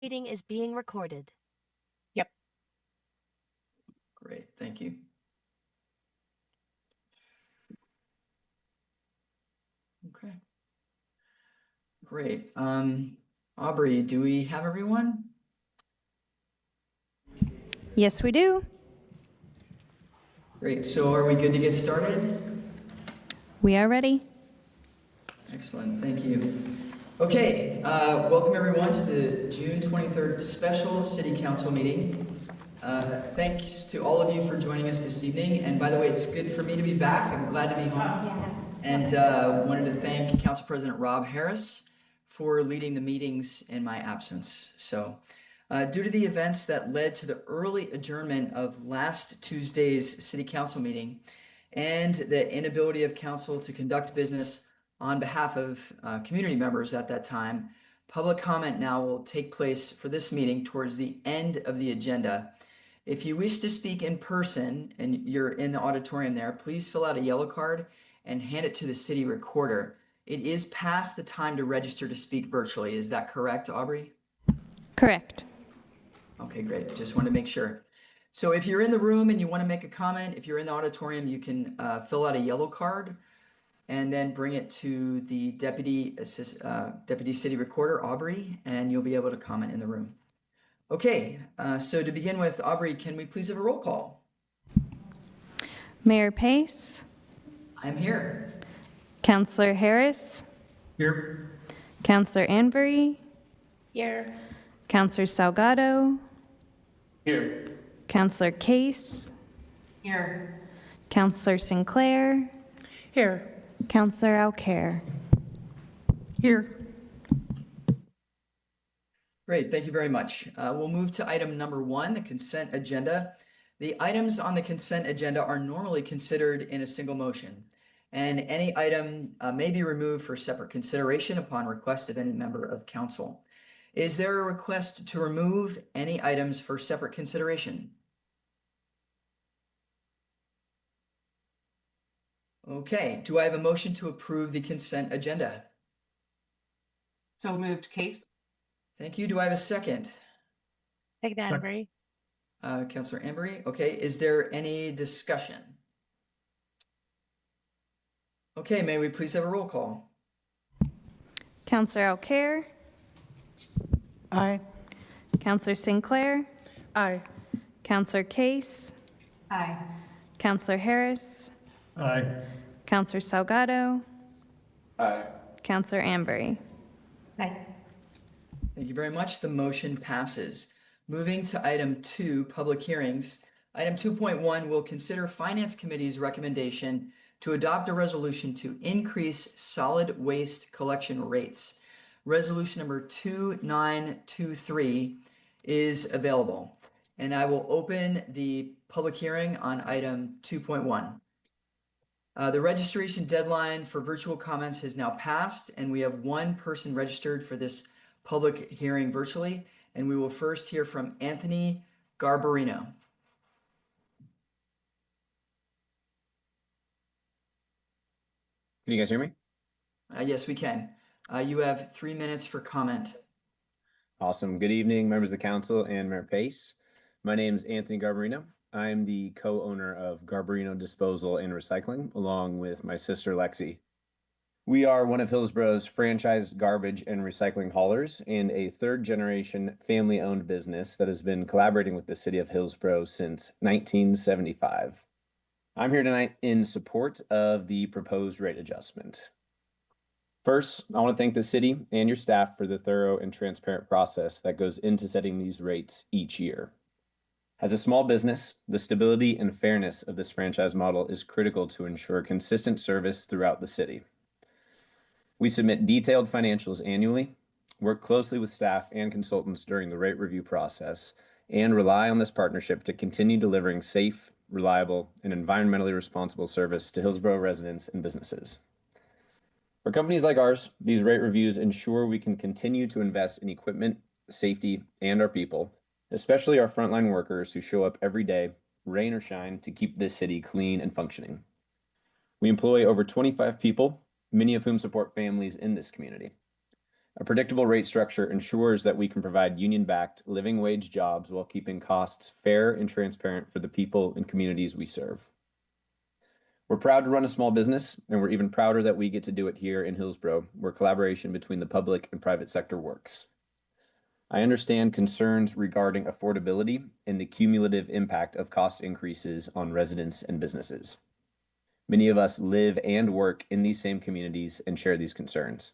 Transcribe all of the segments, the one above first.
Meeting is being recorded. Yep. Great, thank you. Okay. Great. Aubrey, do we have everyone? Yes, we do. Great, so are we good to get started? We are ready. Excellent, thank you. Okay, welcome everyone to the June 23rd special City Council meeting. Thanks to all of you for joining us this evening. And by the way, it's good for me to be back. I'm glad to be home. And wanted to thank Council President Rob Harris for leading the meetings in my absence. So due to the events that led to the early adjournment of last Tuesday's City Council meeting and the inability of Council to conduct business on behalf of community members at that time, public comment now will take place for this meeting towards the end of the agenda. If you wish to speak in person and you're in the auditorium there, please fill out a yellow card and hand it to the city recorder. It is past the time to register to speak virtually. Is that correct, Aubrey? Correct. Okay, great. Just want to make sure. So if you're in the room and you want to make a comment, if you're in the auditorium, you can fill out a yellow card and then bring it to the Deputy City Recorder, Aubrey, and you'll be able to comment in the room. Okay, so to begin with, Aubrey, can we please have a roll call? Mayor Pace. I'm here. Councilor Harris. Here. Councilor Anbury. Here. Councilor Salgado. Here. Councilor Case. Here. Councilor Sinclair. Here. Councilor Alcare. Here. Great, thank you very much. We'll move to item number 1, the consent agenda. The items on the consent agenda are normally considered in a single motion, and any item may be removed for separate consideration upon request of any member of council. Is there a request to remove any items for separate consideration? Okay, do I have a motion to approve the consent agenda? So moved, Case. Thank you. Do I have a second? Take that, Anbury. Councilor Anbury. Okay, is there any discussion? Okay, may we please have a roll call? Councilor Alcare. Aye. Councilor Sinclair. Aye. Councilor Case. Aye. Councilor Harris. Aye. Councilor Salgado. Aye. Councilor Anbury. Aye. Thank you very much. The motion passes. Moving to item 2, public hearings. Item 2.1 will consider Finance Committee's recommendation to adopt a resolution to increase solid waste collection rates. Resolution number 2923 is available, and I will open the public hearing on item 2.1. The registration deadline for virtual comments has now passed, and we have one person registered for this public hearing virtually, and we will first hear from Anthony Garbarino. Can you guys hear me? Yes, we can. You have 3 minutes for comment. Awesome. Good evening, members of the council and Mayor Pace. My name is Anthony Garbarino. I'm the co-owner of Garbarino Disposal and Recycling, along with my sister Lexi. We are one of Hillsboro's franchised garbage and recycling haulers and a third-generation family-owned business that has been collaborating with the city of Hillsboro since 1975. I'm here tonight in support of the proposed rate adjustment. First, I want to thank the city and your staff for the thorough and transparent process that goes into setting these rates each year. As a small business, the stability and fairness of this franchise model is critical to ensure consistent service throughout the city. We submit detailed financials annually, work closely with staff and consultants during the rate review process, and rely on this partnership to continue delivering safe, reliable, and environmentally responsible service to Hillsboro residents and businesses. For companies like ours, these rate reviews ensure we can continue to invest in equipment, safety, and our people, especially our frontline workers who show up every day, rain or shine, to keep this city clean and functioning. We employ over 25 people, many of whom support families in this community. A predictable rate structure ensures that we can provide union-backed living wage jobs while keeping costs fair and transparent for the people and communities we serve. We're proud to run a small business, and we're even prouder that we get to do it here in Hillsboro, where collaboration between the public and private sector works. I understand concerns regarding affordability and the cumulative impact of cost increases on residents and businesses. Many of us live and work in these same communities and share these concerns.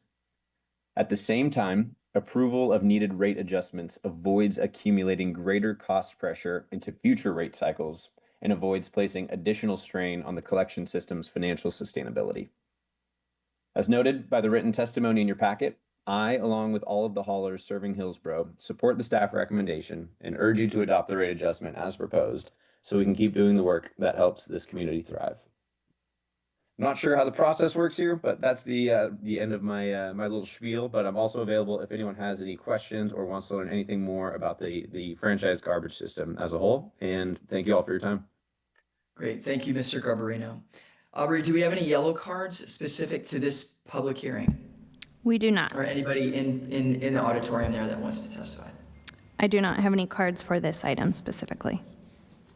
At the same time, approval of needed rate adjustments avoids accumulating greater cost pressure into future rate cycles and avoids placing additional strain on the collection system's financial sustainability. As noted by the written testimony in your packet, I, along with all of the haulers serving Hillsboro, support the staff recommendation and urge you to adopt the rate adjustment as proposed so we can keep doing the work that helps this community thrive. I'm not sure how the process works here, but that's the end of my my little spiel. But I'm also available if anyone has any questions or wants to learn anything more about the franchise garbage system as a whole. And thank you all for your time. Great, thank you, Mr. Garbarino. Aubrey, do we have any yellow cards specific to this public hearing? We do not. Or anybody in the auditorium there that wants to testify? I do not have any cards for this item specifically.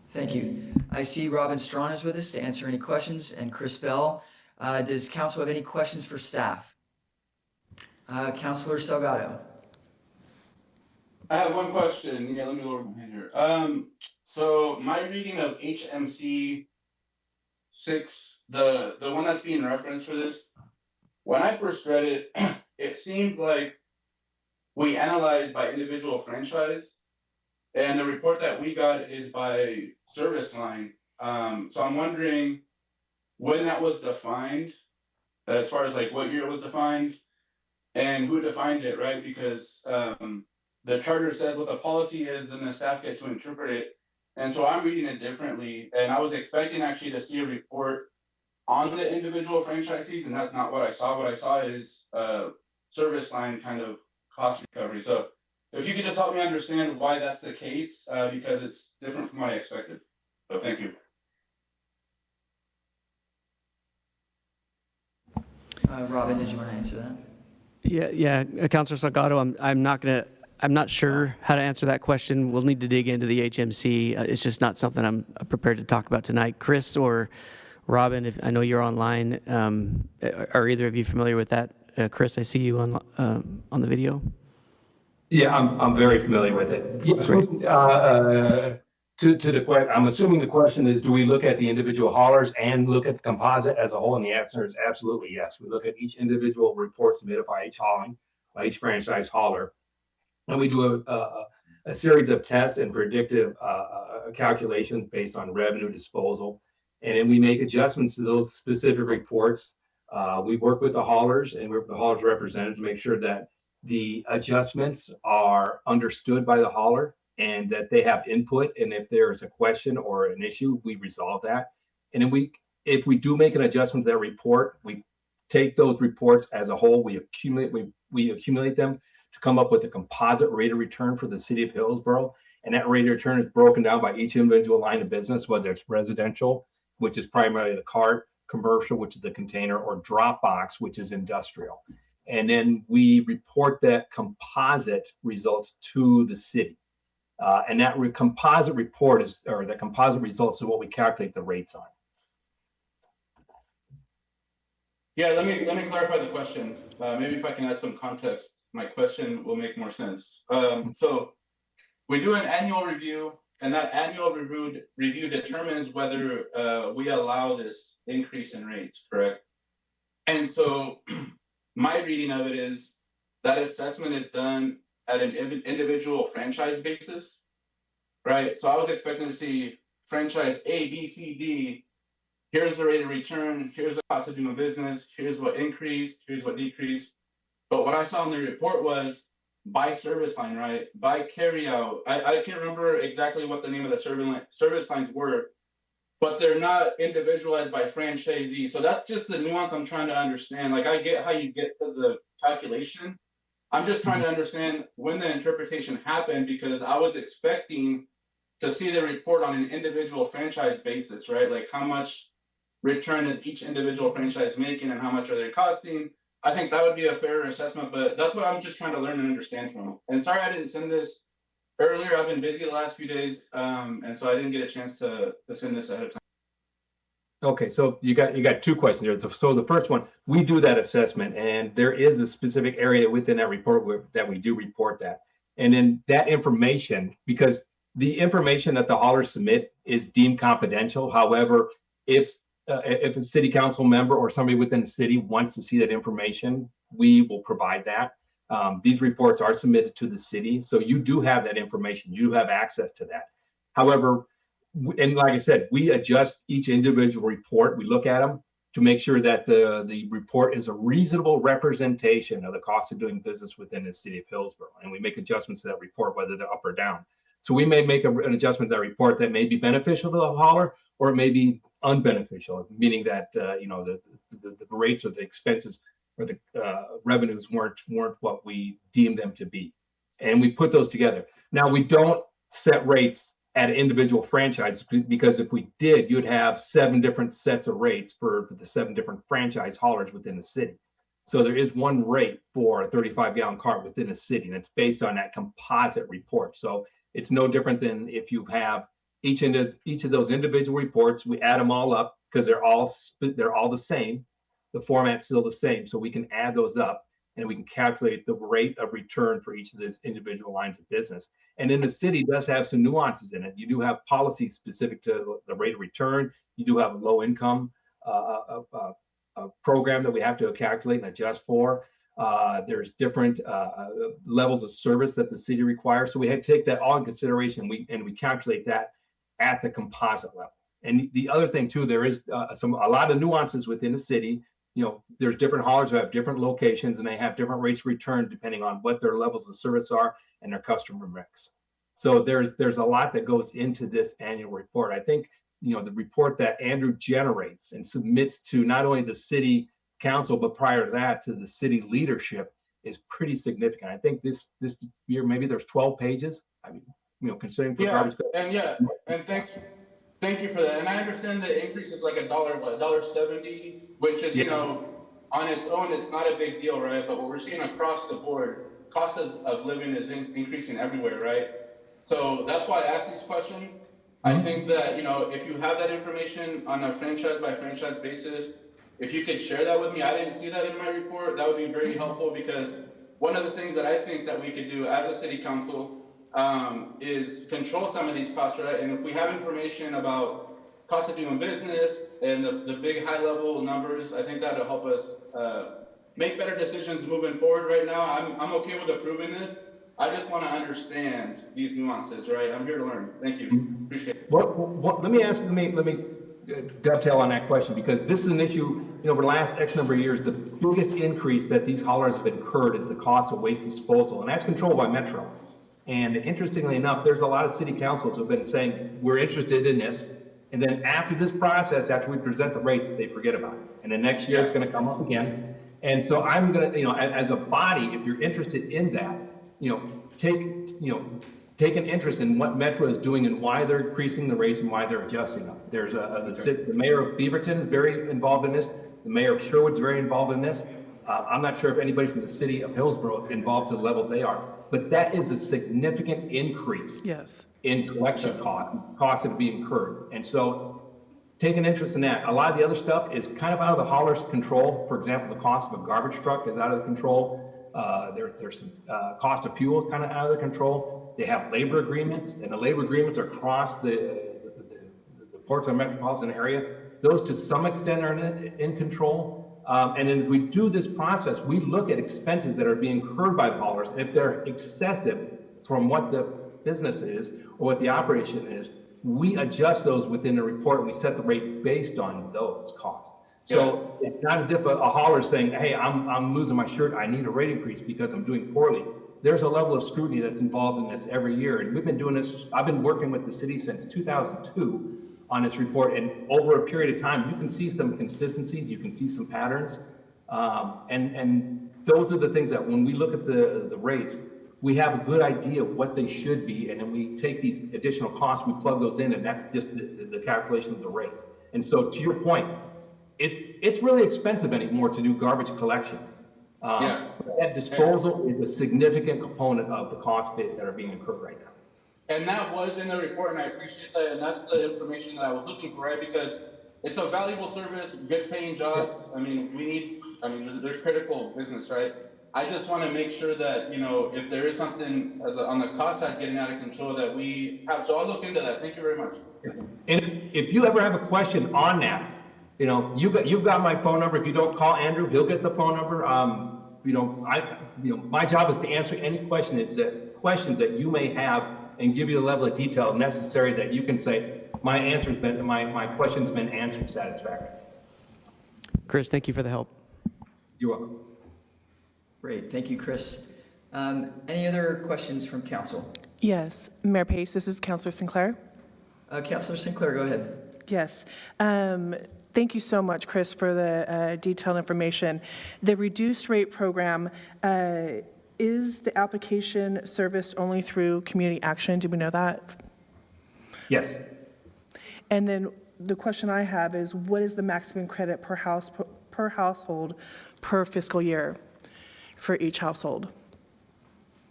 Thank you. I see Robin Strawn is with us to answer any questions, and Chris Bell. Does council have any questions for staff? Councilor Salgado. I have one question. Yeah, let me lower my hand here. So my reading of HMC 6, the one that's being referenced for this, when I first read it, it seemed like we analyzed by individual franchise, and the report that we got is by service line. So I'm wondering when that was defined, as far as like what year it was defined, and who defined it, right? Because the charter said what the policy is, and the staff get to interpret it. And so I'm reading it differently, and I was expecting actually to see a report on the individual franchisees, and that's not what I saw. What I saw is service line kind of cost recovery. So if you could just help me understand why that's the case, because it's different from what I expected. So thank you. Robin, did you want to answer that? Yeah, Councilor Salgado, I'm not sure how to answer that question. We'll need to dig into the HMC. It's just not something I'm prepared to talk about tonight. Chris or Robin, if I know you're online, are either of you familiar with that? Chris, I see you on the video. Yeah, I'm very familiar with it. Yes, to the question, I'm assuming the question is, do we look at the individual haulers and look at the composite as a whole? And the answer is absolutely yes. We look at each individual report submitted by each franchise hauler, and we do a series of tests and predictive calculations based on revenue disposal, and then we make adjustments to those specific reports. We work with the haulers and work with the haulers representative to make sure that the adjustments are understood by the hauler and that they have input. And if there is a question or an issue, we resolve that. And then if we do make an adjustment to that report, we take those reports as a whole, we accumulate them to come up with a composite rate of return for the city of Hillsboro. And that rate of return is broken down by each individual line of business, whether it's residential, which is primarily the cart, commercial, which is the container, or drop box, which is industrial. And then we report that composite results to the city. And that composite report the composite results is what we calculate the rates on. Yeah, let me clarify the question. Maybe if I can add some context, my question will make more sense. So we do an annual review, and that annual review determines whether we allow this increase in rates, correct? And so my reading of it is that assessment is done at an individual franchise basis, right? So I was expecting to see franchise A, B, C, D. Here's the rate of return. Here's the cost of doing business. Here's what increased. Here's what decreased. But what I saw in the report was by service line, right? By carryout. I can't remember exactly what the name of the service lines were, but they're not individualized by franchisee. So that's just the nuance I'm trying to understand. Like, I get how you get to the calculation. I'm just trying to understand when the interpretation happened, because I was expecting to see the report on an individual franchise basis, right? Like, how much return is each individual franchise making and how much are they costing? I think that would be a fair assessment, but that's what I'm just trying to learn and understand from. And sorry I didn't send this earlier. I've been busy the last few days, and so I didn't get a chance to send this ahead of time. Okay, so you got two questions here. So the first one, we do that assessment, and there is a specific area within that report that we do report that. And then that information, because the information that the haulers submit is deemed confidential. However, if a city council member or somebody within the city wants to see that information, we will provide that. These reports are submitted to the city, so you do have that information. You have access to that. However, and like I said, we adjust each individual report. We look at them to make sure that the report is a reasonable representation of the cost of doing business within the city of Hillsboro. And we make adjustments to that report, whether they're up or down. So we may make an adjustment to that report that may be beneficial to the hauler, or it may be unbeneficial, meaning that the rates or the expenses or the revenues weren't what we deemed them to be. And we put those together. Now, we don't set rates at an individual franchise, because if we did, you'd have 7 different sets of rates for the 7 different franchise haulers within the city. So there is one rate for a 35-gallon cart within the city, and it's based on that composite report. So it's no different than if you have each of those individual reports. We add them all up because they're all the same. The format's still the same, so we can add those up and we can calculate the rate of return for each of those individual lines of business. And then the city does have some nuances in it. You do have policies specific to the rate of return. You do have a low income program that we have to calculate and adjust for. There's different levels of service that the city requires. So we have to take that all in consideration. We calculate that at the composite level. And the other thing too, there is a lot of nuances within the city. There's different haulers who have different locations, and they have different rates of return depending on what their levels of service are and their customer mix. So there's a lot that goes into this annual report. I think the report that Andrew generates and submits to not only the city council, but prior to that to the city leadership is pretty significant. I think this year maybe there's 12 pages. I mean, considering for garbage. And thank you for that. And I understand the increase is like $1.70, which is, on its own, it's not a big deal, right? But what we're seeing across the board, cost of living is increasing everywhere, right? So that's why I asked these questions. I think that, if you have that information on a franchise by franchise basis, if you could share that with me, I didn't see that in my report, that would be very helpful, because one of the things that I think that we could do as a city council is control some of these costs, right? And if we have information about cost of doing business and the big high level numbers, I think that'll help us make better decisions moving forward. Right now, I'm okay with approving this. I just want to understand these nuances, right? I'm here to learn. Thank you. Appreciate it. Let me dovetail on that question, because this is an issue, over the last X number of years, the biggest increase that these haulers have incurred is the cost of waste disposal, and that's controlled by Metro. And interestingly enough, there's a lot of city councils who have been saying, we're interested in this. And then after this process, after we present the rates, they forget about it. And then next year it's going to come up again. And so I'm going to, as a body, if you're interested in that, take an interest in what Metro is doing and why they're increasing the rates and why they're adjusting them. There's the mayor of Beaverton is very involved in this. The mayor of Sherwood's very involved in this. I'm not sure if anybody from the city of Hillsboro is involved to the level they are, but that is a significant increase in collection costs that be incurred. And so take an interest in that. A lot of the other stuff is kind of out of the hauler's control. For example, the cost of a garbage truck is out of the control. There's some cost of fuel is kind of out of their control. They have labor agreements, and the labor agreements are across the ports of the metropolitan area. Those to some extent are in control. And then if we do this process, we look at expenses that are being incurred by the haulers. And if they're excessive from what the business is or what the operation is, we adjust those within the report, and we set the rate based on those costs. So it's not as if a hauler is saying, hey, I'm losing my shirt, I need a rate increase because I'm doing poorly. There's a level of scrutiny that's involved in this every year. And we've been doing this, I've been working with the city since 2002 on this report. And over a period of time, you can see some consistencies, you can see some patterns. And those are the things that when we look at the rates, we have a good idea of what they should be. And then we take these additional costs, we plug those in, and that's just the calculation of the rate. And so to your point, it's really expensive anymore to do garbage collection. Yeah. But that disposal is a significant component of the costs that are being incurred right now. And that was in the report, and I appreciate that, and that's the information that I was looking for, right? Because it's a valuable service, good paying jobs. I mean, they're critical business, right? I just want to make sure that, you know, if there is something on the cost side getting out of control that we have, so I'll look into that. Thank you very much. And if you ever have a question on that, you know, you've got my phone number. If you don't call Andrew, he'll get the phone number. My job is to answer any questions that you may have and give you the level of detail necessary that you can say, my question's been answered satisfactorily. Chris, thank you for the help. You're welcome. Great, thank you, Chris. Any other questions from council? Yes, Mayor Pace, this is Councilor Sinclair. Councilor Sinclair, go ahead. Yes. Thank you so much, Chris, for the detailed information. The reduced rate program, is the application serviced only through community action? Do we know that? Yes. And then the question I have is, what is the maximum credit per household per fiscal year for each household?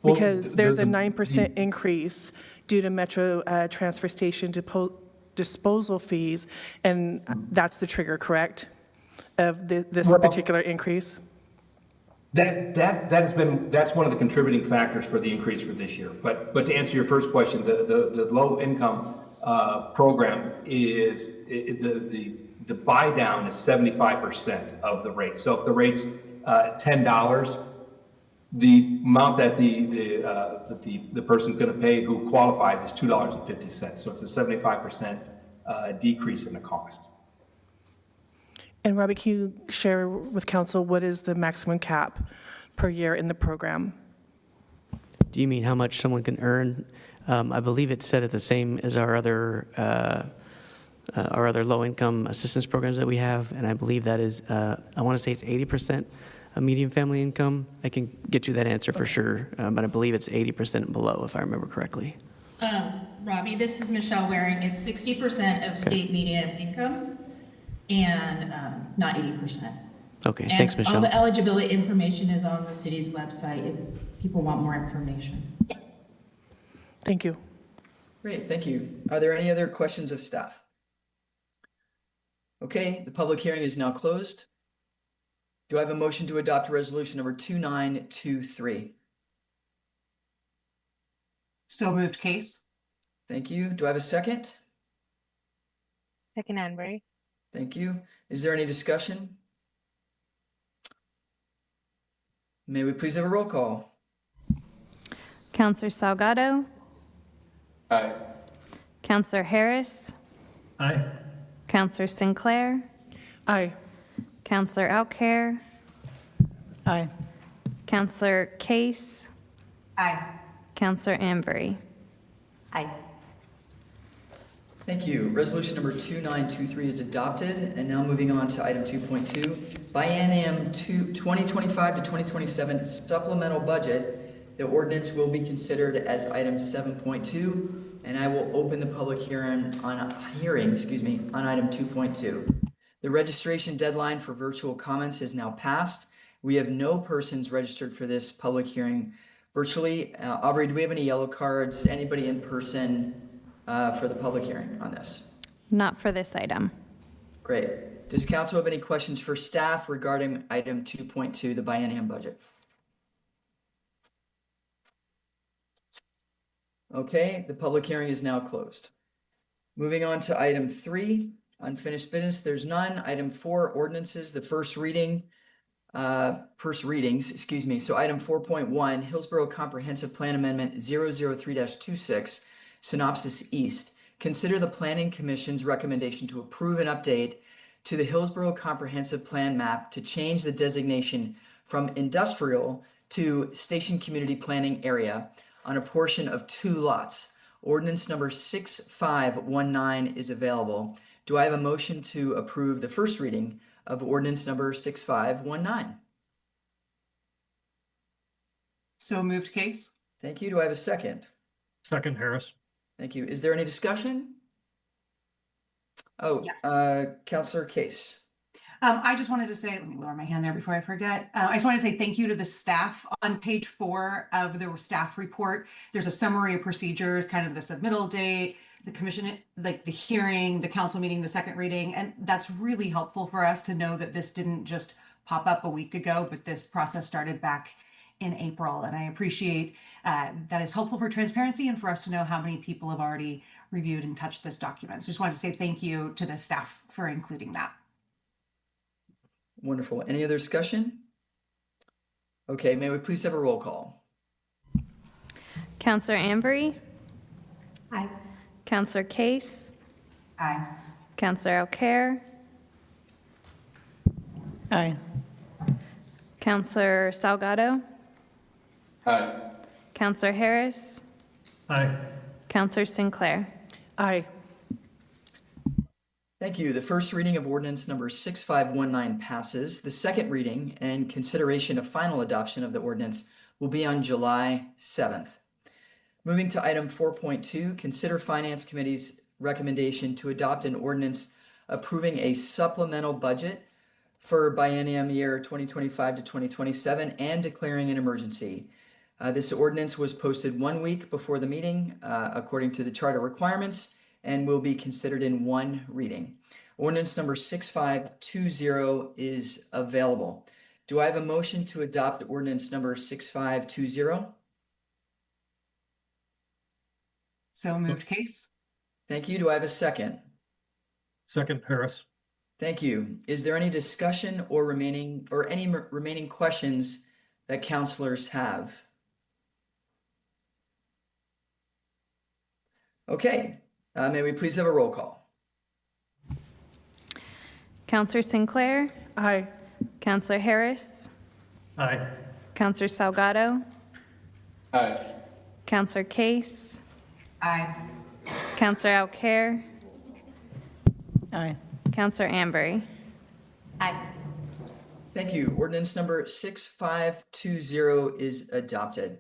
Well, Because there's a 9% increase due to Metro transfer station disposal fees, and that's the trigger, correct, of this particular increase? That's one of the contributing factors for the increase for this year. But to answer your first question, the low income program is the buy down is 75% of the rate. So if the rate's $10, the amount that the person's going to pay who qualifies is $2.50. So it's a 75% decrease in the cost. And Robbie, can you share with council what is the maximum cap per year in the program? Do you mean how much someone can earn? I believe it's set at the same as our other low-income assistance programs that we have, and I believe that is, I want to say it's 80% of median family income. I can get you that answer for sure, but I believe it's 80% below, if I remember correctly. Robbie, this is Michelle Waring. It's 60% of state median income and not 80%. Okay, And thanks, Michelle. all the eligibility information is on the city's website if people want more information. Thank you. Great, thank you. Are there any other questions of staff? Okay, the public hearing is now closed. Do I have a motion to adopt resolution number 2923? So moved, Case. Thank you. Do I have a second? Second, Anbury. Thank you. Is there any discussion? May we please have a roll call? Counselor Salgado, Aye. Counselor Harris, Aye. Counselor Sinclair, Aye. Counselor Outcare, Aye. Counselor Case, Aye. Counselor Anbury. Aye. Thank you. Resolution number 2923 is adopted. And now moving on to item 2.2, Biennium 2025 to 2027 supplemental budget. The ordinance will be considered as item 7.2, and I will open the public hearing on item 2.2. The registration deadline for virtual comments is now passed. We have no persons registered for this public hearing virtually. Aubrey, do we have any yellow cards? Anybody in person for the public hearing on this? Not for this item. Great. Does council have any questions for staff regarding item 2.2, the biennium budget? Okay, the public hearing is now closed. Moving on to item 3, unfinished business, there's none. Item 4, ordinances, the first readings, excuse me. So item 4.1, Hillsboro Comprehensive Plan Amendment 003-26, Synopsis East. Consider the Planning Commission's recommendation to approve an update to the Hillsboro Comprehensive Plan map to change the designation from industrial to station community planning area on a portion of 2 lots. Ordinance number 6519 is available. Do I have a motion to approve the first reading of ordinance number 6519? So moved, Case. Thank you. Do I have a second? Second, Harris. Thank you. Is there any discussion? Oh, Yes. Counselor Case. I just wanted to say, let me lower my hand there before I forget. I just wanted to say thank you to the staff. On page 4 of the staff report, there's a summary of procedures, kind of the submittal date, the commission, like the hearing, the council meeting, the second reading. And that's really helpful for us to know that this didn't just pop up a week ago, but this process started back in April. And I appreciate that is helpful for transparency and for us to know how many people have already reviewed and touched this document. So just wanted to say thank you to the staff for including that. Wonderful. Any other discussion? Okay, may we please have a roll call? Counselor Ambery, Aye. Counselor Case, Aye. Counselor O'Carroll, Aye. Counselor Salgado, Aye. Counselor Harris, Aye. Counselor Sinclair. Aye. Thank you. The first reading of ordinance number 6519 passes. The second reading and consideration of final adoption of the ordinance will be on July 7th. Moving to item 4.2, consider Finance Committee's recommendation to adopt an ordinance approving a supplemental budget for biennium year 2025 to 2027 and declaring an emergency. This ordinance was posted 1 week before the meeting, according to the charter requirements, and will be considered in one reading. Ordinance number 6520 is available. Do I have a motion to adopt ordinance number 6520? So moved, Case. Thank you. Do I have a second? Second, Harris. Thank you. Is there any discussion or any remaining questions that counselors have? Okay, may we please have a roll call? Counselor Sinclair, Aye. Counselor Harris, Aye. Counselor Salgado, Aye. Counselor Case, Aye. Counselor O'Carroll, Aye. Counselor Ambery. Aye. Thank you. Ordinance number 6520 is adopted.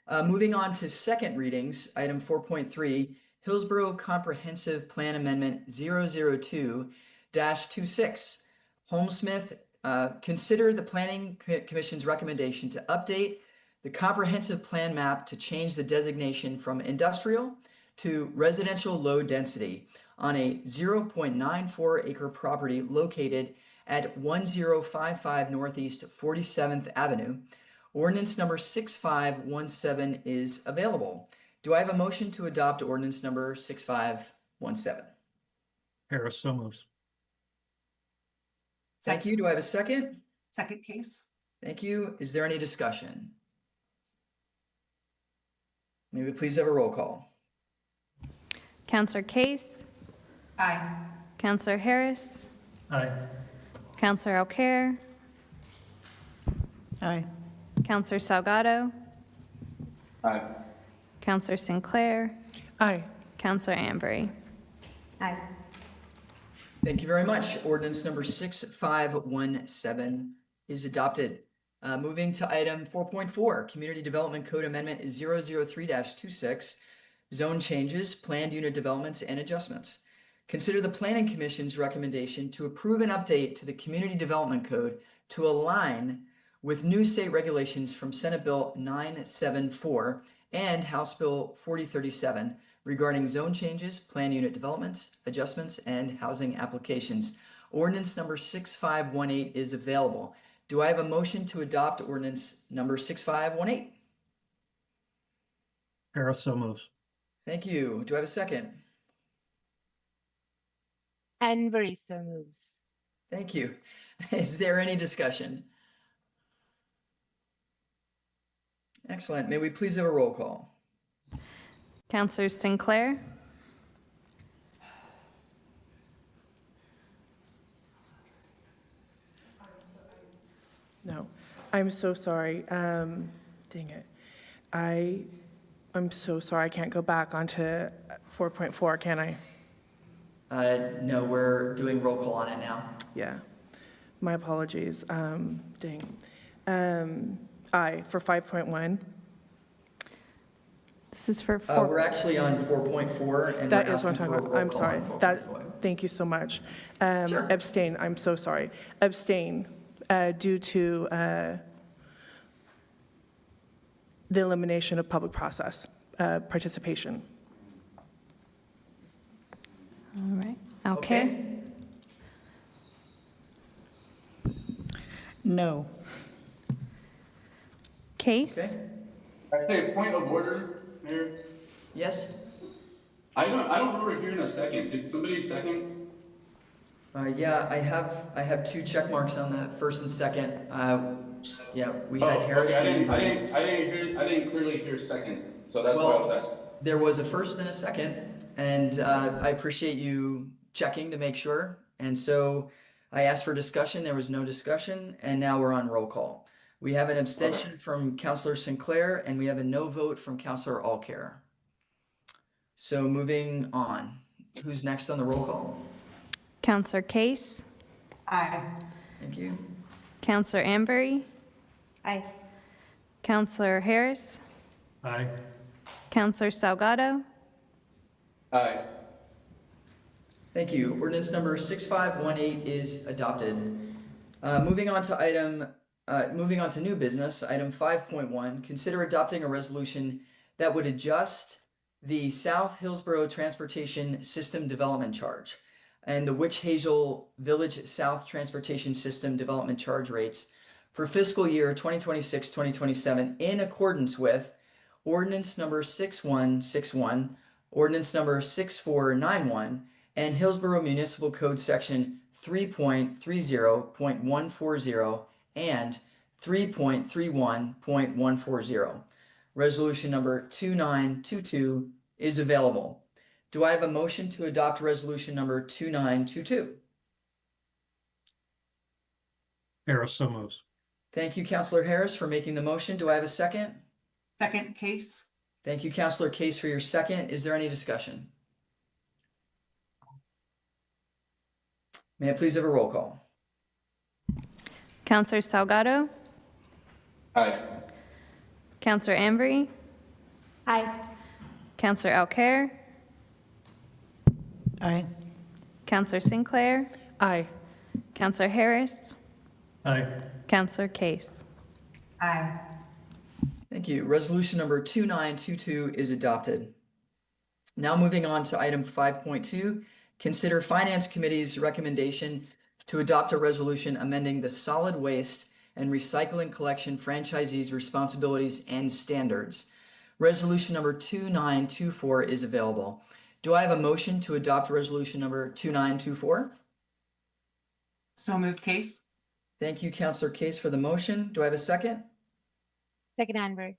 Moving on to second readings, item 4.3, Hillsboro Comprehensive Plan Amendment 002-26. Holmesmith, consider the Planning Commission's recommendation to update the comprehensive plan map to change the designation from industrial to residential low density on a 0.94 acre property located at 1055 Northeast 47th Avenue. Ordinance number 6517 is available. Do I have a motion to adopt ordinance number 6517? Harris, so moves. Thank you. Do I have a second? Second, Case. Thank you. Is there any discussion? May we please have a roll call? Counselor Case, Aye. Counselor Harris, Aye. Counselor O'Carroll, Aye. Counselor Salgado, Aye. Counselor Sinclair, Aye. Counselor Ambery. Aye. Thank you very much. Ordinance number 6517 is adopted. Moving to item 4.4, Community Development Code Amendment 003-26, Zone Changes, Planned Unit Developments and Adjustments. Consider the Planning Commission's recommendation to approve an update to the Community Development Code to align with new state regulations from Senate Bill 974 and House Bill 4037 regarding zone changes, planned unit developments, adjustments, and housing applications. Ordinance number 6518 is available. Do I have a motion to adopt ordinance number 6518? Harris, so moves. Thank you. Do I have a second? Anbury, so moves. Thank you. Is there any discussion? Excellent. May we please have a roll call? Counselor Sinclair, No, I'm so sorry. Dang it. I'm so sorry. I can't go back onto 4.4, can I? No, we're doing roll call on it now. Yeah. My apologies. Dang. Aye for 5.1. This is for We're 4. actually on 4.4 and That we're is what I'm asking talking for a about. roll I'm call sorry. on 4.4. That, thank you so much. Sure. Abstain, I'm so sorry. Abstain due to the elimination of public process participation. All right. Okay. No. Case? Okay. Hey, point of order, Mayor. Yes? I don't remember hearing a second. Did somebody second? Yeah, I have 2 check marks on that, first and second. Yeah, we Oh, had Harris okay. and I didn't clearly hear second, so that's why I was Well, asking. there was a first and a second, and I appreciate you checking to make sure. And so I asked for discussion, there was no discussion, and now we're on roll call. We have an abstention from Councilor Sinclair, and we have a no vote from Councilor Alcare. So moving on, who's next on the roll call? Counselor Case? Aye. Thank you. Counselor Ambery? Aye. Counselor Harris? Aye. Counselor Salgado? Aye. Thank you. Ordinance number 6518 is adopted. Moving on to new business, item 5.1, consider adopting a resolution that would adjust the South Hillsboro Transportation System Development Charge and the Witch Hazel Village South Transportation System Development Charge rates for fiscal year 2026-2027 in accordance with Ordinance number 6161, Ordinance number 6491, and Hillsboro Municipal Code Section 3.30.140 and 3.31.140. Resolution number 2922 is available. Do I have a motion to adopt resolution number 2922? Harris, so moves. Thank you, Councilor Harris, for making the motion. Do I have a second? Second, Case. Thank you, Councilor Case, for your second. Is there any discussion? May I please have a roll call? Counselor Salgado? Aye. Counselor Ambery? Aye. Counselor Alcare? Aye. Counselor Sinclair? Aye. Counselor Harris? Aye. Counselor Case? Aye. Thank you. Resolution number 2922 is adopted. Now moving on to item 5.2, consider Finance Committee's recommendation to adopt a resolution amending the solid waste and recycling collection franchisees' responsibilities and standards. Resolution number 2924 is available. Do I have a motion to adopt resolution number 2924? So moved, Case. Thank you, Councilor Case, for the motion. Do I have a second? Second, Anbury.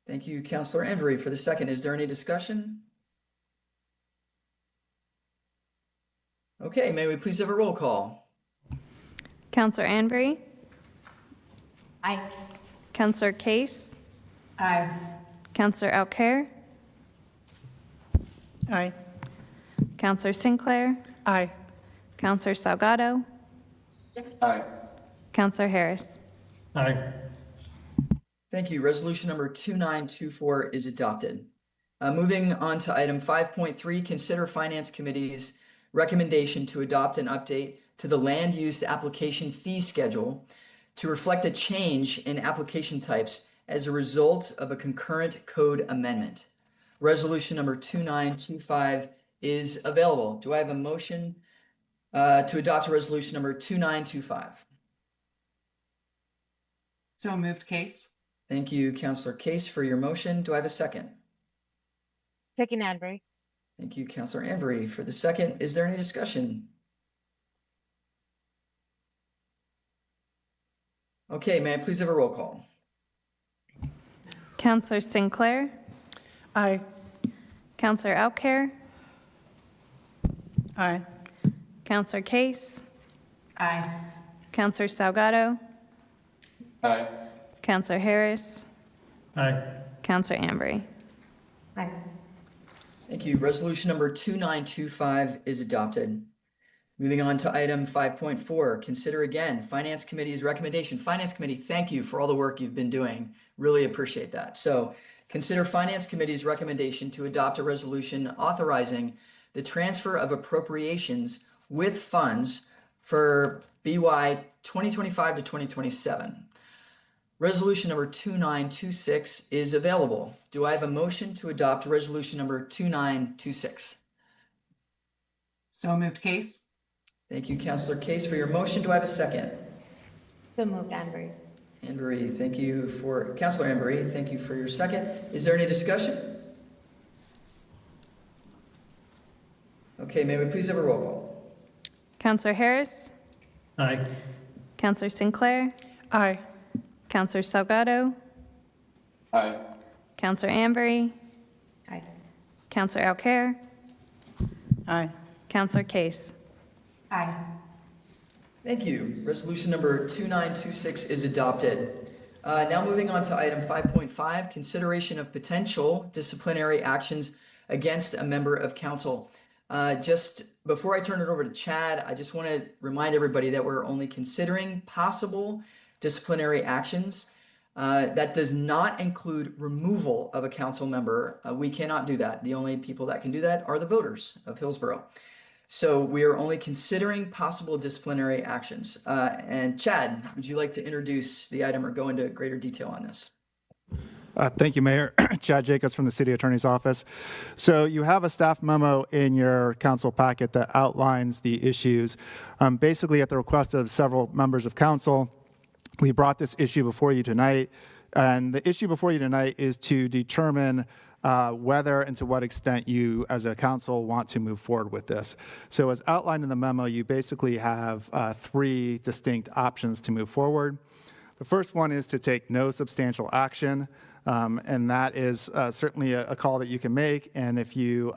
Thank you, Councilor Envery, for the second. Is there any discussion? Okay, may we please have a roll call? Counselor Ambery? Aye. Counselor Case? Aye. Counselor Alcare? Aye. Counselor Sinclair? Aye. Counselor Salgado? Aye. Counselor Harris? Aye. Thank you. Resolution number 2924 is adopted. Moving on to item 5.3, consider Finance Committee's recommendation to adopt an update to the land use application fee schedule to reflect a change in application types as a result of a concurrent code amendment. Resolution number 2925 is available. Do I have a motion to adopt resolution number 2925? So moved, Case. Thank you, Councilor Case, for your motion. Do I have a second? Second, Anbury. Thank you, Councilor Avery, for the second. Is there any discussion? Okay, may I please have a roll call? Counselor Sinclair? Aye. Counselor Alcare? Aye. Counselor Case? Aye. Counselor Salgado? Aye. Counselor Harris? Aye. Counselor Ambery? Aye. Thank you. Resolution number 2925 is adopted. Moving on to item 5.4, consider again Finance Committee's recommendation. Finance Committee, thank you for all the work you've been doing. Really appreciate that. So Consider Finance Committee's recommendation to adopt a resolution authorizing the transfer of appropriations with funds for BY 2025 to 2027. Resolution number 2926 is available. Do I have a motion to adopt resolution number 2926? So moved, Case. Thank you, Councilor Case, for your motion. Do I have a second? So moved, Anne-Marie. Anne-Marie, thank you for, Councilor Anne-Marie, thank you for your second. Is there any discussion? Okay, may we please have a roll call? Counselor Harris? Aye. Counselor Sinclair? Aye. Counselor Salgado? Aye. Counselor Ambery? Aye. Counselor Alcare? Aye. Counselor Case? Aye. Thank you. Resolution number 2926 is adopted. Now moving on to item 5.5, consideration of potential disciplinary actions against a member of council. Just before I turn it over to Chad, I just want to remind everybody that we're only considering possible disciplinary actions. That does not include removal of a council member. We cannot do that. The only people that can do that are the voters of Hillsboro. So we are only considering possible disciplinary actions. And Chad, would you like to introduce the item or go into greater detail on this? Thank you, Mayor. Chad Jacobs from the City Attorney's Office. So you have a staff memo in your council packet that outlines the issues. Basically, at the request of several members of council, we brought this issue before you tonight. And the issue before you tonight is to determine whether and to what extent you as a council want to move forward with this. So as outlined in the memo, you basically have three distinct options to move forward. The first one is to take no substantial action, and that is certainly a call that you can make. And if you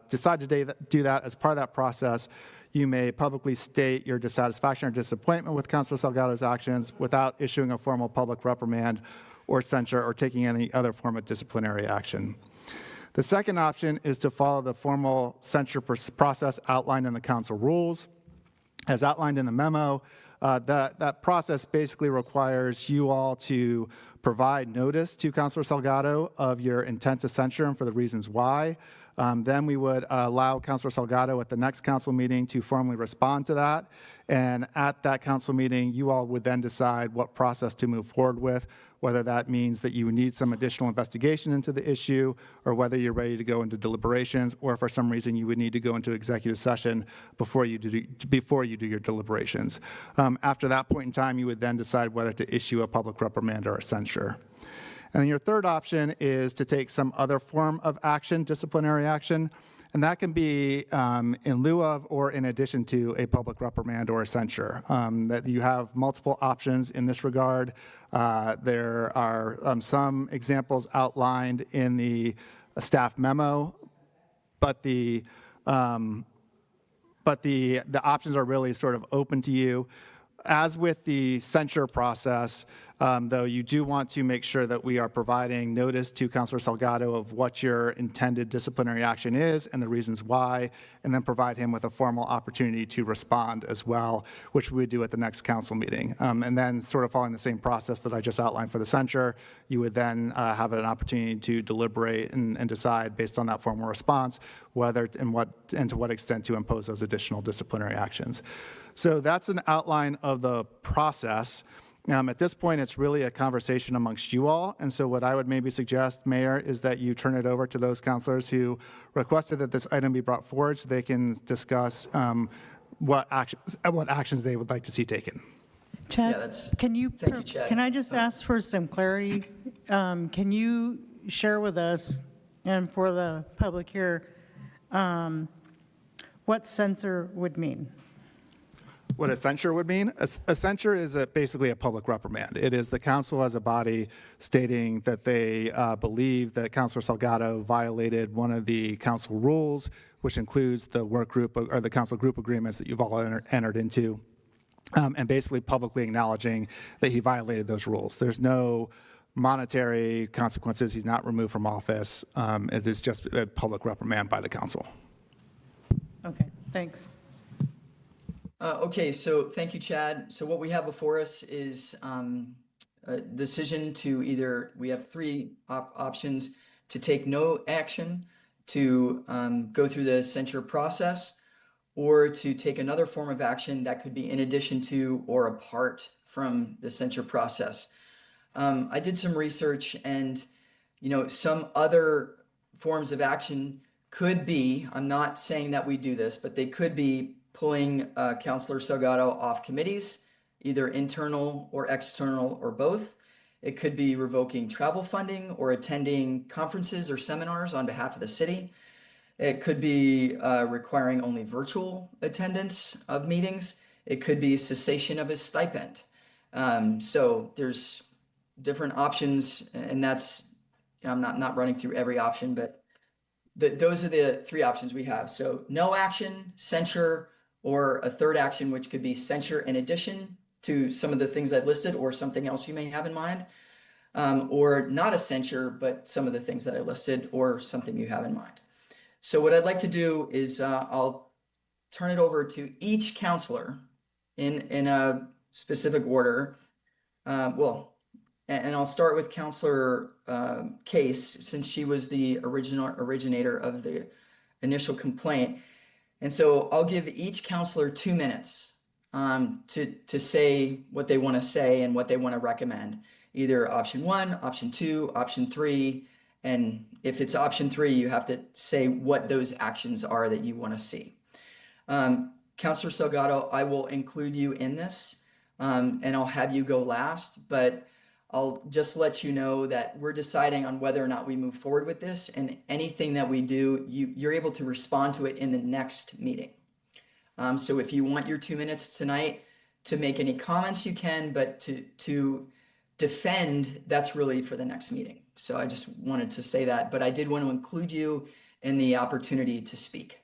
decide to do that as part of that process, you may publicly state your dissatisfaction or disappointment with Councilor Salgado's actions without issuing a formal public reprimand or censure or taking any other form of disciplinary action. The second option is to follow the formal censure process outlined in the council rules. As outlined in the memo, that process basically requires you all to provide notice to Councilor Salgado of your intent to censure and for the reasons why. Then we would allow Councilor Salgado at the next council meeting to formally respond to that. And at that council meeting, you all would then decide what process to move forward with, whether that means that you need some additional investigation into the issue, or whether you're ready to go into deliberations, or for some reason you would need to go into executive session before you do your deliberations. After that point in time, you would then decide whether to issue a public reprimand or a censure. And then your third option is to take some other form of action, disciplinary action, and that can be in lieu of or in addition to a public reprimand or a censure. That you have multiple options in this regard. There are some examples outlined in the staff memo, but the options are really sort of open to you. As with the censure process, though, you do want to make sure that we are providing notice to Councilor Salgado of what your intended disciplinary action is and the reasons why, and then provide him with a formal opportunity to respond as well, which we would do at the next council meeting. And then sort of following the same process that I just outlined for the censure, you would then have an opportunity to deliberate and decide based on that formal response whether and to what extent to impose those additional disciplinary actions. So that's an outline of the process. At this point, it's really a conversation amongst you all. And so what I would maybe suggest, Mayor, is that you turn it over to those councilors who requested that this item be brought forward so they can discuss what actions they would like to see taken. Chad, Yeah, can you, thank you, Chad. can I just ask for some clarity? Can you share with us and for the public here what censure would mean? What a censure would mean? A censure is basically a public reprimand. It is the council as a body stating that they believe that Councilor Salgado violated one of the council rules, which includes the work group or the council group agreements that you've all entered into, and basically publicly acknowledging that he violated those rules. There's no monetary consequences. He's not removed from office. It is just a public reprimand by the council. Okay, thanks. Okay, so thank you, Chad. So what we have before us is a decision to either, we have three options, to take no action, to go through the censure process, or to take another form of action that could be in addition to or apart from the censure process. I did some research, and some other forms of action could be, I'm not saying that we do this, but they could be pulling Councilor Salgado off committees, either internal or external or both. It could be revoking travel funding or attending conferences or seminars on behalf of the city. It could be requiring only virtual attendance of meetings. It could be cessation of his stipend. So there's different options, and that's, I'm not running through every option, but those are the three options we have. So no action, censure, or a third action, which could be censure in addition to some of the things I've listed or something else you may have in mind, or not a censure, but some of the things that I listed or something you have in mind. So what I'd like to do is I'll turn it over to each counselor in a specific order. And I'll start with Counselor Case, since she was the originator of the initial complaint. And so I'll give each counselor 2 minutes to say what they want to say and what they want to recommend. Either option 1, option 2, option 3. And if it's option 3, you have to say what those actions are that you want to see. Counselor Salgado, I will include you in this, and I'll have you go last, but I'll just let you know that we're deciding on whether or not we move forward with this, and anything that we do, you're able to respond to it in the next meeting. So if you want your 2 minutes tonight to make any comments, you can, but to defend, that's really for the next meeting. So I just wanted to say that, but I did want to include you in the opportunity to speak.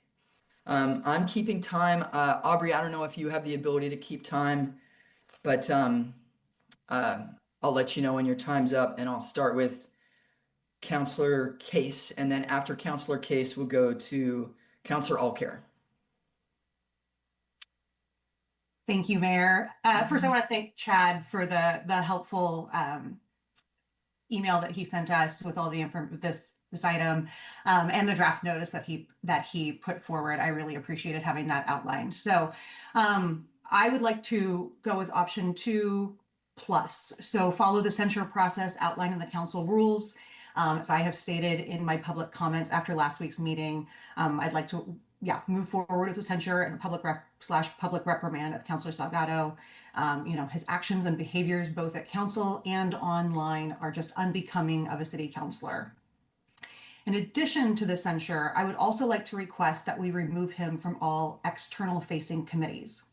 I'm keeping time. Aubrey, I don't know if you have the ability to keep time, but I'll let you know when your time's up, and I'll start with Counselor Case, and then after Counselor Case, we'll go to Counselor Allcare. Thank you, Mayor. First, I want to thank Chad for the helpful email that he sent us with all the this item and the draft notice that he put forward. I really appreciated having that outlined. So I would like to go with option 2+. So follow the censure process outlined in the council rules. As I have stated in my public comments after last week's meeting, I'd like to move forward with the censure and public reprimand of Councilor Salgado. His actions and behaviors both at council and online are just unbecoming of a city councilor. In addition to the censure, I would also like to request that we remove him from all external facing committees.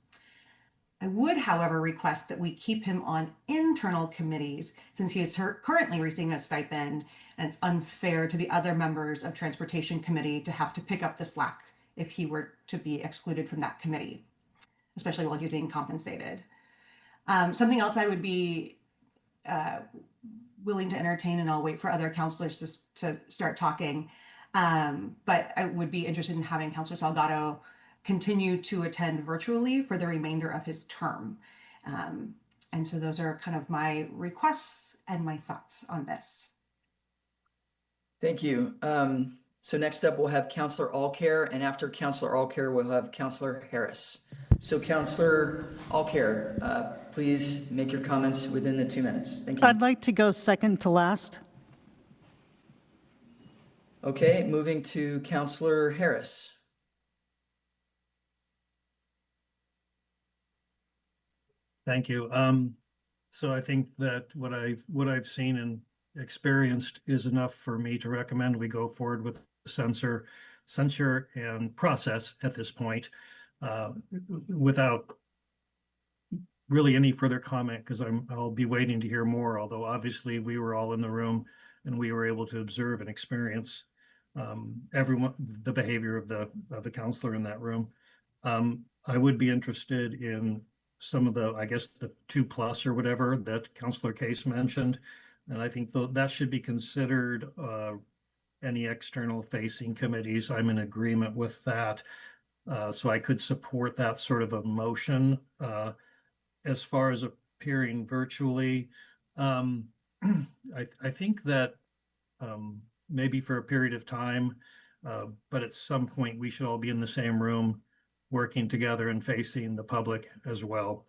I would, however, request that we keep him on internal committees since he is currently receiving a stipend, and it's unfair to the other members of Transportation Committee to have to pick up the slack if he were to be excluded from that committee, especially while he's being compensated. Something else I would be willing to entertain, and I'll wait for other counselors to start talking, but I would be interested in having Councilor Salgado continue to attend virtually for the remainder of his term. And so those are kind of my requests and my thoughts on this. Thank you. So next up, we'll have Counselor Allcare, and after Counselor Allcare, we'll have Counselor Harris. So Counselor Allcare, please make your comments within the 2 minutes. Thank you. I'd like to go second to last. Okay, moving to Counselor Harris. Thank you. So I think that what I've seen and experienced is enough for me to recommend we go forward with censure and process at this point, without really any further comment, because I'll be waiting to hear more. Although obviously we were all in the room and we were able to observe and experience the behavior of the counselor in that room. I would be interested in some of the, I guess, the 2+ or whatever that Counselor Case mentioned. And I think that should be considered any external facing committees. I'm in agreement with that. So I could support that sort of a motion. As far as appearing virtually, I think that maybe for a period of time. But at some point, we should all be in the same room, working together and facing the public as well.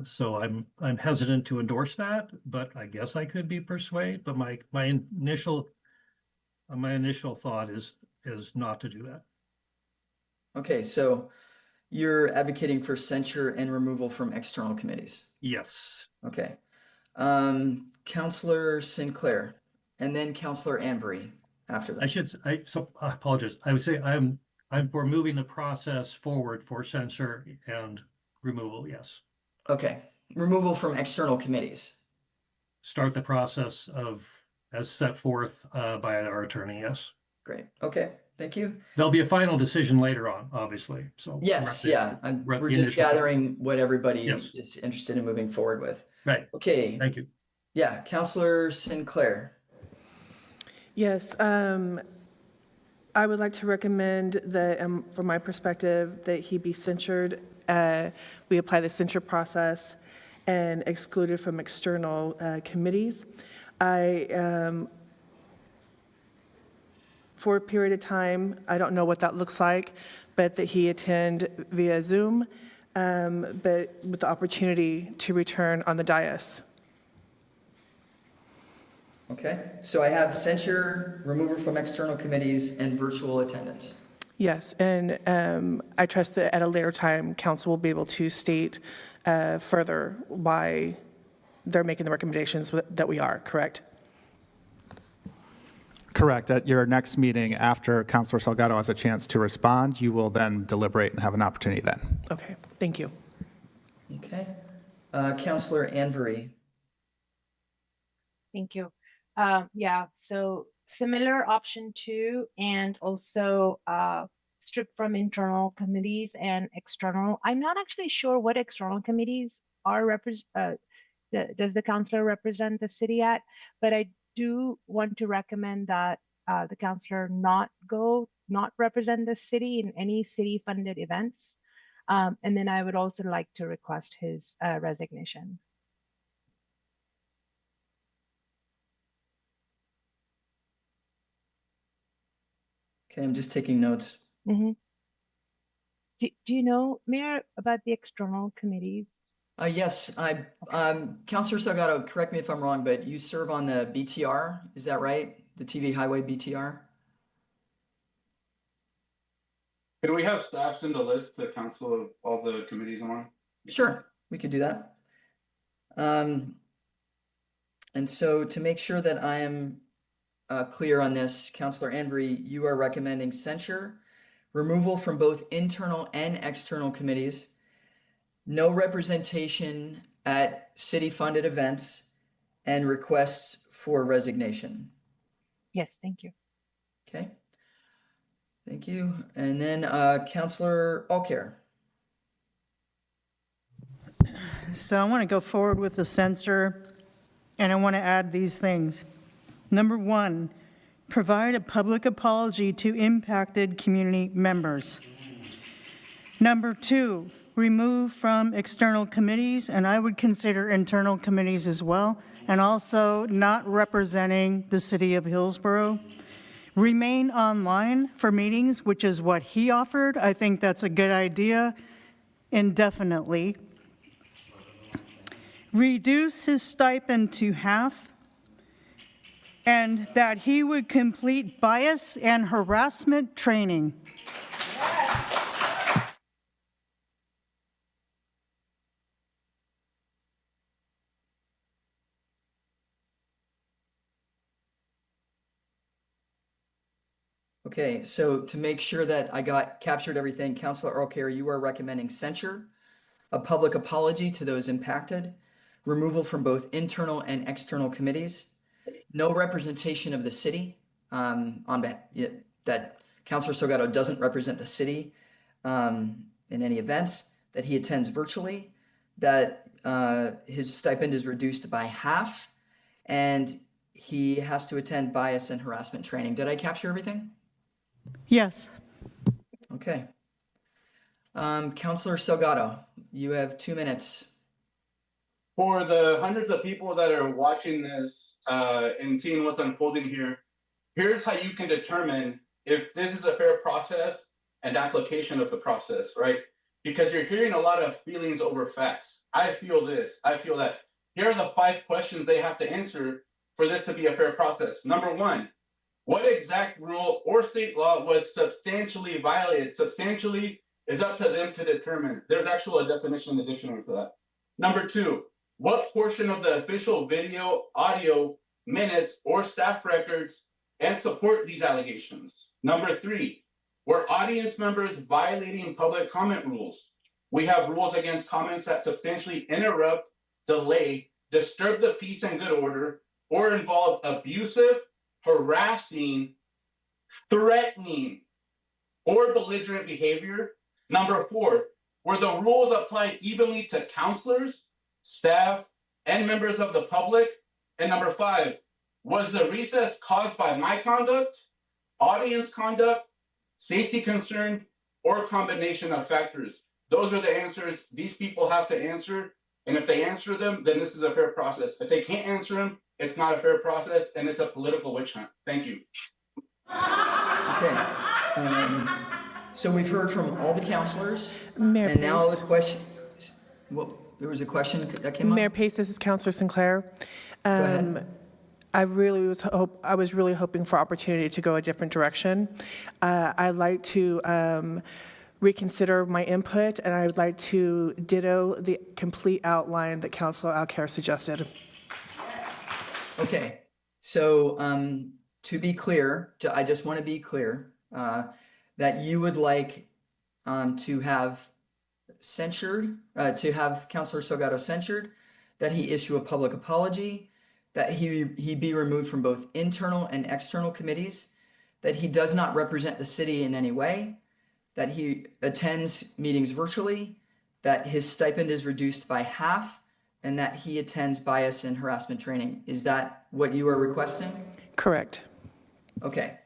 So I'm hesitant to endorse that, but I guess I could be persuaded. But my initial thought is not to do that. Okay, so you're advocating for censure and removal from external committees. Yes. Okay. Counselor Sinclair, and then Counselor Anvery after that. I apologize. I would say I'm for moving the process forward for censure and removal. Yes. Okay, removal from external committees. Start the process as set forth by our attorney. Yes. Great. Okay, thank you. There'll be a final decision later on, obviously. So Yes, yeah, we're just gathering what everybody is interested in moving forward with. Right. Okay. Thank you. Yeah, Counselor Sinclair. Yes, I would like to recommend that, from my perspective, that he be censured. We apply the censure process and excluded from external committees. For a period of time, I don't know what that looks like, but that he attend via Zoom, but with the opportunity to return on the dais. Okay, so I have censure, removal from external committees, and virtual attendance. Yes, and I trust that at a later time, council will be able to state further why they're making the recommendations that we are, correct? Correct. At your next meeting, after Councilor Salgado has a chance to respond, you will then deliberate and have an opportunity then. Okay, thank you. Okay. Counselor Anvery. Thank you. Yeah, so similar option 2, and also strip from internal committees and external. I'm not actually sure what external committees are does the councilor represent the city at, but I do want to recommend that the councilor not represent the city in any city funded events. And then I would also like to request his resignation. Okay, I'm just taking notes. Mm-hmm. Do you know, Mayor, about the external committees? Yes, Counselor Salgado, correct me if I'm wrong, but you serve on the BTR, is that right? The TV Highway BTR? Could we have staff send a list to council of all the committees I'm on? Sure, we could do that. And so to make sure that I am clear on this, Counselor Anvery, you are recommending censure, removal from both internal and external committees, no representation at city-funded events, and requests for resignation. Yes, thank you. Okay. Thank you. And then Counselor Alcare. So I want to go forward with the censure, and I want to add these things. Number 1, provide a public apology to impacted community members. Number 2, remove from external committees, and I would consider internal committees as well, and also not representing the city of Hillsboro. Remain online for meetings, which is what he offered. I think that's a good idea, indefinitely. Reduce his stipend to half, and that he would complete bias and harassment training. Okay, so to make sure that I captured everything, Councilor Alcare, you are recommending censure, a public apology to those impacted, removal from both internal and external committees, no representation of the city, that Councilor Salgado doesn't represent the city in any events, that he attends virtually, that his stipend is reduced by half, and he has to attend bias and harassment training. Did I capture everything? Yes. Okay. Councilor Salgado, you have 2 minutes. For the hundreds of people that are watching this and seeing what's unfolding here, here's how you can determine if this is a fair process and application of the process, right? Because you're hearing a lot of feelings over facts. I feel this, I feel that. Here are the 5 questions they have to answer for this to be a fair process. Number 1, what exact rule or state law was substantially violated? Substantially is up to them to determine. There's actually a definition in the dictionary for that. Number 2, what portion of the official video, audio, minutes, or staff records and support these allegations? Number 3, were audience members violating public comment rules? We have rules against comments that substantially interrupt, delay, disturb the peace and good order, or involve abusive, harassing, threatening, or belligerent behavior. Number 4, were the rules applied evenly to counselors, staff, and members of the public? And number 5, was the recess caused by my conduct, audience conduct, safety concern, or a combination of factors? Those are the answers these people have to answer. And if they answer them, then this is a fair process. If they can't answer them, it's not a fair process and it's a political witch hunt. Thank you. Okay. So we've heard from all the counselors. Mayor And now the Pace. question, well, there was a question that came up. Mayor Pace, this is Councilor Sinclair. Go ahead. I was really hoping for opportunity to go a different direction. I'd like to reconsider my input, and I would like to ditto the complete outline that Councilor Alcare suggested. Okay, so to be clear, I just want to be clear that you would like to have censured, to have Councilor Salgado censured, that he issue a public apology, that he be removed from both internal and external committees, that he does not represent the city in any way, that he attends meetings virtually, that his stipend is reduced by half, and that he attends bias and harassment training. Is that what you are requesting? Correct. Okay.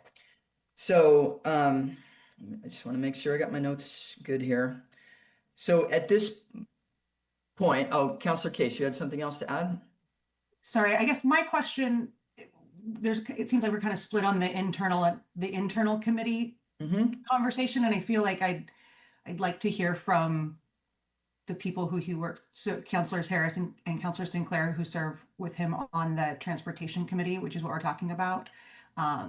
So I just want to make sure I got my notes good here. So at this point, oh, Councilor Case, you had something else to add? Sorry, I guess my question, it seems like we're kind of split on the internal committee conversation, and I feel like I'd like to hear from the people who he worked, so Councilors Harris and Councilor Sinclair, who serve with him on the transportation committee, which is what we're talking about. I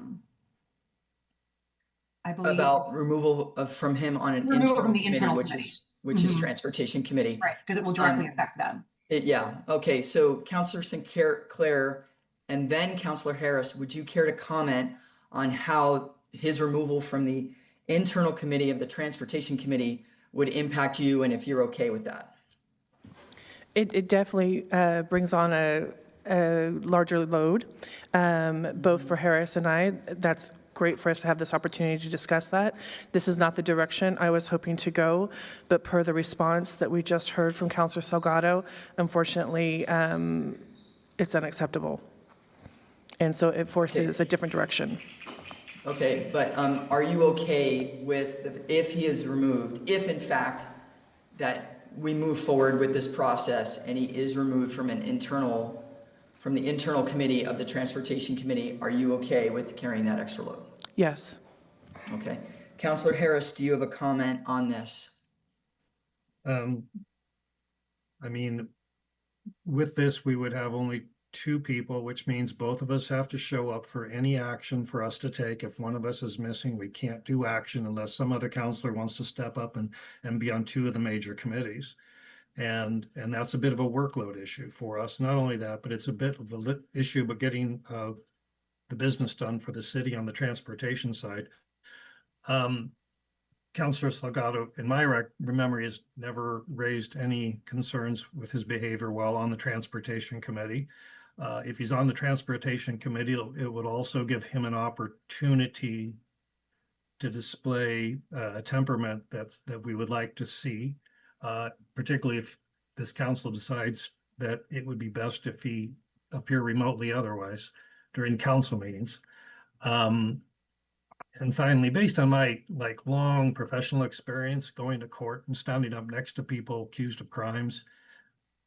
believe About removal from him on an internal committee, which is transportation committee. Right, because it will directly affect them. Yeah, okay, so Councilor Sinclair and then Councilor Harris, would you care to comment on how his removal from the internal committee of the transportation committee would impact you, and if you're okay with that? It definitely brings on a larger load, both for Harris and I. That's great for us to have this opportunity to discuss that. This is not the direction I was hoping to go, but per the response that we just heard from Councilor Salgado, unfortunately, it's unacceptable. And so it forces a different direction. Okay, but are you okay with if he is removed, if in fact that we move forward with this process and he is removed from the internal committee of the transportation committee, are you okay with carrying that extra load? Yes. Okay. Councilor Harris, do you have a comment on this? I mean, with this, we would have only 2 people, which means both of us have to show up for any action for us to take. If one of us is missing, we can't do action unless some other counselor wants to step up and be on 2 of the major committees. And that's a bit of a workload issue for us. Not only that, but it's a bit of an issue, but getting the business done for the city on the transportation side. Councilor Salgado, in my memory, has never raised any concerns with his behavior while on the transportation committee. If he's on the transportation committee, it would also give him an opportunity to display a temperament that we would like to see, particularly if this council decides that it would be best if he appear remotely otherwise during council meetings. And finally, based on my long professional experience going to court and standing up next to people accused of crimes,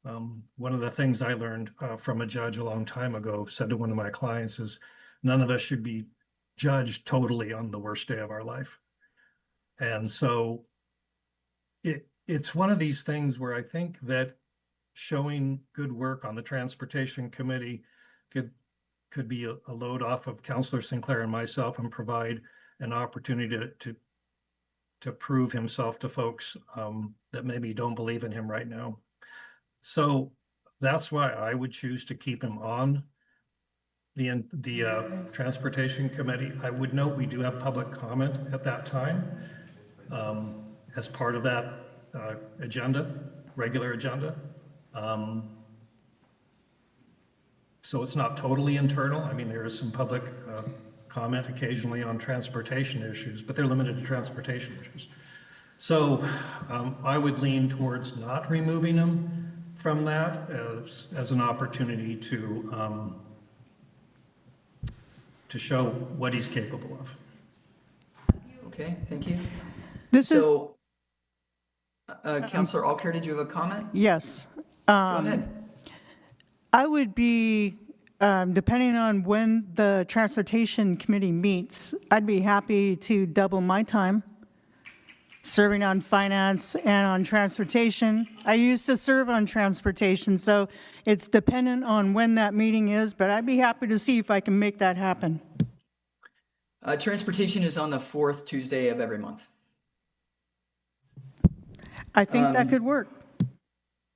one of the things I learned from a judge a long time ago said to one of my clients is, none of us should be judged totally on the worst day of our life. And so it's one of these things where I think that showing good work on the Transportation Committee could be a load off of Councilor Sinclair and myself and provide an opportunity to prove himself to folks that maybe don't believe in him right now. So that's why I would choose to keep him on the Transportation Committee. I would note we do have public comment at that time as part of that regular agenda. So it's not totally internal. I mean, there is some public comment occasionally on transportation issues, but they're limited to transportation issues. So I would lean towards not removing him from that as an opportunity to show what he's capable of. Okay, thank you. So, Councilor Alker, did you have a comment? yes. Go ahead. I would be, depending on when the Transportation Committee meets, I'd be happy to double my time serving on finance and on transportation. I used to serve on transportation, so it's dependent on when that meeting is, but I'd be happy to see if I can make that happen. Transportation is on the 4th Tuesday of every month. I think that could work.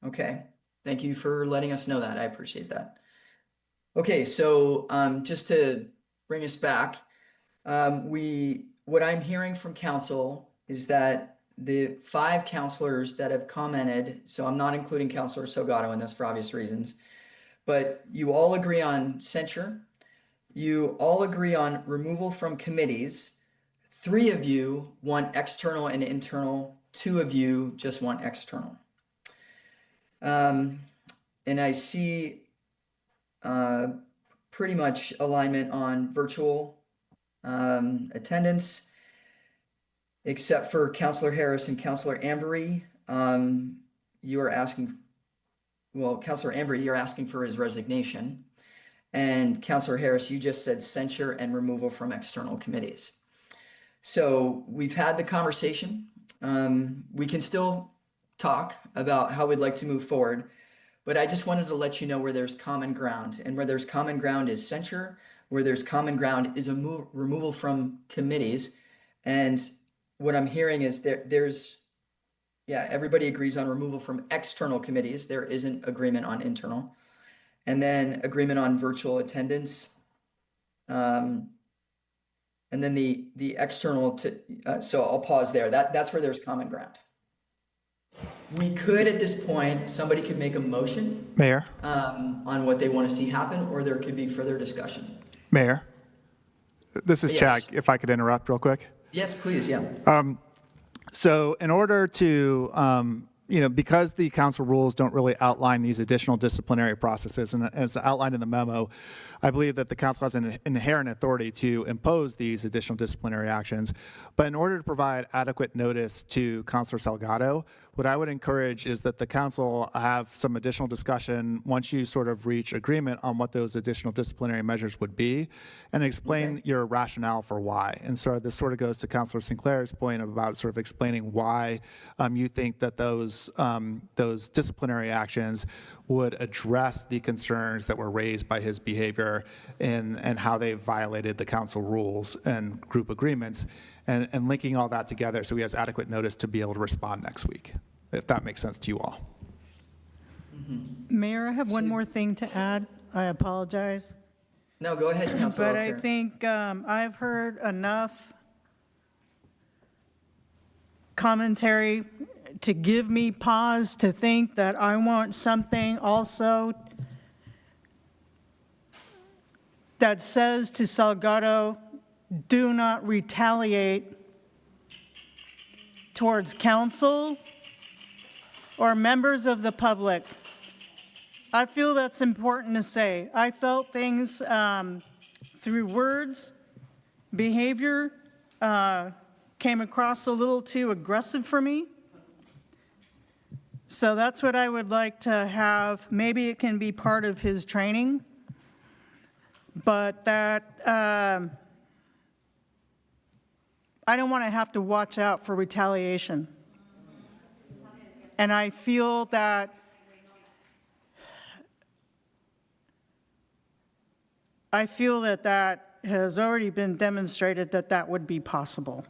Okay, thank you for letting us know that. I appreciate that. Okay, so just to bring us back, what I'm hearing from council is that the 5 councilors that have commented, so I'm not including Councilor Salgado in this for obvious reasons, but you all agree on censure. You all agree on removal from committees. 3 of you want external and internal. 2 of you just want external. And I see pretty much alignment on virtual attendance, except for Councilor Harris and Councilor Ambery. You are asking, well, Councilor Ambery, you're asking for his resignation. And Councilor Harris, you just said censure and removal from external committees. So we've had the conversation. We can still talk about how we'd like to move forward, but I just wanted to let you know where there's common ground, and where there's common ground is censure, where there's common ground is a removal from committees. And what I'm hearing is everybody agrees on removal from external committees. There isn't agreement on internal. And then agreement on virtual attendance. And then the external, so I'll pause there. That's where there's common ground. We could, at this point, somebody could make a motion. Mayor? On what they want to see happen, or there could be further discussion. Mayor? This is Yes. Chad, if I could interrupt real quick. Yes, please, yeah. So in order to, because the council rules don't really outline these additional disciplinary processes, and as outlined in the memo, I believe that the council has an inherent authority to impose these additional disciplinary actions. But in order to provide adequate notice to Councilor Salgado, what I would encourage is that the council have some additional discussion once you sort of reach agreement on what those additional disciplinary measures would be, and explain your rationale for why. And so this sort of goes to Councilor Sinclair's point about sort of explaining why you think that those disciplinary actions would address the concerns that were raised by his behavior and how they violated the council rules and group agreements, and linking all that together so he has adequate notice to be able to respond next week, if that makes sense to you all. Mayor, I have one more thing to add. I apologize. No, go ahead, Councilor. But I think I've heard enough commentary to give me pause to think that I want something also that says to Salgado, do not retaliate towards council or members of the public. I feel that's important to say. I felt things through words, behavior came across a little too aggressive for me. So that's what I would like to have. Maybe it can be part of his training, but that I don't want to have to watch out for retaliation. And I feel that that has already been demonstrated that that would be possible.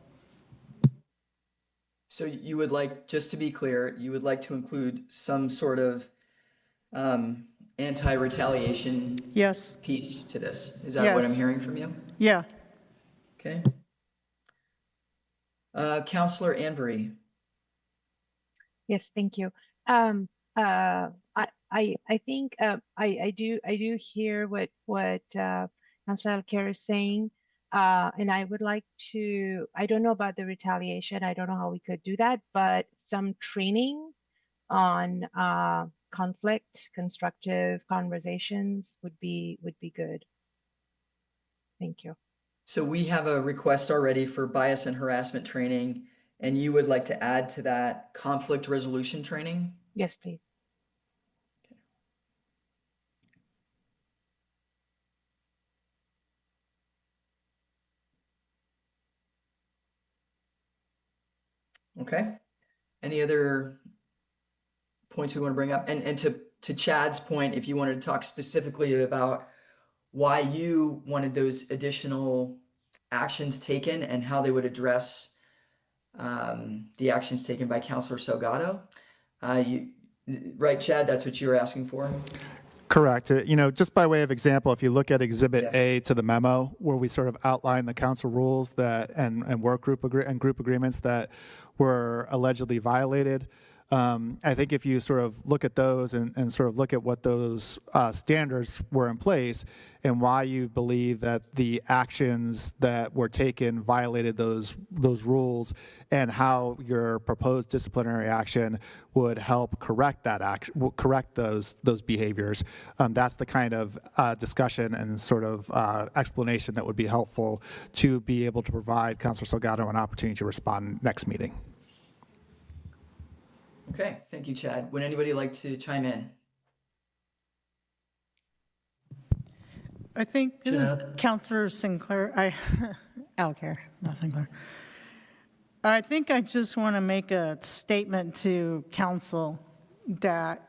So you would like, just to be clear, you would like to include some sort of anti-retaliation Yes. piece to this? Is that what I'm Yes. hearing from you? Yeah. Okay. Counselor Anvery. Yes, thank you. I think I do hear what Councilor Alcare is saying, and I would like to. I don't know about the retaliation. I don't know how we could do that, but some training on conflict, constructive conversations would be good. Thank you. So we have a request already for bias and harassment training, and you would like to add to that conflict resolution training? Yes, please. Okay. Any other points we want to bring up? And to Chad's point, if you wanted to talk specifically about why you wanted those additional actions taken and how they would address the actions taken by Councilor Salgado. Right, Chad, that's what you were asking for? Correct. Just by way of example, if you look at Exhibit A to the memo, where we sort of outline the council rules that and work group group agreements that were allegedly violated, I think if you sort of look at those and sort of look at what those standards were in place and why you believe that the actions that were taken violated those rules and how your proposed disciplinary action would help correct those behaviors, that's the kind of discussion and sort of explanation that would be helpful to be able to provide Councilor Salgado an opportunity to respond next meeting. Okay, thank you, Chad. Would anybody like to chime in? I think this is Councilor Sinclair. Alcare, not Sinclair. I think I just want to make a statement to council that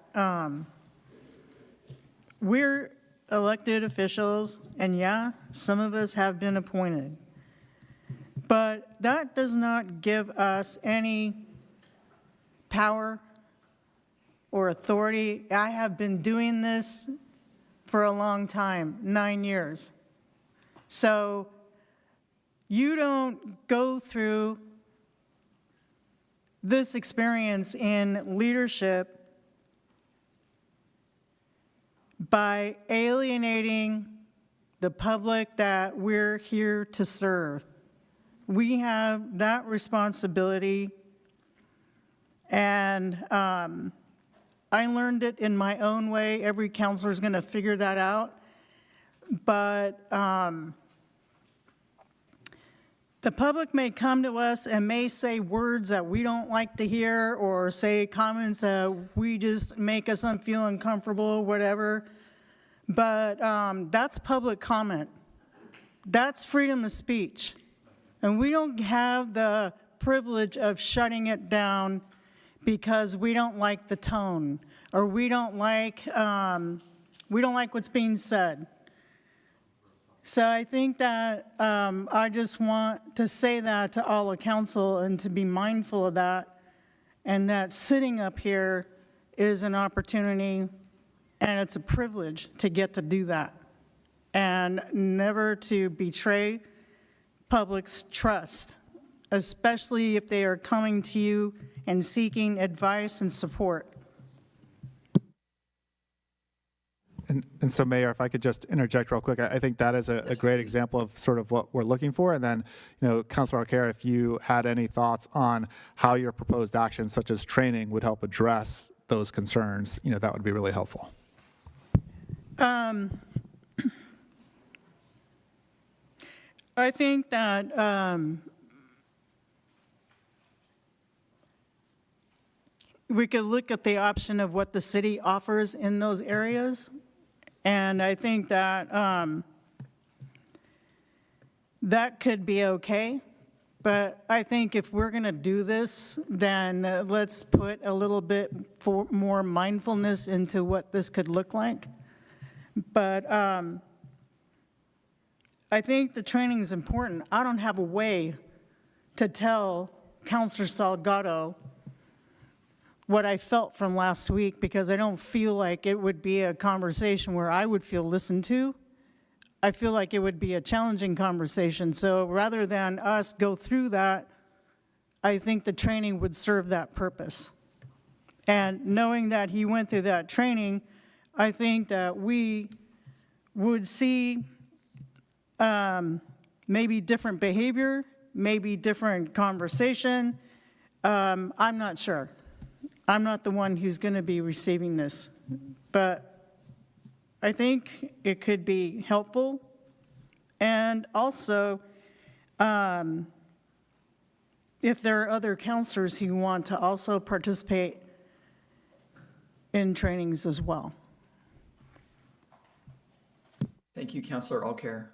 we're elected officials, and yeah, some of us have been appointed. But that does not give us any power or authority. I have been doing this for a long time, 9 years. So you don't go through this experience in leadership by alienating the public that we're here to serve. We have that responsibility. And I learned it in my own way. Every counselor is going to figure that out. But the public may come to us and may say words that we don't like to hear or say comments that we just make us feel uncomfortable, whatever. But that's public comment. That's freedom of speech. And we don't have the privilege of shutting it down because we don't like the tone or we don't like what's being said. So I think that I just want to say that to all of council and to be mindful of that, and that sitting up here is an opportunity and it's a privilege to get to do that and never to betray public's trust, especially if they are coming to you and seeking advice and support. And so, Mayor, if I could just interject real quick, I think that is a great example of sort of what we're looking for. And then, Councilor Alcare, if you had any thoughts on how your proposed actions, such as training, would help address those concerns, that would be really helpful. I think that we could look at the option of what the city offers in those areas. And I think that that could be okay. But I think if we're going to do this, then let's put a little bit more mindfulness into what this could look like. But I think the training is important. I don't have a way to tell Counselor Salgado what I felt from last week, because I don't feel like it would be a conversation where I would feel listened to. I feel like it would be a challenging conversation. So rather than us go through that, I think the training would serve that purpose. And knowing that he went through that training, I think that we would see maybe different behavior, maybe different conversation. I'm not sure. I'm not the one who's going to be receiving this. But I think it could be helpful. And also, if there are other counselors who want to also participate in trainings as well. Thank you, Counselor Alcare.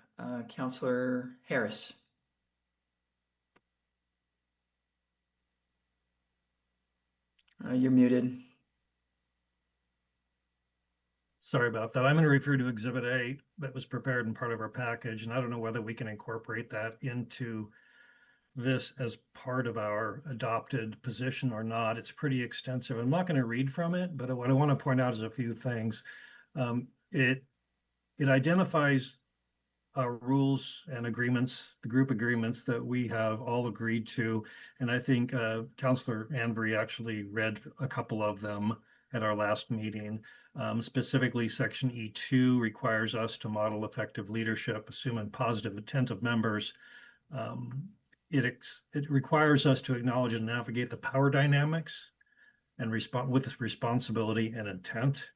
Counselor Harris. You're muted. Sorry about that. I'm going to refer to Exhibit A that was prepared and part of our package, and I don't know whether we can incorporate that into this as part of our adopted position or not. It's pretty extensive. I'm not going to read from it, but what I want to point out is a few things. It identifies our rules and agreements, the group agreements that we have all agreed to, and I think Councillor Anvery actually read a couple of them at our last meeting. Specifically, Section E2 requires us to model effective leadership, assuming positive intent of members. It requires us to acknowledge and navigate the power dynamics and respond with responsibility and intent.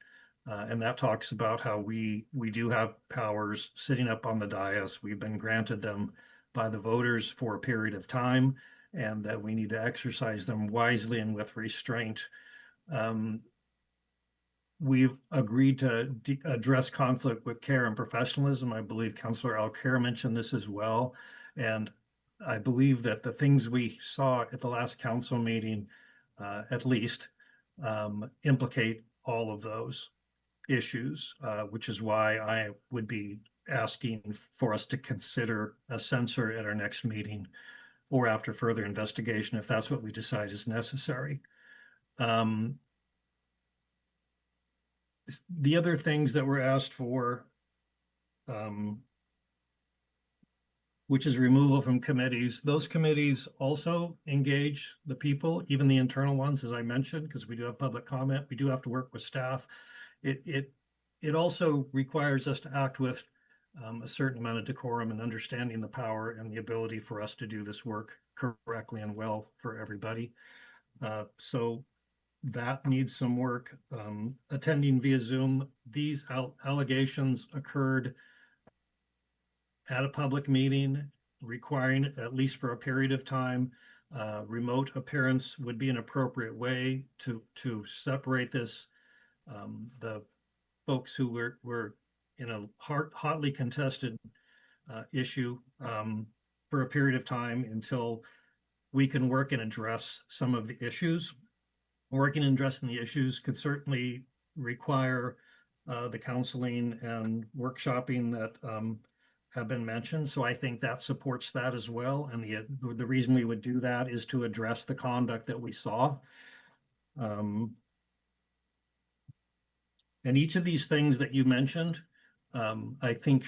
And that talks about how we do have powers sitting up on the dais. We've been granted them by the voters for a period of time, and that we need to exercise them wisely and with restraint. We've agreed to address conflict with care and professionalism. I believe Councillor Alcare mentioned this as well. And I believe that the things we saw at the last council meeting, at least, implicate all of those issues, which is why I would be asking for us to consider a censor at our next meeting or after further investigation, if that's what we decide is necessary. The other things that were asked for, which is removal from committees, those committees also engage the people, even the internal ones, as I mentioned, because we do have public comment. We do have to work with staff. It also requires us to act with a certain amount of decorum and understanding the power and the ability for us to do this work correctly and well for everybody. So that needs some work. Attending via Zoom, these allegations occurred at a public meeting, requiring, at least for a period of time, remote appearance would be an appropriate way to separate this. The folks who were in a hotly contested issue for a period of time until we can work and address some of the issues. Working and addressing the issues could certainly require the counseling and workshopping that have been mentioned. So I think that supports that as well. And the reason we would do that is to address the conduct that we saw. And each of these things that you mentioned, I think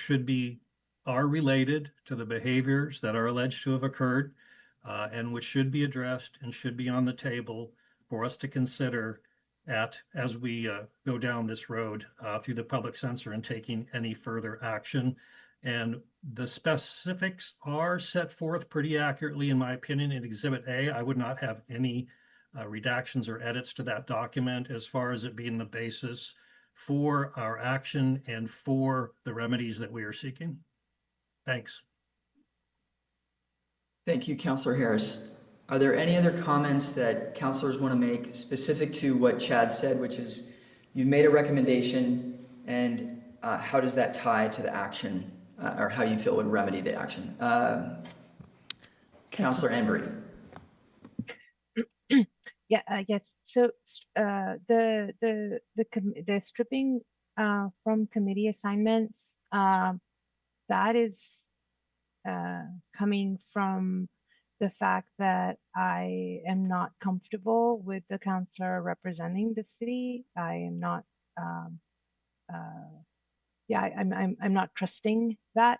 are related to the behaviors that are alleged to have occurred and which should be addressed and should be on the table for us to consider as we go down this road through the public censor and taking any further action. And the specifics are set forth pretty accurately, in my opinion, in Exhibit A. I would not have any redactions or edits to that document as far as it being the basis for our action and for the remedies that we are seeking. Thanks. Thank you, Councillor Harris. Are there any other comments that councillors want to make specific to what Chad said, which is you've made a recommendation, and how does that tie to the action or how you feel would remedy the action? Counselor Embry. Yeah, yes. So the stripping from committee assignments, that is coming from the fact that I am not comfortable with the counselor representing the city. I am not, I'm not trusting that,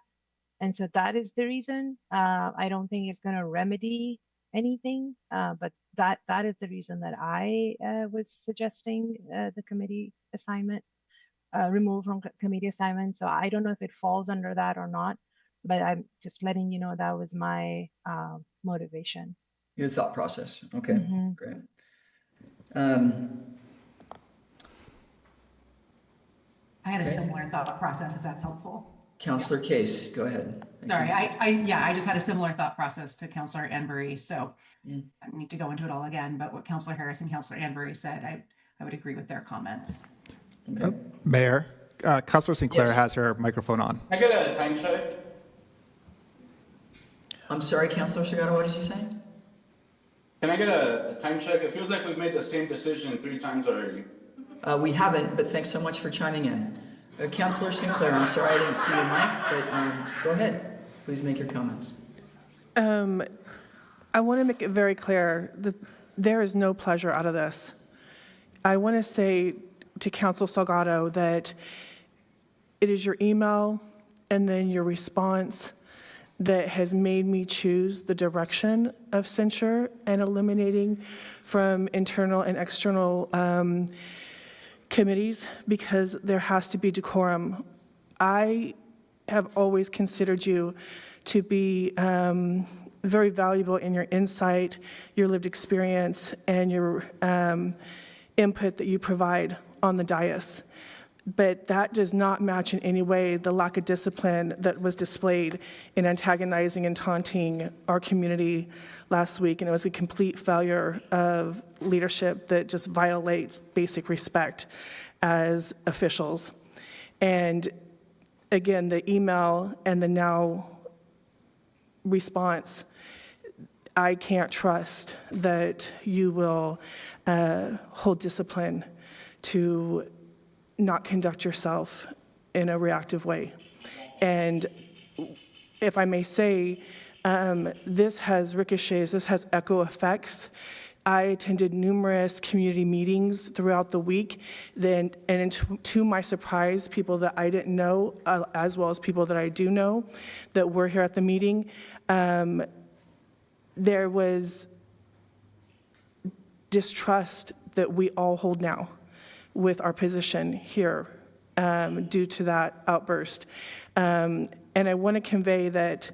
and so that is the reason. I don't think it's going to remedy anything, but that is the reason that I was suggesting the committee assignment removed from committee assignment. So I don't know if it falls under that or not, but I'm just letting you know that was my motivation. Your thought process. Okay, Mhm. great. I had a similar thought process, if that's helpful. Counselor Case, go ahead. Thank Sorry, you. I just had a similar thought process to Counselor Embry, so Yeah. I don't need to go into it all again, but what Counselor Harris and Counselor Embry said, I would agree with their comments. Okay. Mayor, Counselor Sinclair Yes. has her microphone on. I get a time check. I'm sorry, Counselor Sagado, what did you say? Can I get a time check? It feels like we've made the same decision 3 times already. We haven't, but thanks so much for chiming in. Counselor Sinclair, I'm sorry I didn't see your mic, but go ahead. Please make your comments. I want to make it very clear that there is no pleasure out of this. I want to say to Council Salgado that it is your email and then your response that has made me choose the direction of censure and eliminating from internal and external committees, because there has to be decorum. I have always considered you to be very valuable in your insight, your lived experience, and your input that you provide on the dais. But that does not match in any way the lack of discipline that was displayed in antagonizing and taunting our community last week. And it was a complete failure of leadership that just violates basic respect as officials. And again, the email and the now response, I can't trust that you will hold discipline to not conduct yourself in a reactive way. And if I may say, this has ricochets, this has echo effects. I attended numerous community meetings throughout the week, and to my surprise, people that I didn't know, as well as people that I do know, that were here at the meeting, there was distrust that we all hold now with our position here due to that outburst. And I want to convey that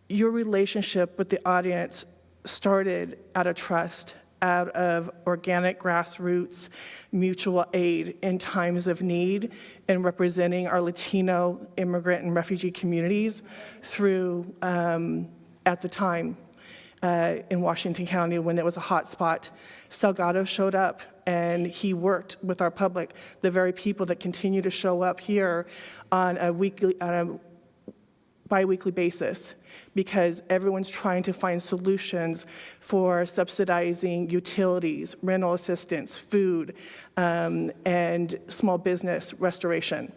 your relationship with the audience started out of trust, out of organic grassroots mutual aid in times of need, and representing our Latino, immigrant, and refugee communities through, at the time, in Washington County when it was a hot spot. Salgado showed up and he worked with our public, the very people that continue to show up here on a bi-weekly basis, because everyone's trying to find solutions for subsidizing utilities, rental assistance, food, and small business restoration.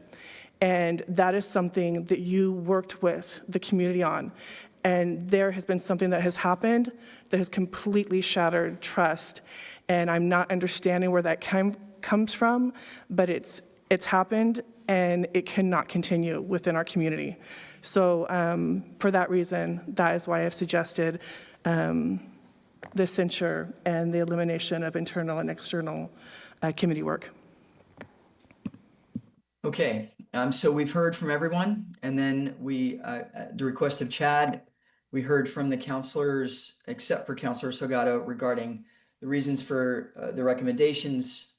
And that is something that you worked with the community on. And there has been something that has happened that has completely shattered trust. And I'm not understanding where that comes from, but it's happened and it cannot continue within our community. So for that reason, that is why I've suggested the censure and the elimination of internal and external committee work. Okay, so we've heard from everyone, and then we, at the request of Chad, we heard from the counselors, except for Counselor Salgado, regarding the reasons for the recommendations.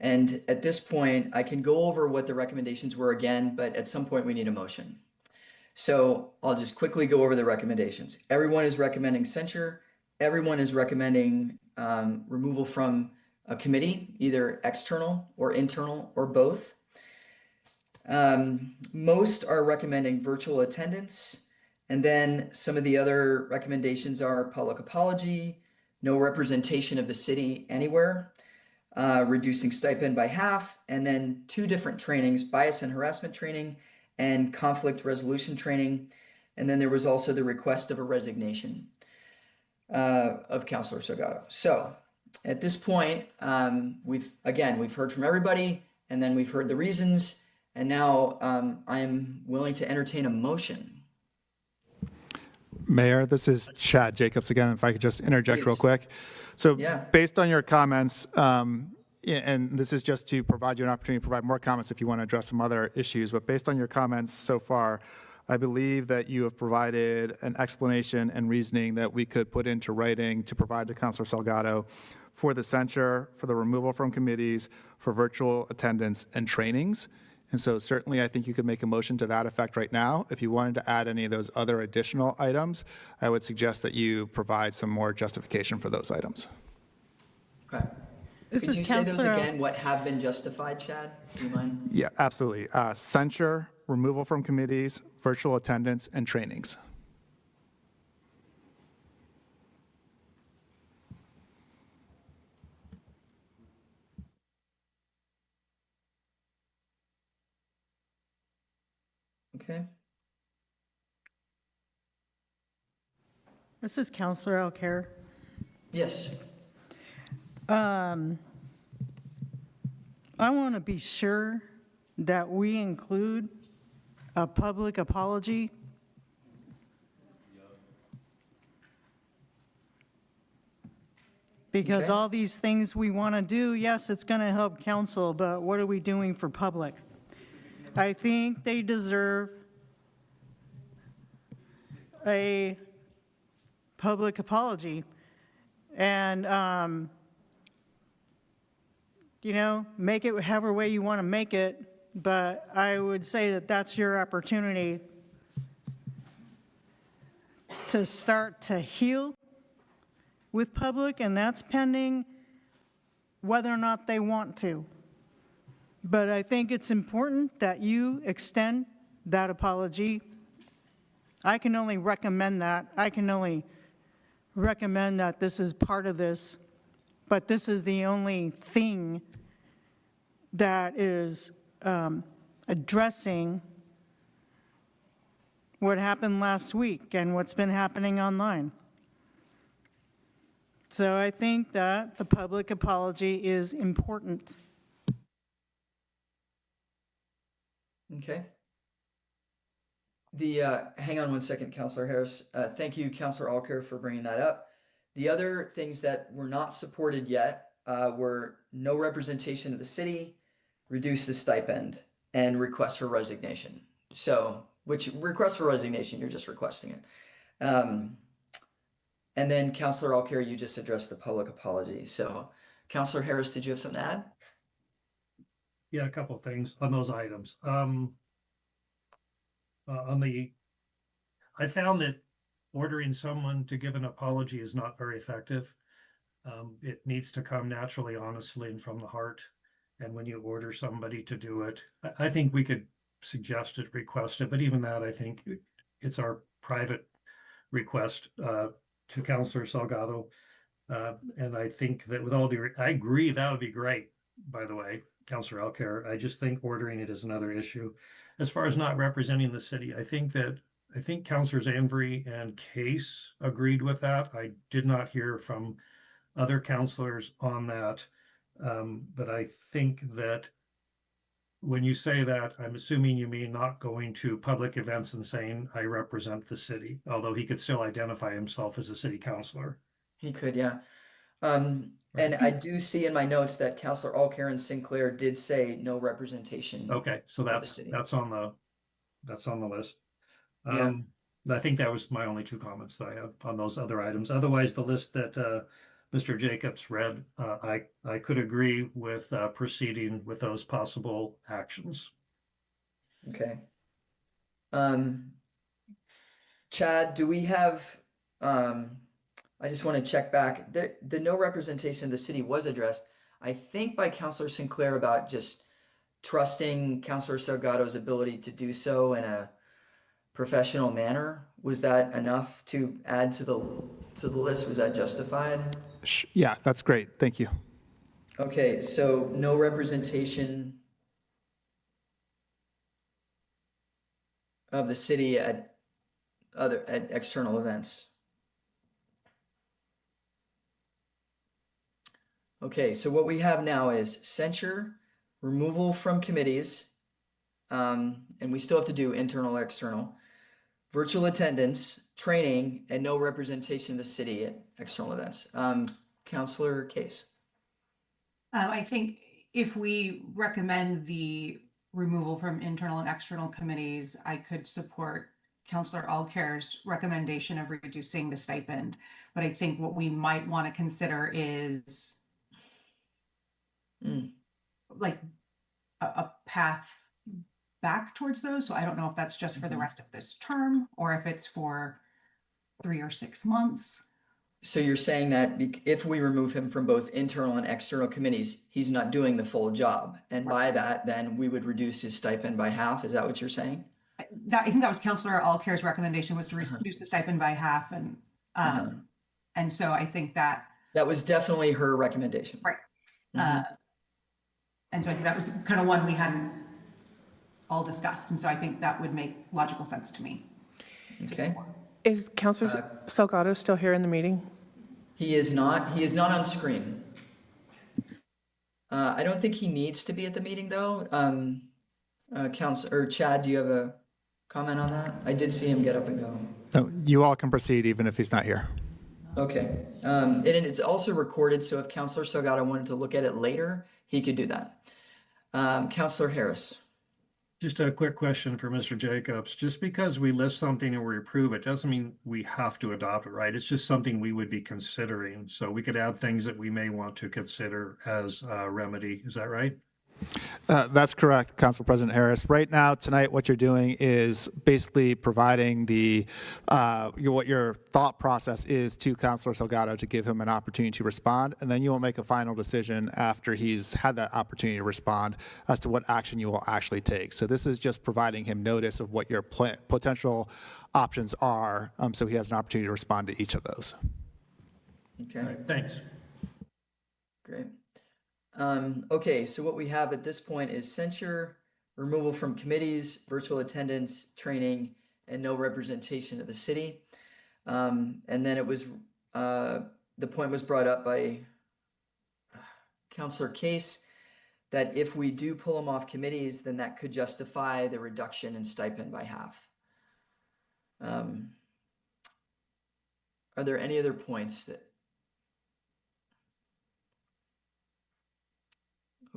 And at this point, I can go over what the recommendations were again, but at some point we need a motion. So I'll just quickly go over the recommendations. Everyone is recommending censure. Everyone is recommending removal from a committee, either external or internal or both. Most are recommending virtual attendance. And then some of the other recommendations are public apology, no representation of the city anywhere, reducing stipend by half, and then 2 different trainings, bias and harassment training and conflict resolution training. And then there was also the request of a resignation of Councilor Salgado. So at this point, we've heard from everybody, and then we've heard the reasons, and now I'm willing to entertain a motion. Mayor, this is Chad Jacobs again, if I could just interject real quick. So based on your comments, and this is just to provide you an opportunity to provide more comments if you want to address some other issues, but based on your comments so far, I believe that you have provided an explanation and reasoning that we could put into writing to provide to Councilor Salgado for the censure, for the removal from committees, for virtual attendance and trainings. And so certainly I think you could make a motion to that effect right now. If you wanted to add any of those other additional items, I would suggest that you provide some more justification for those items. Okay. Could you say those again, what have been justified, Chad? Do you mind? Yeah, absolutely. Censure, removal from committees, virtual attendance, and trainings. Okay. This is Councilor Alcare. Yes. I want to be sure that we include a public apology. Because all these things we want to do, yes, it's going to help council, but what are we doing for public? I think they deserve a public apology. And, you know, make it however way you want to make it, but I would say that that's your opportunity to start to heal with public, and that's pending whether or not they want to. But I think it's important that you extend that apology. I can only recommend that. I can only recommend that this is part of this, but this is the only thing that is addressing what happened last week and what's been happening online. So I think that the public apology is important. Okay. Hang on one second, Councilor Harris. Thank you, Councilor Alcare, for bringing that up. The other things that were not supported yet were no representation of the city, reduce the stipend, and request for resignation. So, which request for resignation, you're just requesting it. And then Councilor Alcare, you just addressed the public apology. So, Councilor Harris, did you have something to add? Yeah, a couple of things on those items. I found that ordering someone to give an apology is not very effective. It needs to come naturally, honestly, and from the heart. And when you order somebody to do it, I think we could suggest it, request it, but even that, I think it's our private request to Councilor Salgado. And I think that with all due, I agree that would be great, by the way, Councilor Alcare. I just think ordering it is another issue. As far as not representing the city, I think Councilors Anvery and Case agreed with that. I did not hear from other councilors on that. But I think that when you say that, I'm assuming you mean not going to public events and saying, I represent the city, although he could still identify himself as a city councilor. He could, yeah. And I do see in my notes that Councilor Alcare and Sinclair did say no representation. Okay, so that's on the list. Yeah. I think that was my only 2 comments that I have on those other items. Otherwise, the list that Mr. Jacobs read, I could agree with proceeding with those possible actions. Okay. Chad, do we have, I just want to check back. The no representation of the city was addressed, I think, by Councilor Sinclair about just trusting Councilor Salgado's ability to do so in professional manner. Was that enough to add to the list? Was that justified? Yeah, that's great. Thank you. Okay, so no representation of the city at external events. Okay, so what we have now is censure, removal from committees, and we still have to do internal, external, virtual attendance, training, and no representation of the city at external events. Councilor Case. I think if we recommend the removal from internal and external committees, I could support Councilor Alcair's recommendation of reducing the stipend. But I think what we might want to consider is like a path back towards those. So I don't know if that's just for the rest of this term or if it's for 3 or 6 months. So you're saying that if we remove him from both internal and external committees, he's not doing the full job. And by that, then we would reduce his stipend by half. Is that what you're saying? I think that was Councilor Alcair's recommendation, was to reduce the stipend by half. And so I think that was definitely her recommendation. Right. And so I think that was kind of one we hadn't all discussed. And so I think that would make logical sense to me. Okay. Is Councilor Salgado still here in the meeting? He is not. He is not on screen. I don't think he needs to be at the meeting, though. Councilor Chad, do you have a comment on that? I did see him get up and go. No, you all can proceed even if he's not here. Okay. And it's also recorded, so if Councilor Salgado wanted to look at it later, he could do that. Councilor Harris. Just a quick question for Mr. Jacobs. Just because we list something and we approve it doesn't mean we have to adopt it, right? It's just something we would be considering. So we could add things that we may want to consider as a remedy. Is that right? That's correct, Council President Harris. Right now, tonight, what you're doing is basically providing what your thought process is to Councilor Salgado to give him an opportunity to respond, and then you will make a final decision after he's had that opportunity to respond as to what action you will actually take. So this is just providing him notice of what your potential options are, so he has an opportunity to respond to each of those. Okay. All right, thanks. Great. Okay, so what we have at this point is censure, removal from committees, virtual attendance, training, and no representation of the city. And then it was, the point was brought up by Councilor Case that if we do pull them off committees, then that could justify the reduction in stipend by half. Are there any other points that?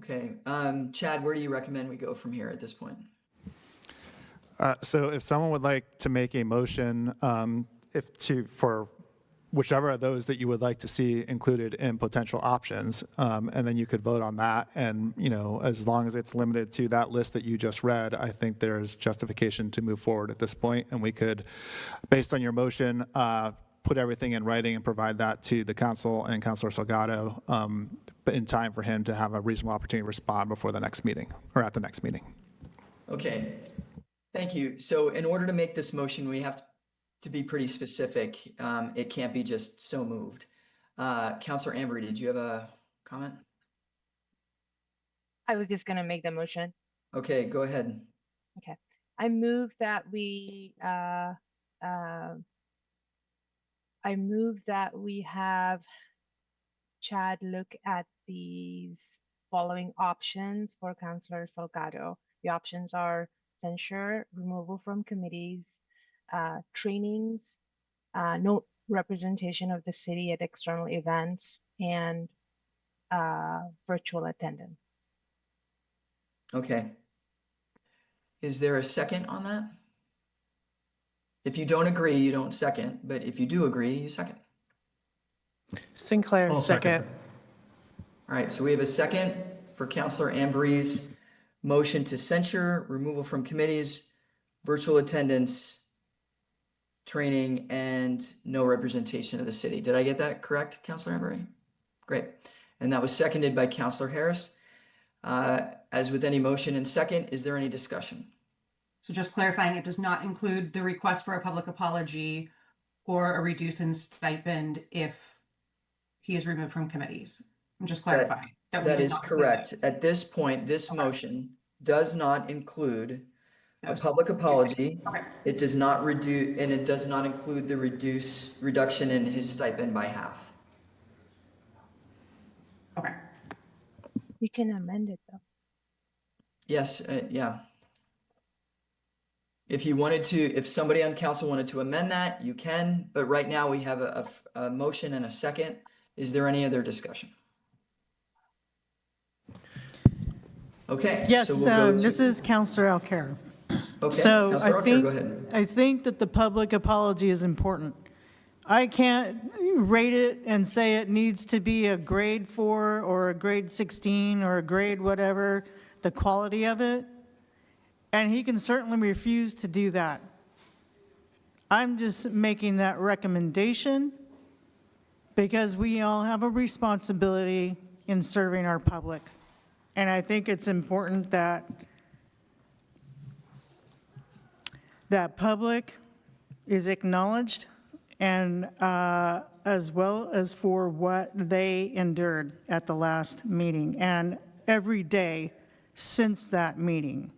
Okay, Chad, where do you recommend we go from here at this point? So if someone would like to make a motion for whichever of those that you would like to see included in potential options, and then you could vote on that. And, as long as it's limited to that list that you just read, I think there's justification to move forward at this point. And we could, based on your motion, put everything in writing and provide that to the council and Councilor Salgado in time for him to have a reasonable opportunity to respond before the next meeting or at the next meeting. Okay, thank you. So in order to make this motion, we have to be pretty specific. It can't be just so moved. Councilor Ambry, did you have a comment? I was just going to make the motion. Okay, go ahead. Okay. I move that we have Chad look at these following options for Councilor Salgado. The options are censure, removal from committees, trainings, no representation of the city at external events, and virtual attendance. Okay. Is there a second on that? If you don't agree, you don't second, but if you do agree, you second. Sinclair, second. All right, so we have a second for Councilor Ambry's motion to censure, removal from committees, virtual attendance, training, and no representation of the city. Did I get that correct, Councilor Ambry? Great. And that was seconded by Councilor Harris. As with any motion and second, is there any discussion? So just clarifying, it does not include the request for a public apology or a reduce in stipend if he is removed from committees. I'm just clarifying. we That would is not include correct. At this point, this motion does not include a those. public apology. Okay. It does not reduce, and it does not include the reduction in his stipend by half. Okay. You can amend it though. Yes, yeah. If you wanted to, if somebody on council wanted to amend that, you can, but right now we have a motion and a second. Is there any other discussion? Okay. Yes, so we'll go to- this is Counselor Alcare. Okay, So Counselor I Alcare, think, go ahead. I think that the public apology is important. I can't rate it and say it needs to be a grade 4 or a grade 16 or a grade whatever, the quality of it. And he can certainly refuse to do that. I'm just making that recommendation because we all have a responsibility in serving our public. And I think it's important that that public is acknowledged and as well as for what they endured at the last meeting and every day since that meeting.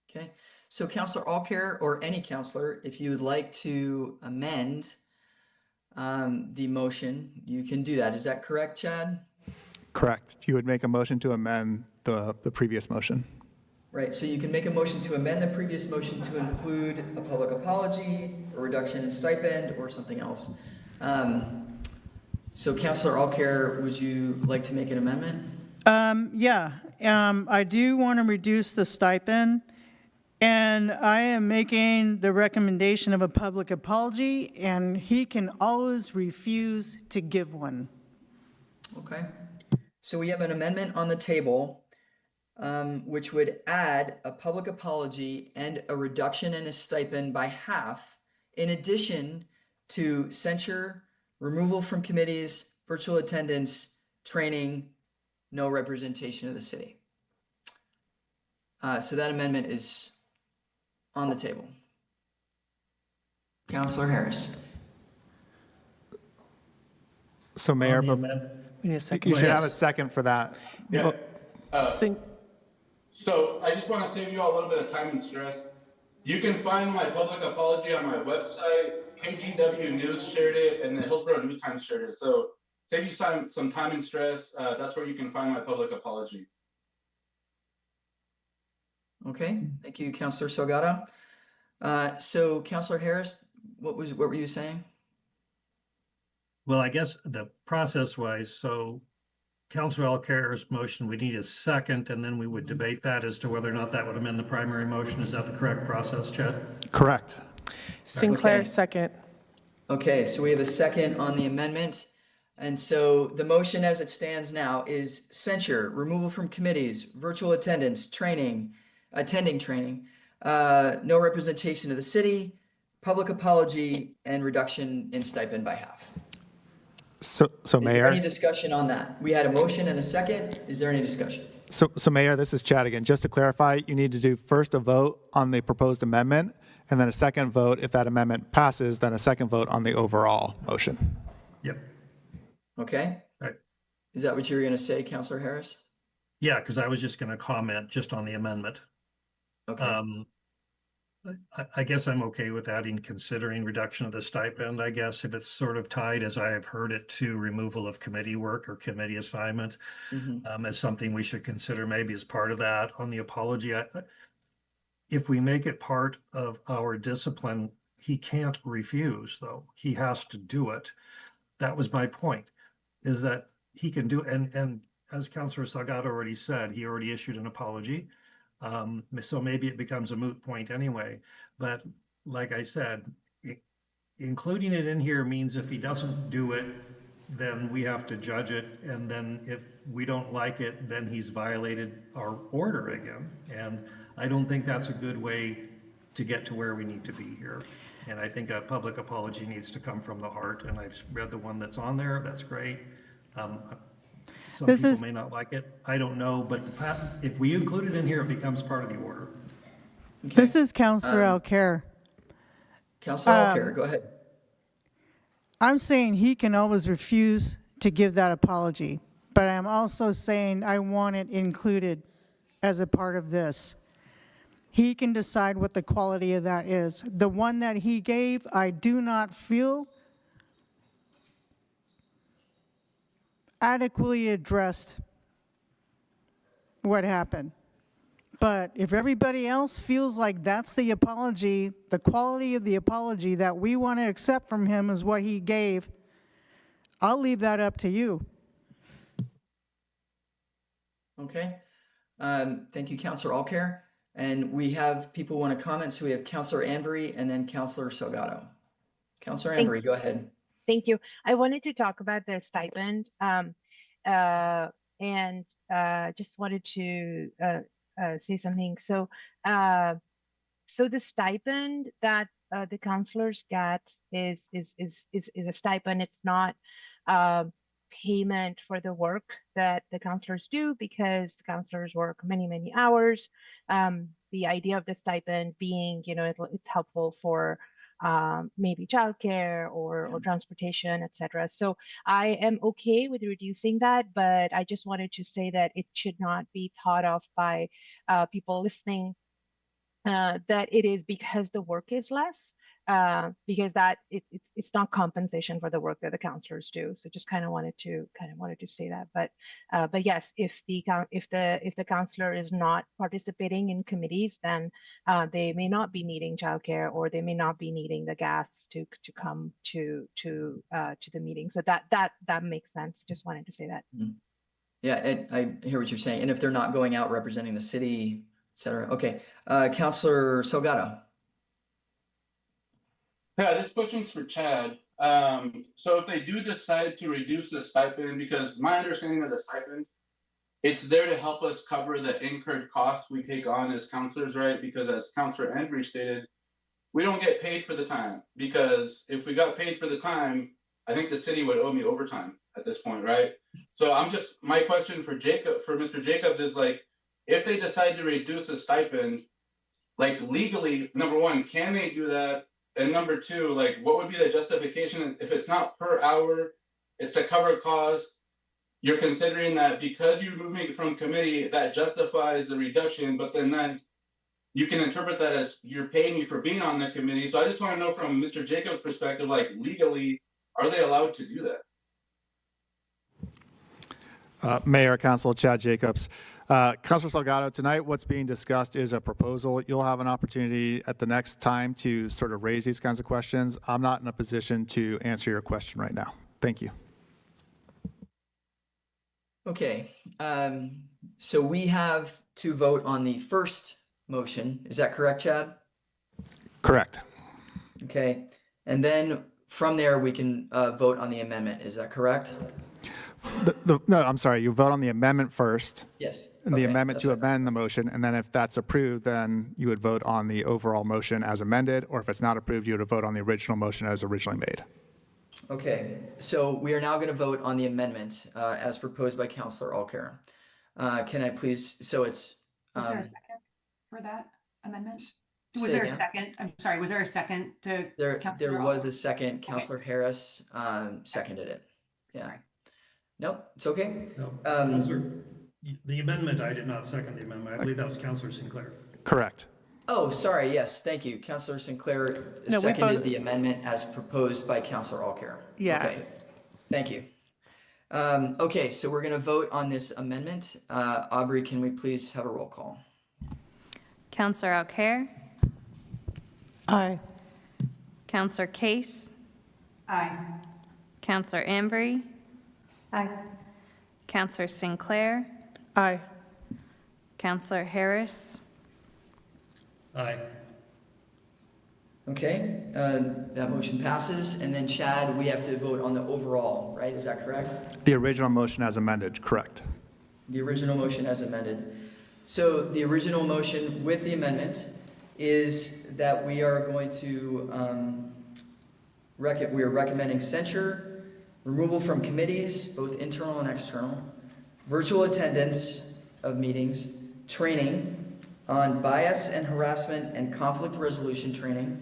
Okay, so Counselor Alcare or any counselor, if you would like to amend the motion, you can do that. Is that correct, Chad? Correct. You would make a motion to amend the previous motion. Right, so you can make a motion to amend the previous motion to include a public apology, a reduction in stipend, or something else. So Counselor Alcare, would you like to make an amendment? Yeah, I do want to reduce the stipend, and I am making the recommendation of a public apology, and he can always refuse to give one. Okay, so we have an amendment on the table, which would add a public apology and a reduction in his stipend by half, in addition to censure, removal from committees, virtual attendance, training, no representation of the city. So that amendment is on the table. Counselor Harris. So Mayor, On the amendment. We need a second. you should have a Yes. second for that. Yeah. Sing- So I just want to save you all a little bit of time and stress. You can find my public apology on my website. KGW News shared it, and the Hillsboro News Times shared it. So save you some time and stress. That's where you can find my public apology. Okay, thank you, Counselor Salgado. So Counselor Harris, what were you saying? Well, I guess the process-wise, so Councilor Alcare's motion, we need a second, and then we would debate that as to whether or not that would amend the primary motion. Is that the correct process, Chad? Correct. Sinclair, Okay. second. Okay, so we have a second on the amendment. And so the motion as it stands now is censure, removal from committees, virtual attendance, attending training, no representation of the city, public apology, and reduction in stipend by half. So Is there Mayor. any discussion on that? We had a motion and a second. Is there any discussion? So Mayor, this is Chad again. Just to clarify, you need to do first a vote on the proposed amendment, and then a second vote. If that amendment passes, then a second vote on the overall motion. Yep. Okay. Right. Is that what you were going to say, Counselor Harris? Yeah, because I was just going to comment just on the amendment. Okay. I guess I'm okay with adding considering reduction of the stipend, I guess, if it's sort of tied, as I have heard it, to removal of committee work or committee assignment, as something we should consider maybe as part of that. On the apology, if we make it part of our discipline, he can't refuse, though. He has to do it. That was my point, is that he can do, and as Councilor Salgado already said, he already issued an apology. So maybe it becomes a moot point anyway. But like I said, including it in here means if he doesn't do it, then we have to judge it. And then if we don't like it, then he's violated our order again. And I don't think that's a good way to get to where we need to be here. And I think a public apology needs to come from the heart. And I've read the one that's on there. That's great. Some This people is- may not like it. I don't know, but if we include it in here, it becomes part of the order. This is Counselor Alcare. Counselor Alcare, go ahead. I'm saying he can always refuse to give that apology, but I'm also saying I want it included as a part of this. He can decide what the quality of that is. The one that he gave, I do not feel adequately addressed what happened. But if everybody else feels like that's the apology, the quality of the apology that we want to accept from him is what he gave, I'll leave that up to you. Okay. Thank you, Counselor Alcare. And we have people want to comment. So we have Counselor Anbury and then Counselor Salgado. Counselor Anbury, go ahead. Thank you. I wanted to talk about the stipend, and just wanted to say something. So, so the stipend that the counselors get is a stipend. It's not payment for the work that the counselors do, because the counselors work many hours. The idea of the stipend being, it's helpful for maybe childcare or transportation, etc. So I am okay with reducing that, but I just wanted to say that it should not be thought of by people listening that it is because the work is less, because that it's not compensation for the work that the counselors do. So just kind of wanted to say that. But yes, if the counselor is not participating in committees, then they may not be needing childcare, or they may not be needing the gas to come to the meeting. So that makes sense. Just wanted to say that. Yeah, I hear what you're saying. And if they're not going out representing the city, et cetera. Okay. Counselor Salgado. Yeah, this question's for Chad. So if they do decide to reduce the stipend, because my understanding of the stipend, it's there to help us cover the incurred costs we take on as counselors, right? Because as Counselor Andrew stated, we don't get paid for the time, because if we got paid for the time, I think the city would owe me overtime at this point, right? So my question for Mr. Jacobs is, like, if they decide to reduce the stipend, like, legally, number one, can they do that? And number two, like, what would be the justification if it's not per hour, it's to cover costs? You're considering that because you're moving from committee, that justifies the reduction, but then you can interpret that as you're paying me for being on the committee. So I just want to know from Mr. Jacobs' perspective, like, legally, are they allowed to do that? Mayor, Council, Chad Jacobs. Councilor Salgado, tonight what's being discussed is a proposal. You'll have an opportunity at the next time to sort of raise these kinds of questions. I'm not in a position to answer your question right now. Thank you. Okay. So we have to vote on the first motion. Is that correct, Chad? Correct. Okay. And then from there, we can vote on the amendment. Is that correct? No, I'm sorry. You vote on the amendment first. Yes. And Okay, the amendment that's to right. amend the motion. And then if that's approved, then you would vote on the overall motion as amended. Or if it's not approved, you would vote on the original motion as originally made. Okay. So we are now going to vote on the amendment as proposed by Counselor Alcare. Can I please? So it's. Was there a second for that amendment? Was Say there a again? second? I'm sorry. Was there a second to There Counselor was Alcare? a second. Counselor Harris seconded it. Yeah. Sorry. Nope, it's okay. No, the amendment, I did not second the amendment. I believe that was Counselor Sinclair. Correct. Oh, sorry. Yes, thank you. Counselor Sinclair No, we seconded both- the amendment as proposed by Counselor Alcare. Yeah. Okay. Thank you. Okay, so we're going to vote on this amendment. Aubrey, can we please have a roll call? Counselor Alcare, Aye. Counselor Case, Aye. Counselor Ambry, Aye. Counselor Sinclair, Aye. Counselor Harris, Aye. Okay, that motion passes. And then Chad, we have to vote on the overall, right? Is that correct? The original motion as amended, correct. The original motion as amended. So the original motion with the amendment is that we are going to, we are recommending censure removal from committees, both internal and external, virtual attendance of meetings, training on bias and harassment and conflict resolution training,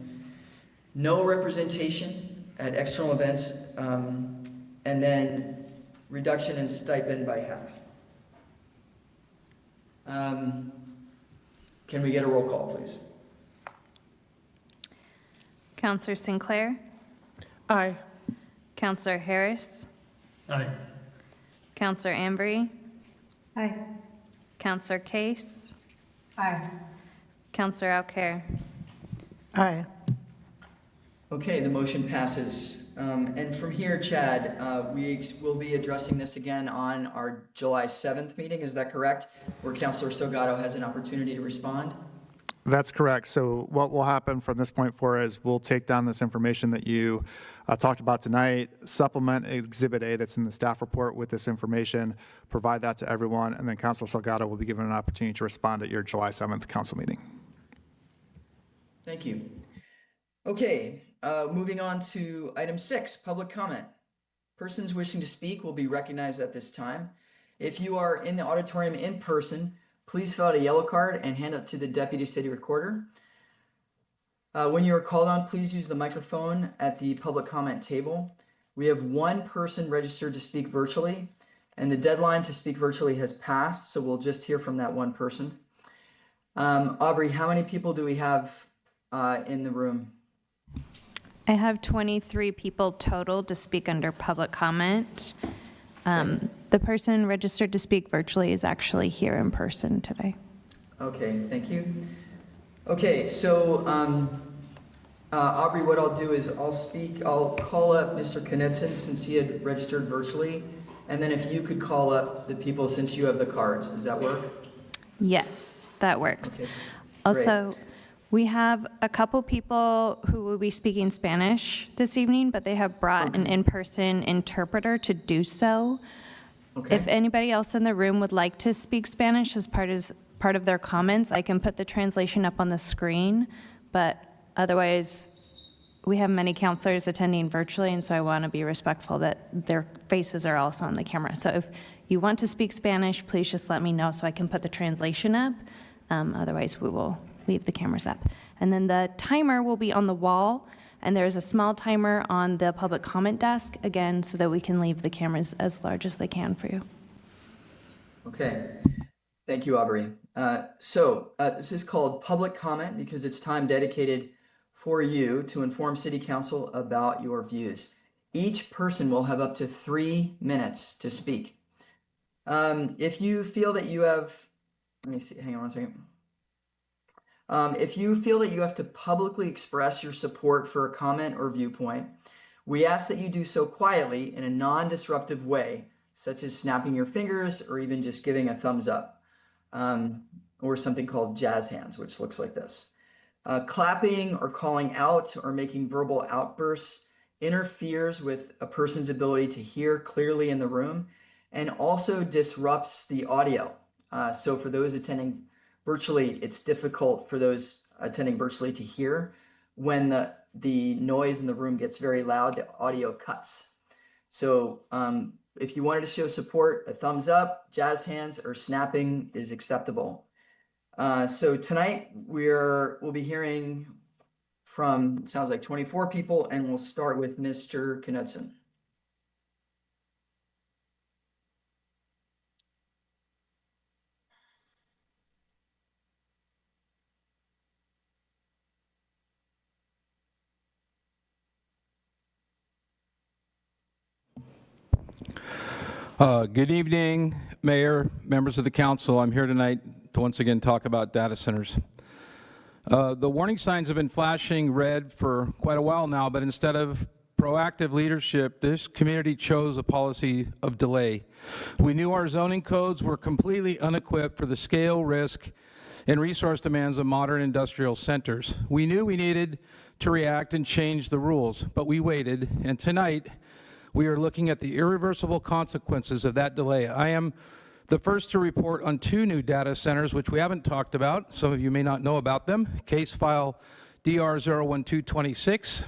no representation at external events, and then reduction in stipend by half. Can we get a roll call, please? Counselor Sinclair, Aye. Counselor Harris, Aye. Counselor Ambry, Aye. Counselor Case, Aye. Counselor Alcare. Aye. Okay, the motion passes. And from here, Chad, we will be addressing this again on our July 7th meeting, is that correct? Where Councilor Salgado has an opportunity to respond? That's correct. So what will happen from this point forward is we'll take down this information that you talked about tonight, supplement Exhibit A that's in the staff report with this information, provide that to everyone, and then Councilor Salgado will be given an opportunity to respond at your July 7th council meeting. Thank you. Okay, moving on to item 6, public comment. Persons wishing to speak will be recognized at this time. If you are in the auditorium in person, please fill out a yellow card and hand it to the Deputy City Recorder. When you are called on, please use the microphone at the public comment table. We have one person registered to speak virtually, and the deadline to speak virtually has passed, so we'll just hear from that one person. Aubrey, how many people do we have in the room? I have 23 people total to speak under public comment. The person registered to speak virtually is actually here in person today. Okay, thank you. Okay, so Aubrey, what I'll do is I'll call up Mr. Knudsen since he had registered virtually, and then if you could call up the people since you have the cards, does that work? Yes, that works. Okay, Also, we have a couple people who will be speaking Spanish this evening, but they have brought an in-person interpreter to do so. Okay. If anybody else in the room would like to speak Spanish as part of their comments, I can put the translation up on the screen, but otherwise, we have many counselors attending virtually, and so I want to be respectful that their faces are also on the camera. So if you want to speak Spanish, please just let me know so I can put the translation up. Otherwise, we will leave the cameras up. And then the timer will be on the wall, and there's a small timer on the public comment desk, again, so that we can leave the cameras as large as they can for you. Okay, thank you, Aubrey. This is called public comment because it's time dedicated for you to inform City Council about your views. Each person will have up to 3 minutes to speak. If you feel that you have, let me see, hang on one second. If you feel that you have to publicly express your support for a comment or viewpoint, we ask that you do so quietly in a non-disruptive way, such as snapping your fingers or even just giving a thumbs up, or something called jazz hands, which looks like this. Clapping or calling out or making verbal outbursts interferes with a person's ability to hear clearly in the room and also disrupts the audio. So for those attending virtually, it's difficult for those attending virtually to hear. When the noise in the room gets very loud, the audio cuts. So if you wanted to show support, a thumbs up, jazz hands, or snapping is acceptable. So tonight we'll be hearing from, sounds like 24 people, and we'll start with Mr. Knudsen. Good evening, Mayor, members of the council. I'm here tonight to once again talk about data centers. The warning signs have been flashing red for quite a while now, but instead of proactive leadership, this community chose a policy of delay. We knew our zoning codes were completely unequipped for the scale, risk, and resource demands of modern industrial centers. We knew we needed to react and change the rules, but we waited, and tonight, we are looking at the irreversible consequences of that delay. I am the first to report on 2 new data centers, which we haven't talked about. Some of you may not know about them. Case file DR 01226.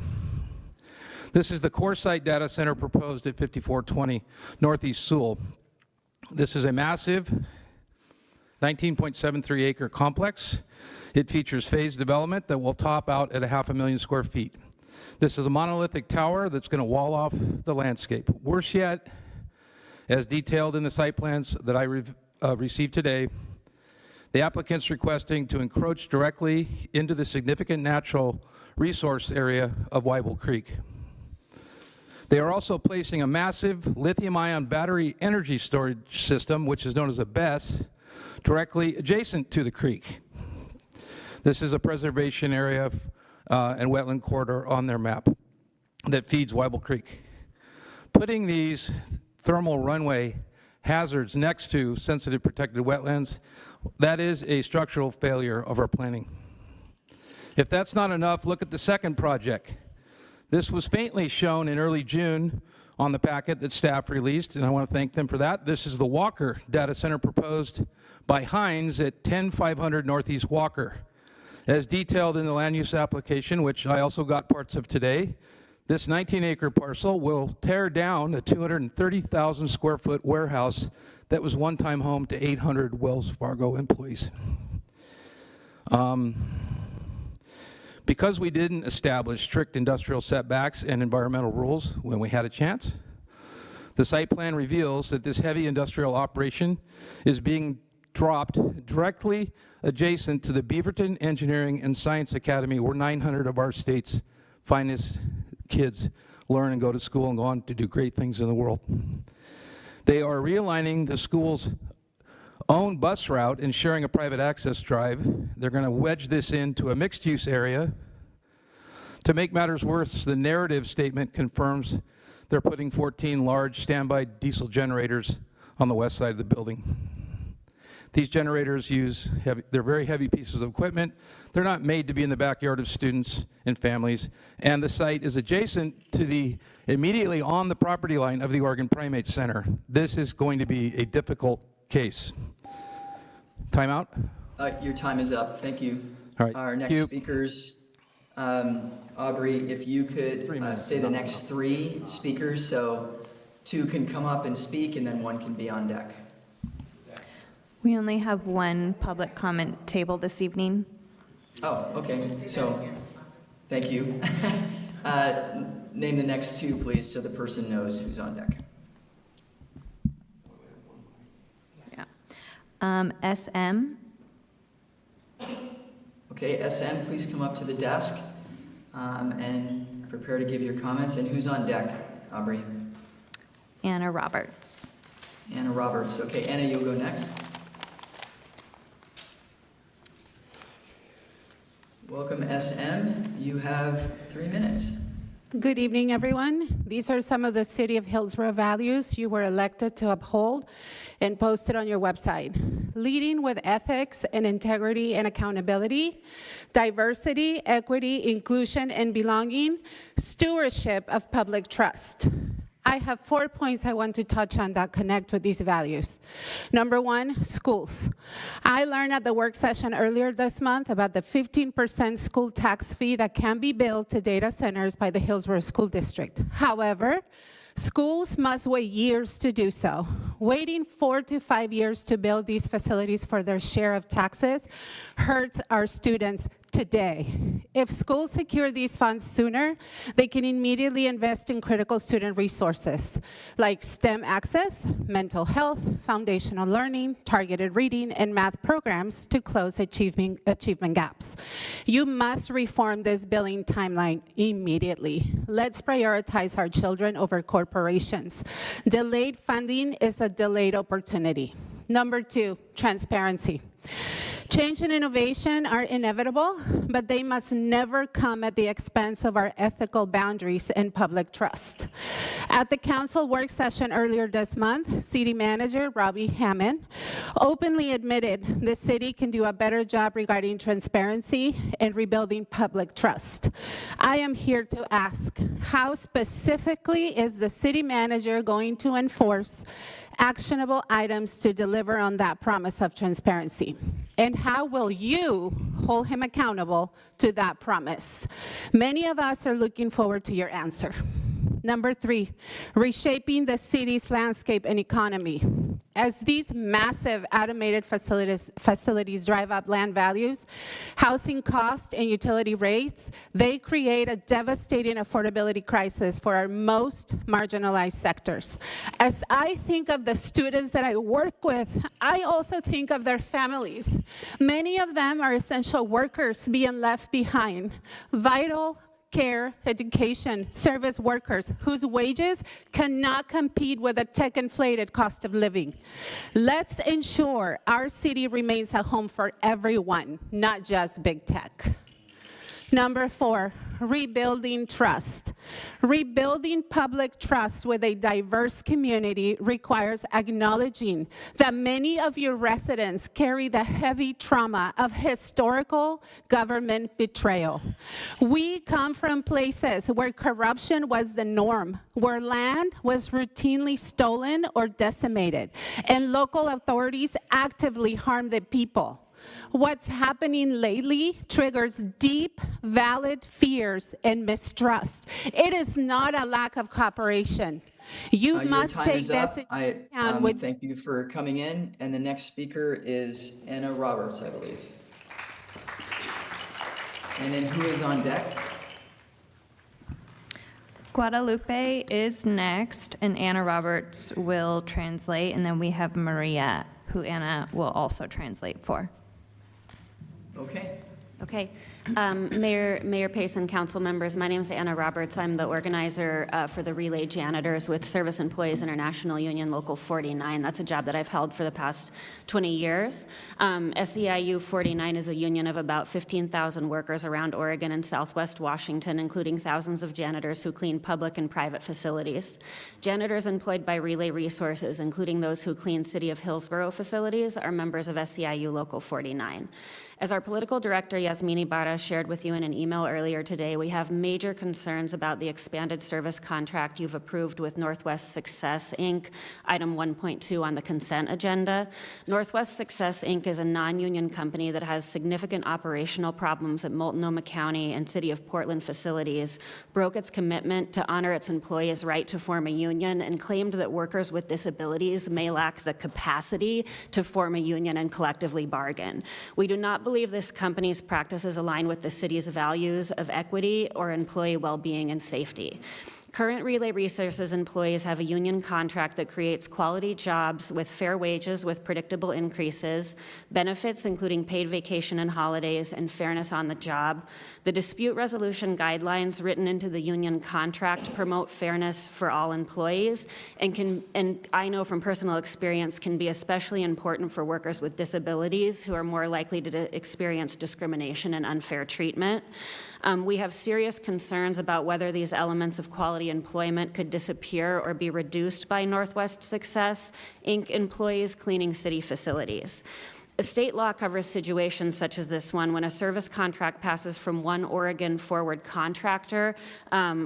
This is the core site data center proposed at 5420 Northeast Sewell. This is a massive 19.73 acre complex. It features phased development that will top out at 500,000 square feet. This is a monolithic tower that's going to wall off the landscape. Worse yet, as detailed in the site plans that I received today, the applicant's requesting to encroach directly into the significant natural resource area of Weibel Creek. They are also placing a massive lithium-ion battery energy storage system, which is known as a BESS, directly adjacent to the creek. This is a preservation area and wetland corridor on their map that feeds Weibel Creek. Putting these thermal runway hazards next to sensitive protected wetlands, that is a structural failure of our planning. If that's not enough, look at the second project. This was faintly shown in early June on the packet that staff released, and I want to thank them for that. This is the Walker Data Center proposed by Hines at 10500 Northeast Walker. As detailed in the land use application, which I also got parts of today, this 19-acre parcel will tear down a 230,000 square foot warehouse that was one time home to 800 Wells Fargo employees. Because we didn't establish strict industrial setbacks and environmental rules when we had a chance, the site plan reveals that this heavy industrial operation is being dropped directly adjacent to the Beaverton Engineering and Science Academy, where 900 of our state's finest kids learn and go to school and go on to do great things in the world. They are realigning the school's own bus route and sharing a private access drive. They're going to wedge this into a mixed-use area. To make matters worse, the narrative statement confirms they're putting 14 large standby diesel generators on the west side of the building. These generators they're very heavy pieces of equipment. They're not made to be in the backyard of students and families, and the site is adjacent to immediately on the property line of the Oregon Primate Center. This is going to be a difficult case. Time out? Your time is up. Thank you. All right. Our next speakers, Aubrey, if you could say the next 3 speakers, so 2 can come up and speak, and then 1 can be on deck. We only have 1 public comment table this evening. Oh, okay. So, thank you. Name the next 2, please, so the person knows who's on deck. SM. Okay, SM, please come up to the desk and prepare to give your comments. And who's on deck, Aubrey? Anna Roberts. Anna Roberts. Okay, Anna, you'll go next. Welcome, SM. You have 3 minutes. Good evening, everyone. These are some of the City of Hillsboro values you were elected to uphold and posted on your website. Leading with ethics and integrity and accountability, diversity, equity, inclusion, and belonging, stewardship of public trust. I have 4 points I want to touch on that connect with these values. Number 1, schools. I learned at the work session earlier this month about the 15% school tax fee that can be billed to data centers by the Hillsboro School District. However, schools must wait years to do so. Waiting 4 to 5 years to build these facilities for their share of taxes hurts our students today. If schools secure these funds sooner, they can immediately invest in critical student resources like STEM access, mental health, foundational learning, targeted reading, and math programs to close achievement gaps. You must reform this billing timeline immediately. Let's prioritize our children over corporations. Delayed funding is a delayed opportunity. Number 2, transparency. Change and innovation are inevitable, but they must never come at the expense of our ethical boundaries and public trust. At the council work session earlier this month, City Manager Robbie Hammond openly admitted the city can do a better job regarding transparency and rebuilding public trust. I am here to ask, how specifically is the city manager going to enforce actionable items to deliver on that promise of transparency? And how will you hold him accountable to that promise? Many of us are looking forward to your answer. Number 3, reshaping the city's landscape and economy. As these massive automated facilities drive up land values, housing costs, and utility rates, they create a devastating affordability crisis for our most marginalized sectors. As I think of the students that I work with, I also think of their families. Many of them are essential workers being left behind. Vital care, education, service workers whose wages cannot compete with the tech-inflated cost of living. Let's ensure our city remains a home for everyone, not just big tech. Number 4, rebuilding trust. Rebuilding public trust with a diverse community requires acknowledging that many of your residents carry the heavy trauma of historical government betrayal. We come from places where corruption was the norm, where land was routinely stolen or decimated, and local authorities actively harmed the people. What's happening lately triggers deep, valid fears and mistrust. It is not a lack of cooperation. You must take this into account. Thank you for coming in. And the next speaker is Anna Roberts, I believe. And then who is on deck? Guadalupe is next, and Anna Roberts will translate, and then we have Maria, who Anna will also translate for. Okay. Okay. Mayor Pace and council members, my name is Anna Roberts. I'm the organizer for the Relay Janitors with Service Employees International Union Local 49. That's a job that I've held for the past 20 years. SEIU 49 is a union of about 15,000 workers around Oregon and Southwest Washington, including thousands of janitors who clean public and private facilities. Janitors employed by Relay Resources, including those who clean City of Hillsboro facilities, are members of SEIU Local 49. As our political director, Yasmini Barra, shared with you in an email earlier today, we have major concerns about the expanded service contract you've approved with Northwest Success, Inc., item 1.2 on the consent agenda. Northwest Success, Inc. is a non-union company that has significant operational problems at Multnomah County and City of Portland facilities, broke its commitment to honor its employees' right to form a union, and claimed that workers with disabilities may lack the capacity to form a union and collectively bargain. We do not believe this company's practices align with the city's values of equity or employee well-being and safety. Current Relay Resources employees have a union contract that creates quality jobs with fair wages with predictable increases, benefits including paid vacation and holidays, and fairness on the job. The dispute resolution guidelines written into the union contract promote fairness for all employees and I know from personal experience can be especially important for workers with disabilities who are more likely to experience discrimination and unfair treatment. We have serious concerns about whether these elements of quality employment could disappear or be reduced by Northwest Success, Inc. employees cleaning city facilities. State law covers situations such as this one when a service contract passes from one Oregon Forward contractor,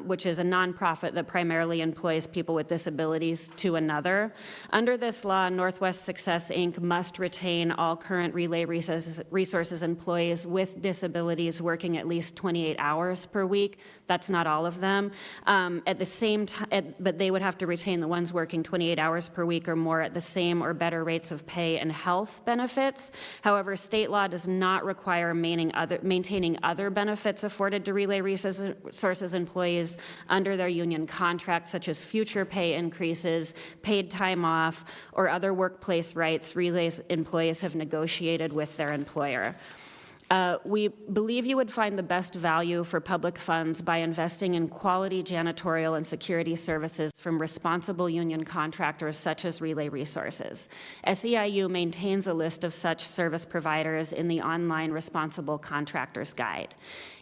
which is a nonprofit that primarily employs people with disabilities, to another. Under this law, Northwest Success, Inc. must retain all current Relay Resources employees with disabilities working at least 28 hours per week. That's not all of them. At the same time, but they would have to retain the ones working 28 hours per week or more at the same or better rates of pay and health benefits. However, state law does not require maintaining other benefits afforded to Relay Resources employees under their union contract, such as future pay increases, paid time off, or other workplace rights Relay's employees have negotiated with their employer. We believe you would find the best value for public funds by investing in quality janitorial and security services from responsible union contractors such as Relay Resources. SEIU maintains a list of such service providers in the online Responsible Contractors Guide.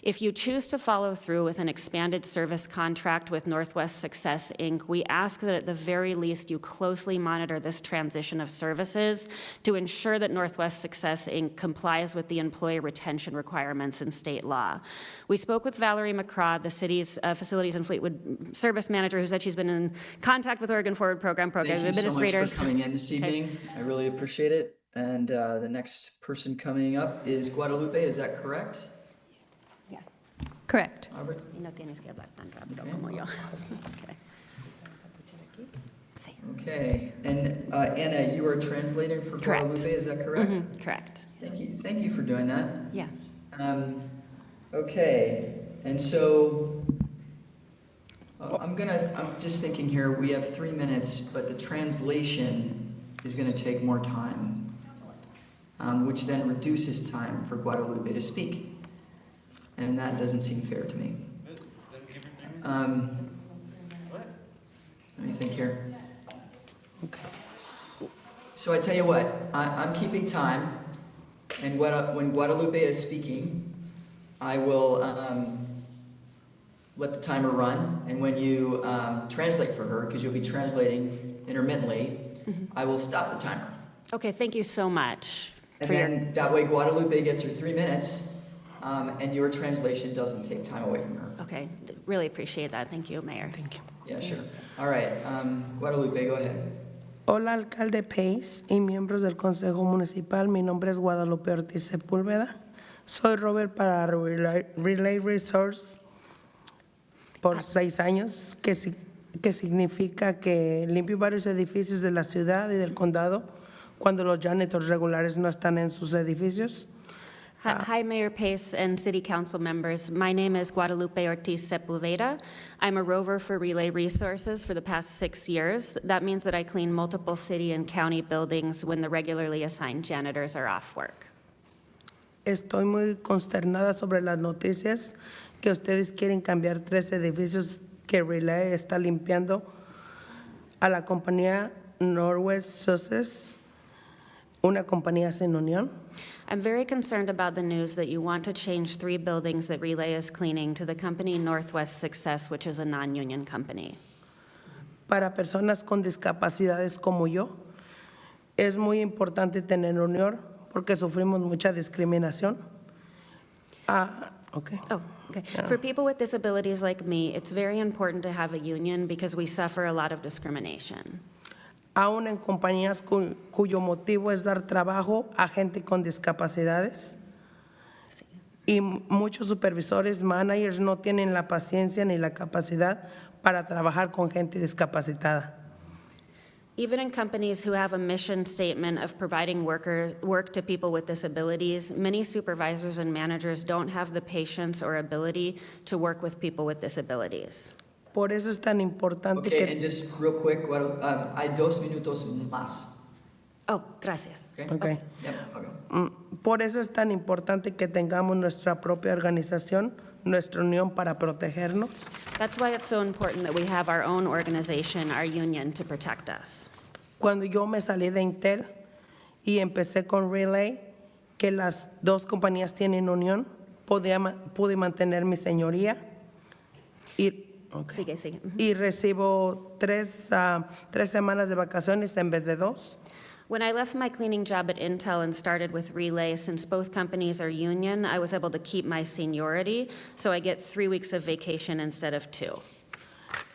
If you choose to follow through with an expanded service contract with Northwest Success, Inc., we ask that at the very least you closely monitor this transition of services to ensure that Northwest Success, Inc. complies with the employee retention requirements in state law. We spoke with Valerie McCraw, the city's Facilities and Fleetwood Service Manager, who said she's been in contact with Oregon Forward Program administrators. Thank you so much for coming in this evening. I really appreciate it. And the next person coming up is Guadalupe, is that correct? Correct. Y no tienes que hablar tan rápido como yo. Okay. Okay, and Anna, you are translating for Guadalupe, is that correct? Correct. Thank you for doing that. Yeah. Okay, and so I'm just thinking here, we have 3 minutes, but the translation is gonna take more time, which then reduces time for Guadalupe to speak. And that doesn't seem fair to me. What do you think here? So I tell you what, I'm keeping time, and when Guadalupe is speaking, I will let the timer run, and when you translate for her, because you'll be translating intermittently, I will stop the timer. Okay, thank you so much. And then that way Guadalupe gets her 3 minutes, and your translation doesn't take time away from her. Okay, really appreciate that. Thank you, Mayor. Thank you. Yeah, sure. All right, Guadalupe, go ahead. Hola, alcalde Pace y miembros del Consejo Municipal. Mi nombre es Guadalupe Ortiz Sepúlveda. Soy Robert para Relay Resource por 6 años, que significa que limpio varios edificios de la ciudad y del condado cuando los janitors regulares no están en sus edificios. Hi, Mayor Pace and City Council members. My name is Guadalupe Ortiz Sepulveda. I'm a rover for Relay Resources for the past 6 years. That means that I clean multiple city and county buildings when the regularly assigned janitors are off work. Estoy muy consternada sobre las noticias que ustedes quieren cambiar 3 edificios que Relay está limpiando a la compañía Northwest Sussex, una compañía sin unión. I'm very concerned about the news that you want to change 3 buildings that Relay is cleaning to the company Northwest Success, which is a non-union company. Para personas con discapacidades como yo, es muy importante tener unión porque sufrimos mucha discriminación. Okay. Oh, okay. Yeah. For people with disabilities like me, it's very important to have a union because we suffer a lot of discrimination. Aún en compañías cuyo motivo es dar trabajo a gente con discapacidades. Sí. Y muchos supervisores, managers no tienen la paciencia ni la capacidad para trabajar con gente discapacitada. Even in companies who have a mission statement of providing work to people with disabilities, many supervisors and managers don't have the patience or ability to work with people with disabilities. Por eso es tan importante que... And just real quick, hay 2 minutos más. Oh, gracias. Okay. Yep. Okay. Por eso es tan importante que tengamos nuestra propia organización, nuestra unión para protegernos. That's why it's so important that we have our own organization, our union, to protect us. Cuando yo me salí de Intel y empecé con Relay, que las 2 compañías tienen unión, pude mantener mi señoría y Okay. Sigue. Y recibo 3 semanas de vacaciones en vez de 2. When I left my cleaning job at Intel and started with Relay, since both companies are union, I was able to keep my seniority, so I get 3 weeks of vacation instead of 2.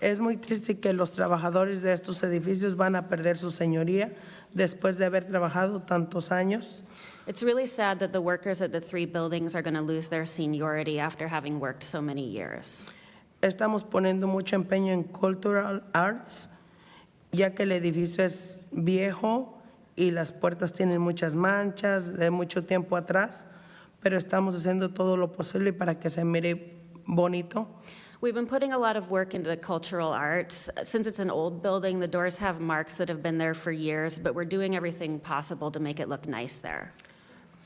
Es muy triste que los trabajadores de estos edificios van a perder su señoría después de haber trabajado tantos años. It's really sad that the workers at the 3 buildings are going to lose their seniority after having worked so many years. Estamos poniendo mucho empeño en cultural arts, ya que el edificio es viejo y las puertas tienen muchas manchas de mucho tiempo atrás, pero estamos haciendo todo lo posible para que se mire bonito. We've been putting a lot of work into the cultural arts. Since it's an old building, the doors have marks that have been there for years, but we're doing everything possible to make it look nice there.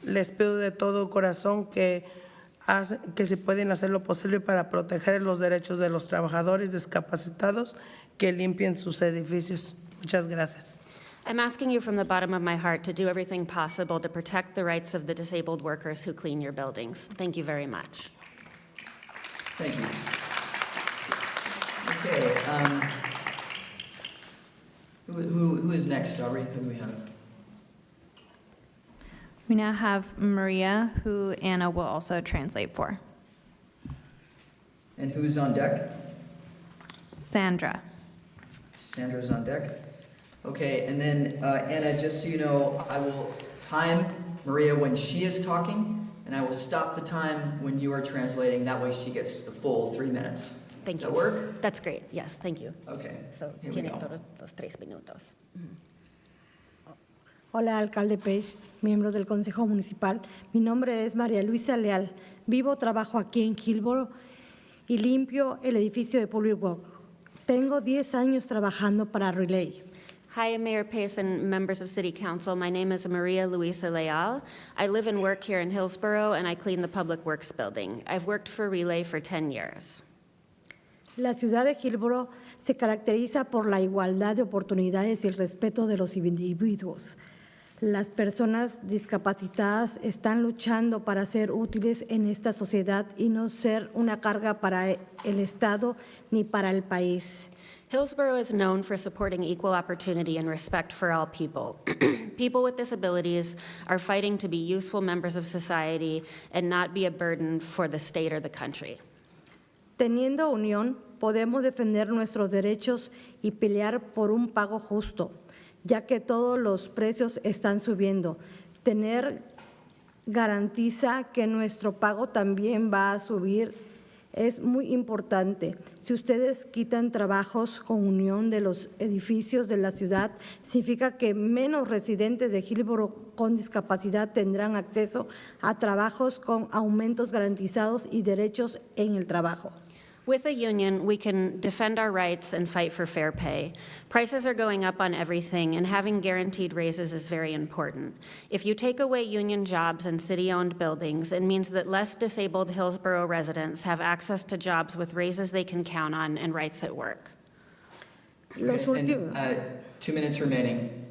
Les pido de todo corazón que se pueden hacer lo posible para proteger los derechos de los trabajadores discapacitados que limpien sus edificios. Muchas gracias. I'm asking you from the bottom of my heart to do everything possible to protect the rights of the disabled workers who clean your buildings. Thank you very much. Thank you. Okay. Who is next, Aubrey? Who do we have? We now have Maria, who Anna will also translate for. And who's on deck? Sandra. Sandra's on deck. Okay, and then Anna, just so you know, I will time Maria when she is talking, and I will stop the time when you are translating. That way she gets the full 3 minutes. Thank you. Does that work? That's great. Yes, thank you. Okay. So, Here we tiene go. todos los 3 minutos. Hola, alcalde Page, miembros del Consejo Municipal. Mi nombre es María Luisa Leal. Vivo, trabajo aquí en Hillsboro y limpio el edificio de Public Works. Tengo 10 años trabajando para Relay. Hi, Mayor Pace and members of City Council. My name is Maria Luisa Leal. I live and work here in Hillsboro, and I clean the Public Works building. I've worked for Relay for 10 years. La ciudad de Hillsboro se caracteriza por la igualdad de oportunidades y el respeto de los individuos. Las personas discapacitadas están luchando para ser útiles en esta sociedad y no ser una carga para el Estado ni para el país. Hillsboro is known for supporting equal opportunity and respect for all people. People with disabilities are fighting to be useful members of society and not be a burden for the state or the country. Teniendo unión, podemos defender nuestros derechos y pelear por un pago justo, ya que todos los precios están subiendo. Tener garantiza que nuestro pago también va a subir. Es muy importante. Si ustedes quitan trabajos con unión de los edificios de la ciudad, significa que menos residentes de Hillsboro con discapacidad tendrán acceso a trabajos con aumentos garantizados y derechos en el trabajo. With a union, we can defend our rights and fight for fair pay. Prices are going up on everything, and having guaranteed raises is very important. If you take away union jobs and city-owned buildings, it means that less disabled Hillsboro residents have access to jobs with raises they can count on and rights at work. Okay, and, 2 minutes remaining.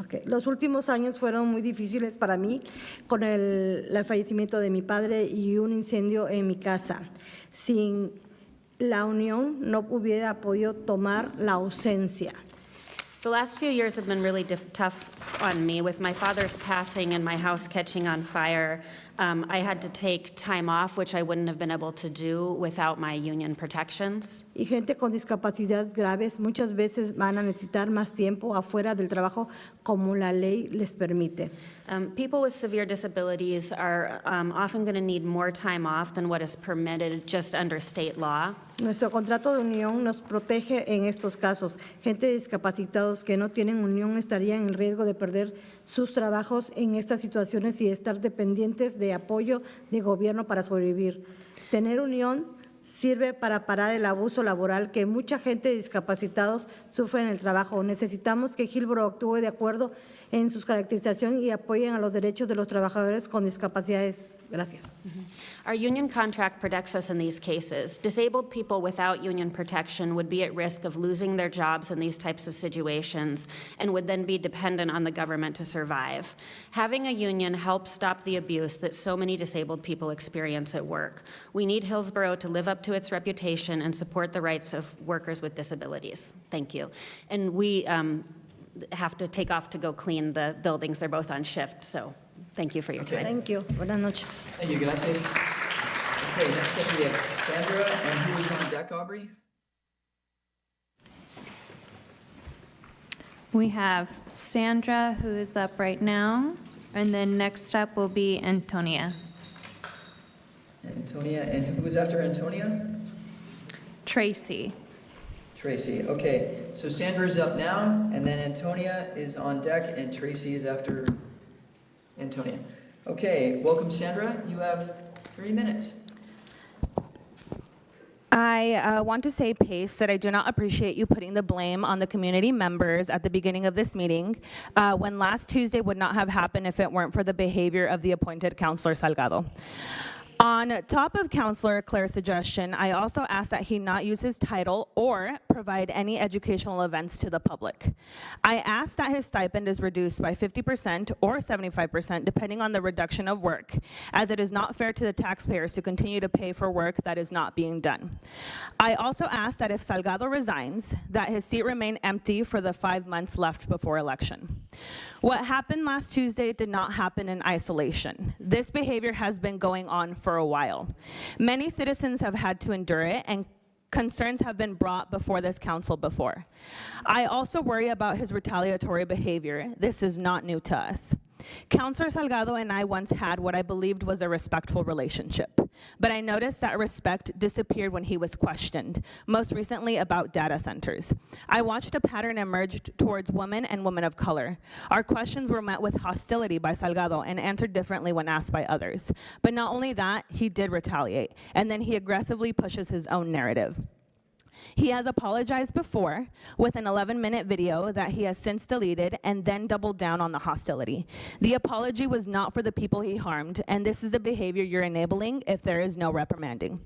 Okay. Los últimos años fueron muy difíciles para mí con el fallecimiento de mi padre y un incendio en mi casa. Sin la unión no hubiera podido tomar la ausencia. The last few years have been really tough on me. With my father's passing and my house catching on fire, I had to take time off, which I wouldn't have been able to do without my union protections. Y gente con discapacidades graves muchas veces van a necesitar más tiempo afuera del trabajo como la ley les permite. People with severe disabilities are often going to need more time off than what is permitted just under state law. Nuestro contrato de unión nos protege en estos casos. Gente discapacitados que no tienen unión estarían en riesgo de perder sus trabajos en estas situaciones y estar dependientes de apoyo de gobierno para sobrevivir. Tener unión sirve para parar el abuso laboral que mucha gente discapacitados sufre en el trabajo. Necesitamos que Hillsboro actúe de acuerdo en sus caracterizaciones y apoyen a los derechos de los trabajadores con discapacidades. Gracias. Our union contract protects us in these cases. Disabled people without union protection would be at risk of losing their jobs in these types of situations and would then be dependent on the government to survive. Having a union helps stop the abuse that so many disabled people experience at work. We need Hillsboro to live up to its reputation and support the rights of workers with disabilities. Thank you. And we have to take off to go clean the buildings. They're both on shift, so thank you for your time. Thank you. Buenas noches. Thank you, gracias. Okay, next up we have Sandra, and who is on deck, Aubrey? We have Sandra, who is up right now, and then next up will be Antonia. Antonia, and who is after Antonia? Tracy. Tracy, okay. So Sandra's up now, and then Antonia is on deck, and Tracy is after Antonia. Okay, welcome, Sandra. You have 3 minutes. I want to say, Pace, that I do not appreciate you putting the blame on the community members at the beginning of this meeting, when last Tuesday would not have happened if it weren't for the behavior of the appointed Councilor Salgado. On top of Councilor Claire's suggestion, I also asked that he not use his title or provide any educational events to the public. I asked that his stipend is reduced by 50% or 75% depending on the reduction of work, as it is not fair to the taxpayers to continue to pay for work that is not being done. I also asked that if Salgado resigns, that his seat remain empty for the 5 months left before election. What happened last Tuesday did not happen in isolation. This behavior has been going on for a while. Many citizens have had to endure it, and concerns have been brought before this council before. I also worry about his retaliatory behavior. This is not new to us. Counselor Salgado and I once had what I believed was a respectful relationship, but I noticed that respect disappeared when he was questioned, most recently about data centers. I watched a pattern emerge towards women and women of color. Our questions were met with hostility by Salgado and answered differently when asked by others. But not only that, he did retaliate, and then he aggressively pushes his own narrative. He has apologized before with an 11-minute video that he has since deleted and then doubled down on the hostility. The apology was not for the people he harmed, and this is a behavior you're enabling if there is no reprimanding.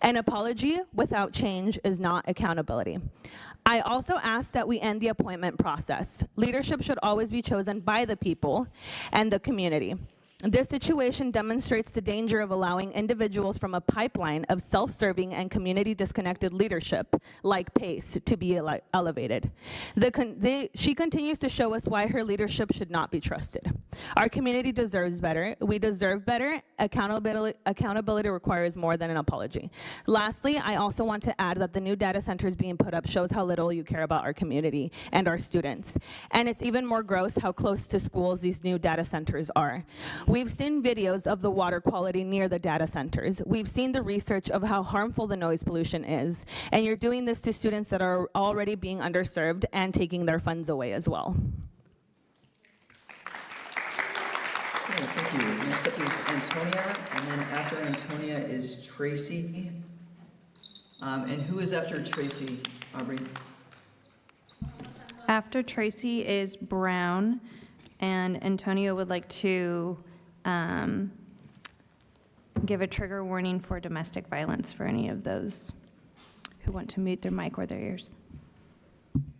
An apology without change is not accountability. I also asked that we end the appointment process. Leadership should always be chosen by the people and the community. This situation demonstrates the danger of allowing individuals from a pipeline of self-serving and community-disconnected leadership, like Pace, to be elevated. She continues to show us why her leadership should not be trusted. Our community deserves better. We deserve better. Accountability requires more than an apology. Lastly, I also want to add that the new data centers being put up shows how little you care about our community and our students. And it's even more gross how close to schools these new data centers are. We've seen videos of the water quality near the data centers. We've seen the research of how harmful the noise pollution is. And you're doing this to students that are already being underserved and taking their funds away as well. Okay, thank you. Next up is Antonia, and then after Antonia is Tracy. And who is after Tracy, Aubrey? After Tracy is Brown, and Antonio would like to give a trigger warning for domestic violence for any of those who want to mute their mic or their ears.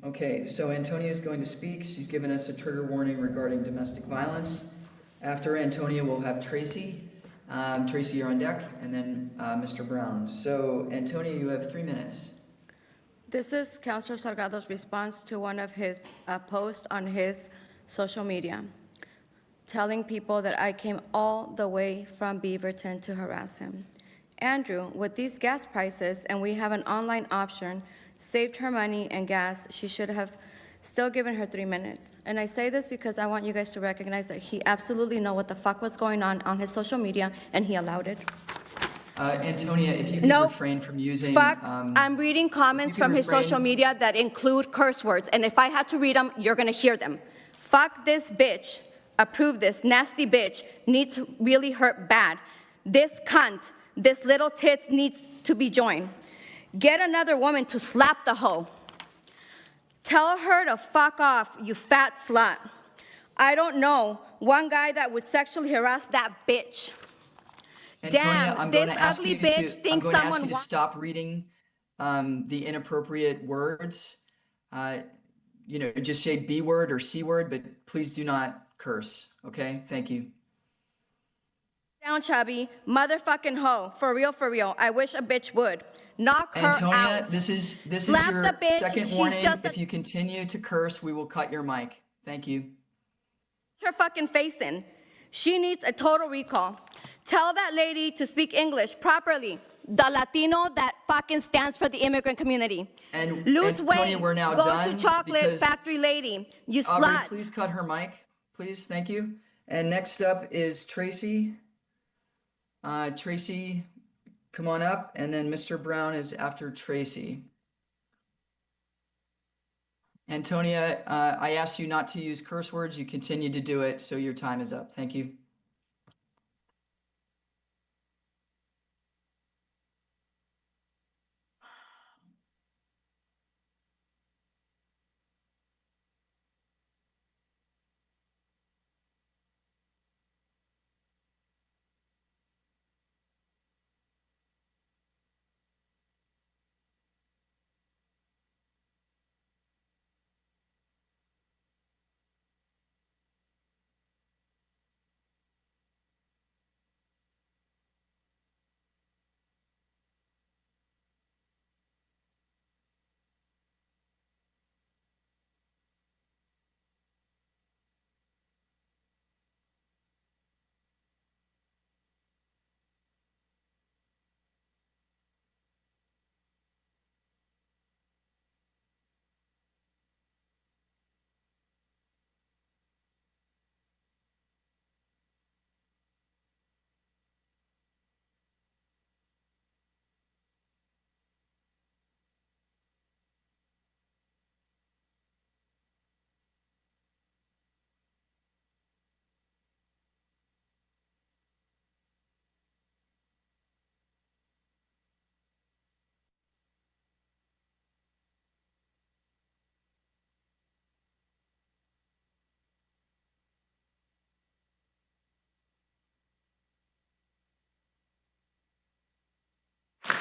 Okay, so Antonia is going to speak. She's given us a trigger warning regarding domestic violence. After Antonia, we'll have Tracy. Tracy, you're on deck, and then Mr. Brown. So Antonia, you have 3 minutes. This is Councilor Salgado's response to one of his posts on his social media, telling people that I came all the way from Beaverton to harass him. Andrew, with these gas prices, and we have an online option, saved her money and gas. She should have still given her 3 minutes. And I say this because I want you guys to recognize that he absolutely know what the fuck was going on his social media, and he allowed it. Antonia, if you can refrain from using... Fuck, I'm reading comments from his social media that include curse words, and if I had to read them, you're gonna hear them. Fuck this bitch. Approve this. Nasty bitch. Needs really hurt bad. This cunt. This little tits needs to be joined. Get another woman to slap the hoe. Tell her to fuck off, you fat slut. I don't know. One guy that would sexually harass that bitch. Antonia, Damn, this ugly bitch thinks someone... I'm going to ask you to stop reading the inappropriate words. You know, just say B word or C word, but please do not curse, okay? Thank you. Down, chubby, motherfucking hoe. For real, I wish a bitch would. Knock her Antonia, out. this is your bitch. second She's warning. just If you continue to curse, we will cut your mic. Thank you. Her fucking face in. She needs a total recall. Tell that lady to speak English properly. The Latino that fucking stands for the immigrant community. And lose Antonia, weight. we're now Go done to chocolate because- factory lady. You Aubrey, slut. please cut her mic. Please, thank you. And next up is Tracy. Tracy, come on up. And then Mr. Brown is after Tracy. Antonia, I asked you not to use curse words. You continue to do it, so your time is up. Thank you.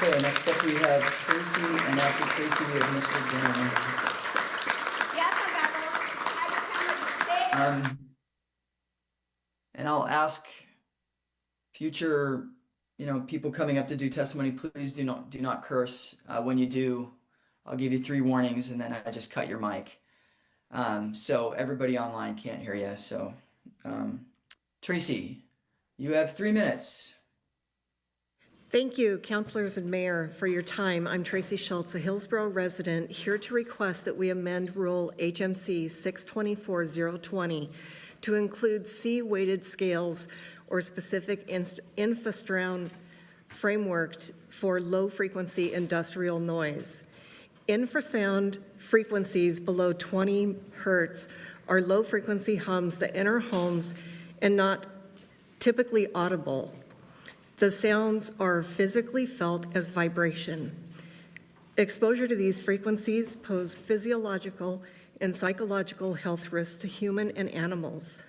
Okay, next up we have Tracy, and after Tracy we have Mr. Brown. And I'll ask future, people coming up to do testimony, please do not curse. When you do, I'll give you 3 warnings, and then I just cut your mic. So everybody online can't hear you. So, Tracy, you have 3 minutes. Thank you, councilors and mayor, for your time. I'm Tracy Schultz, a Hillsboro resident, here to request that we amend Rule HMC 624-020 to include C-weighted scales or specific infrasound framework for low-frequency industrial noise. Infrasound frequencies below 20 hertz are low-frequency hums that enter homes and not typically audible. The sounds are physically felt as vibration. Exposure to these frequencies pose physiological and psychological health risks to human and animals.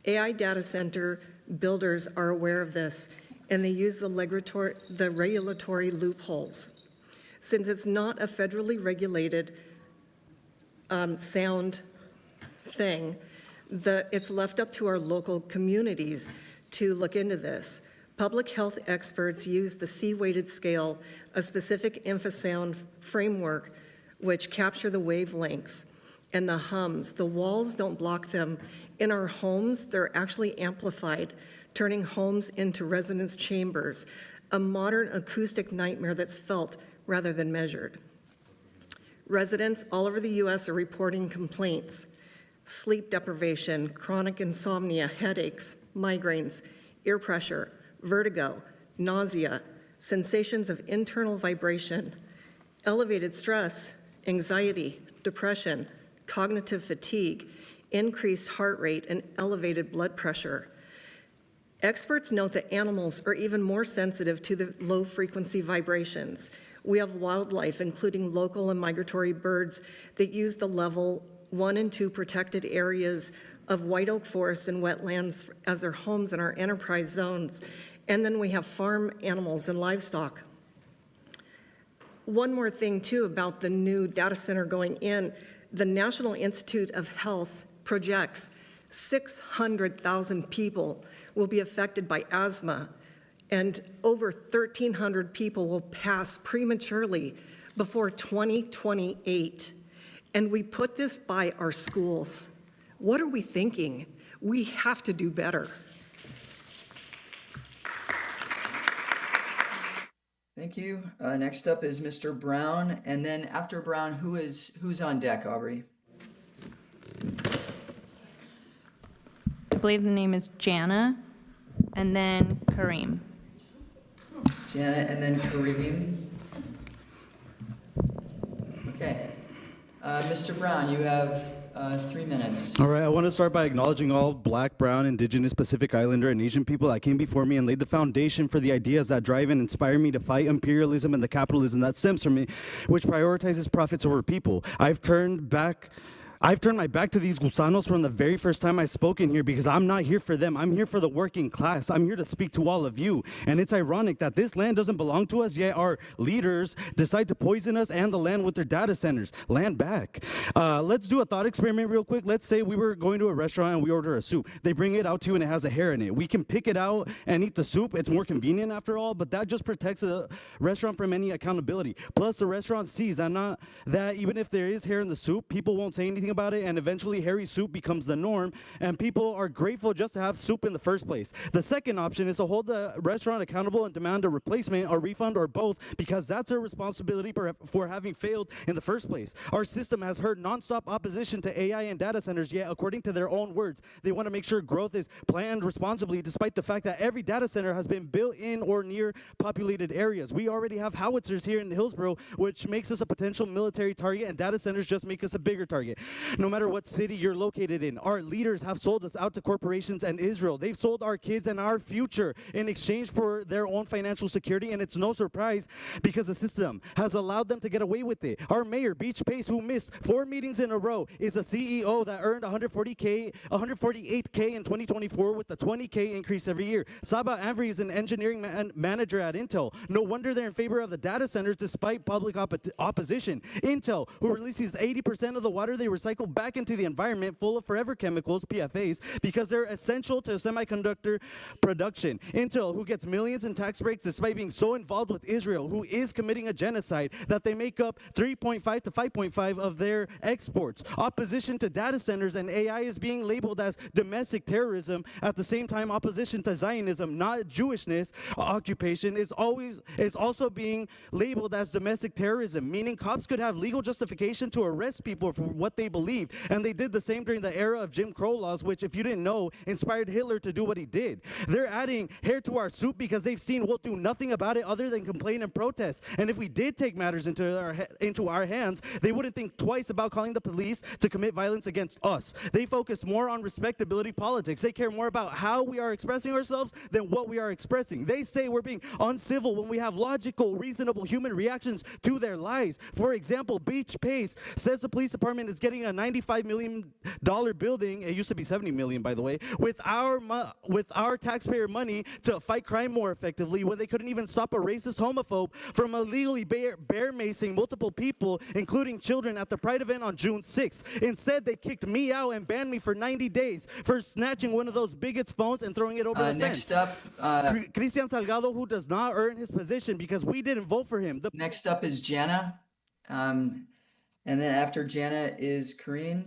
AI data center builders are aware of this, and they use the regulatory loopholes. Since it's not a federally regulated sound thing, it's left up to our local communities to look into this. Public health experts use the C-weighted scale, a specific infrasound framework, which capture the wavelengths and the hums. The walls don't block them. In our homes, they're actually amplified, turning homes into residence chambers, a modern acoustic nightmare that's felt rather than measured. Residents all over the U.S. are reporting complaints: sleep deprivation, chronic insomnia, headaches, migraines, ear pressure, vertigo, nausea, sensations of internal vibration, elevated stress, anxiety, depression, cognitive fatigue, increased heart rate, and elevated blood pressure. Experts note that animals are even more sensitive to the low-frequency vibrations. We have wildlife, including local and migratory birds, that use the level 1 and 2 protected areas of white oak forest and wetlands as their homes in our enterprise zones. And then we have farm animals and livestock. One more thing too about the new data center going in, the National Institute of Health projects 600,000 people will be affected by asthma, and over 1,300 people will pass prematurely before 2028. And we put this by our schools. What are we thinking? We have to do better. Thank you. Next up is Mr. Brown, and then after Brown, who's on deck, Aubrey? I believe the name is Jana, and then Kareem. Jana, and then Kareem. Okay. Mr. Brown, you have 3 minutes. All right, I want to start by acknowledging all Black, Brown, Indigenous, Pacific Islander, and Asian people that came before me and laid the foundation for the ideas that drive and inspire me to fight imperialism and the capitalism that stems from it, which prioritizes profits over people. I've turned my back to these gusanos from the very first time I spoke in here because I'm not here for them. I'm here for the working class. I'm here to speak to all of you. And it's ironic that this land doesn't belong to us, yet our leaders decide to poison us and the land with their data centers. Land back. Let's do a thought experiment real quick. Let's say we were going to a restaurant and we order a soup. They bring it out to you and it has a hair in it. We can pick it out and eat the soup. It's more convenient after all, but that just protects the restaurant from any accountability. Plus, the restaurant sees that even if there is hair in the soup, people won't say anything about it, and eventually hairy soup becomes the norm, and people are grateful just to have soup in the first place. The second option is to hold the restaurant accountable and demand a replacement or refund or both, because that's their responsibility for having failed in the first place. Our system has heard nonstop opposition to AI and data centers, yet according to their own words, they want to make sure growth is planned responsibly, despite the fact that every data center has been built in or near populated areas. We already have howitzers here in Hillsboro, which makes us a potential military target, and data centers just make us a bigger target. no matter what city you're located in. Our leaders have sold us out to corporations and Israel. They've sold our kids and our future in exchange for their own financial security, and it's no surprise because the system has allowed them to get away with it. Our mayor, Beach Pace, who missed 4 meetings in a row, is a CEO that earned $148K in 2024 with a $20K increase every year. Saba Amri is an engineering manager at Intel. No wonder they're in favor of the data centers despite public opposition. Intel, who releases 80% of the water they recycle back into the environment full of forever chemicals, PFAs, because they're essential to semiconductor production. Intel, who gets millions in tax breaks despite being so involved with Israel, who is committing a genocide that they make up 3.5 to 5.5 of their exports. Opposition to data centers and AI is being labeled as domestic terrorism. At the same time, opposition to Zionism, not Jewishness, occupation, is also being labeled as domestic terrorism, meaning cops could have legal justification to arrest people for what they believed. And they did the same during the era of Jim Crow laws, which, if you didn't know, inspired Hitler to do what he did. They're adding hair to our soup because they've seen we'll do nothing about it other than complain and protest. And if we did take matters into our hands, they wouldn't think twice about calling the police to commit violence against us. They focus more on respectability politics. They care more about how we are expressing ourselves than what we are expressing. They say we're being uncivil when we have logical, reasonable human reactions to their lies. For example, Beach Pace says the police department is getting a $95 million building, it used to be $70 million, by the way, with our taxpayer money to fight crime more effectively, when they couldn't even stop a racist homophobe from illegally bear macing multiple people, including children, at the Pride event on June 6th. Instead, they kicked me out and banned me for 90 days for snatching one of those bigots' phones and throwing it over the Next fence. up, Cristian Salgado, who does not earn his position because we didn't vote for him. Next up is Jana, and then after Jana is Corinne.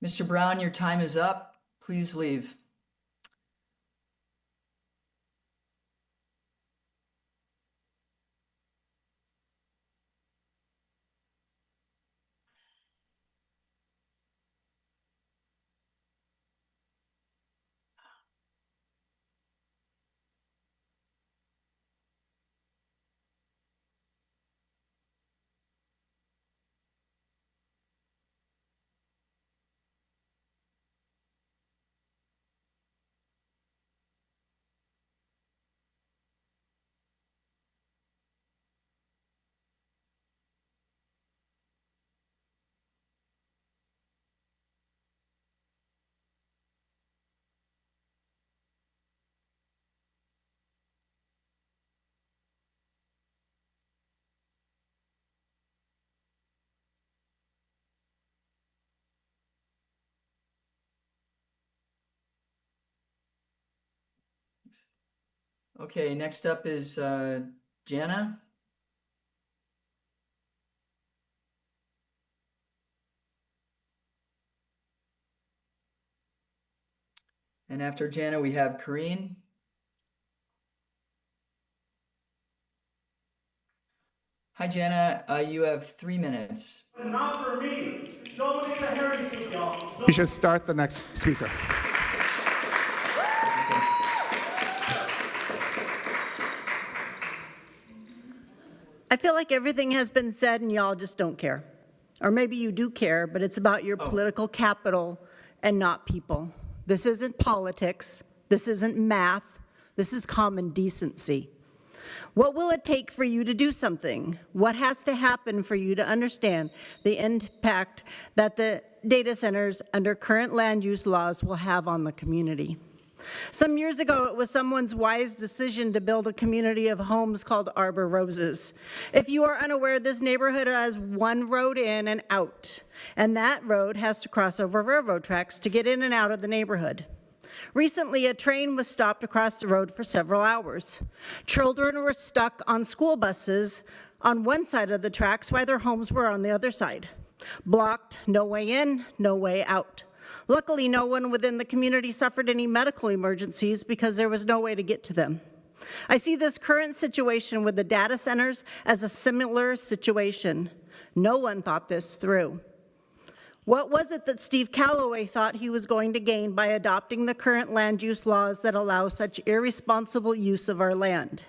Mr. Brown, your time is up. Please leave. Okay, next up is Jana. And after Jana, we have Corinne. Hi, Jana. You have 3 minutes. Not for me. Nobody in the Harry seat, y'all. You should start the next speaker. I feel like everything has been said and y'all just don't care. Or maybe you do care, but it's about your political capital and not people. This isn't politics. This isn't math. This is common decency. What will it take for you to do something? What has to happen for you to understand the impact that the data centers under current land use laws will have on the community? Some years ago, it was someone's wise decision to build a community of homes called Arbor Roses. If you are unaware, this neighborhood has one road in and out, and that road has to cross over railroad tracks to get in and out of the neighborhood. Recently, a train was stopped across the road for several hours. Children were stuck on school buses on one side of the tracks while their homes were on the other side. Blocked, no way in, no way out. Luckily, no one within the community suffered any medical emergencies because there was no way to get to them. I see this current situation with the data centers as a similar situation. No one thought this through. What was it that Steve Calloway thought he was going to gain by adopting the current land use laws that allow such irresponsible use of our land?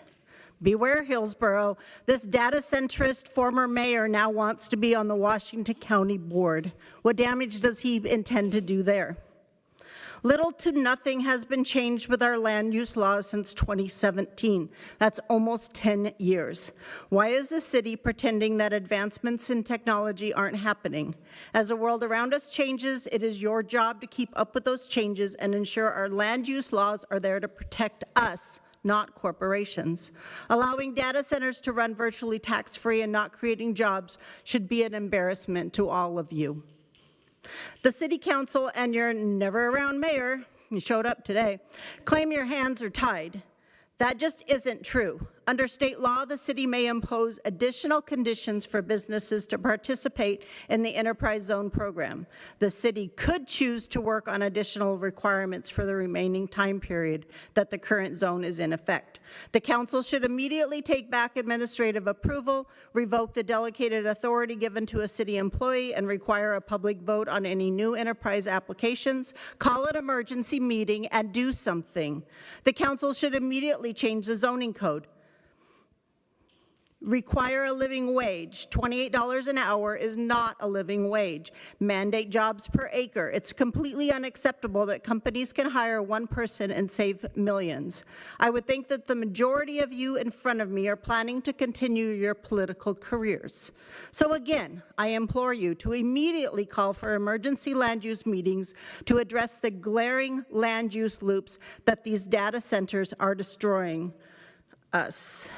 Beware, Hillsboro. This data centrist former mayor now wants to be on the Washington County Board. What damage does he intend to do there? Little to nothing has been changed with our land use laws since 2017. That's almost 10 years. Why is the city pretending that advancements in technology aren't happening? As the world around us changes, it is your job to keep up with those changes and ensure our land use laws are there to protect us, not corporations. Allowing data centers to run virtually tax-free and not creating jobs should be an embarrassment to all of you. The city council and your never around mayor, you showed up today, claim your hands are tied. That just isn't true. Under state law, the city may impose additional conditions for businesses to participate in the enterprise zone program. The city could choose to work on additional requirements for the remaining time period that the current zone is in effect. The council should immediately take back administrative approval, revoke the delegated authority given to a city employee, and require a public vote on any new enterprise applications, call an emergency meeting, and do something. The council should immediately change the zoning code. Require a living wage. $28 an hour is not a living wage. Mandate jobs per acre. It's completely unacceptable that companies can hire one person and save millions. I would think that the majority of you in front of me are planning to continue your political careers. So again, I implore you to immediately call for emergency land use meetings to address the glaring land use loops that these data centers are destroying us.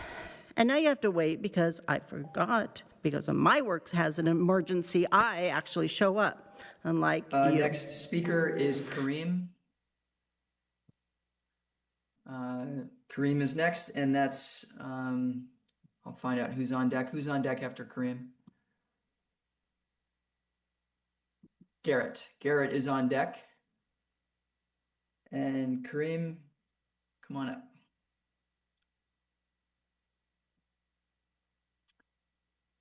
And now you have to wait because I forgot, because when my work has an emergency, I actually show up, unlike you. Next speaker is Kareem. Kareem is next, and that's, I'll find out who's on deck. Who's on deck after Kareem? Garrett. Garrett is on deck. And Kareem, come on up.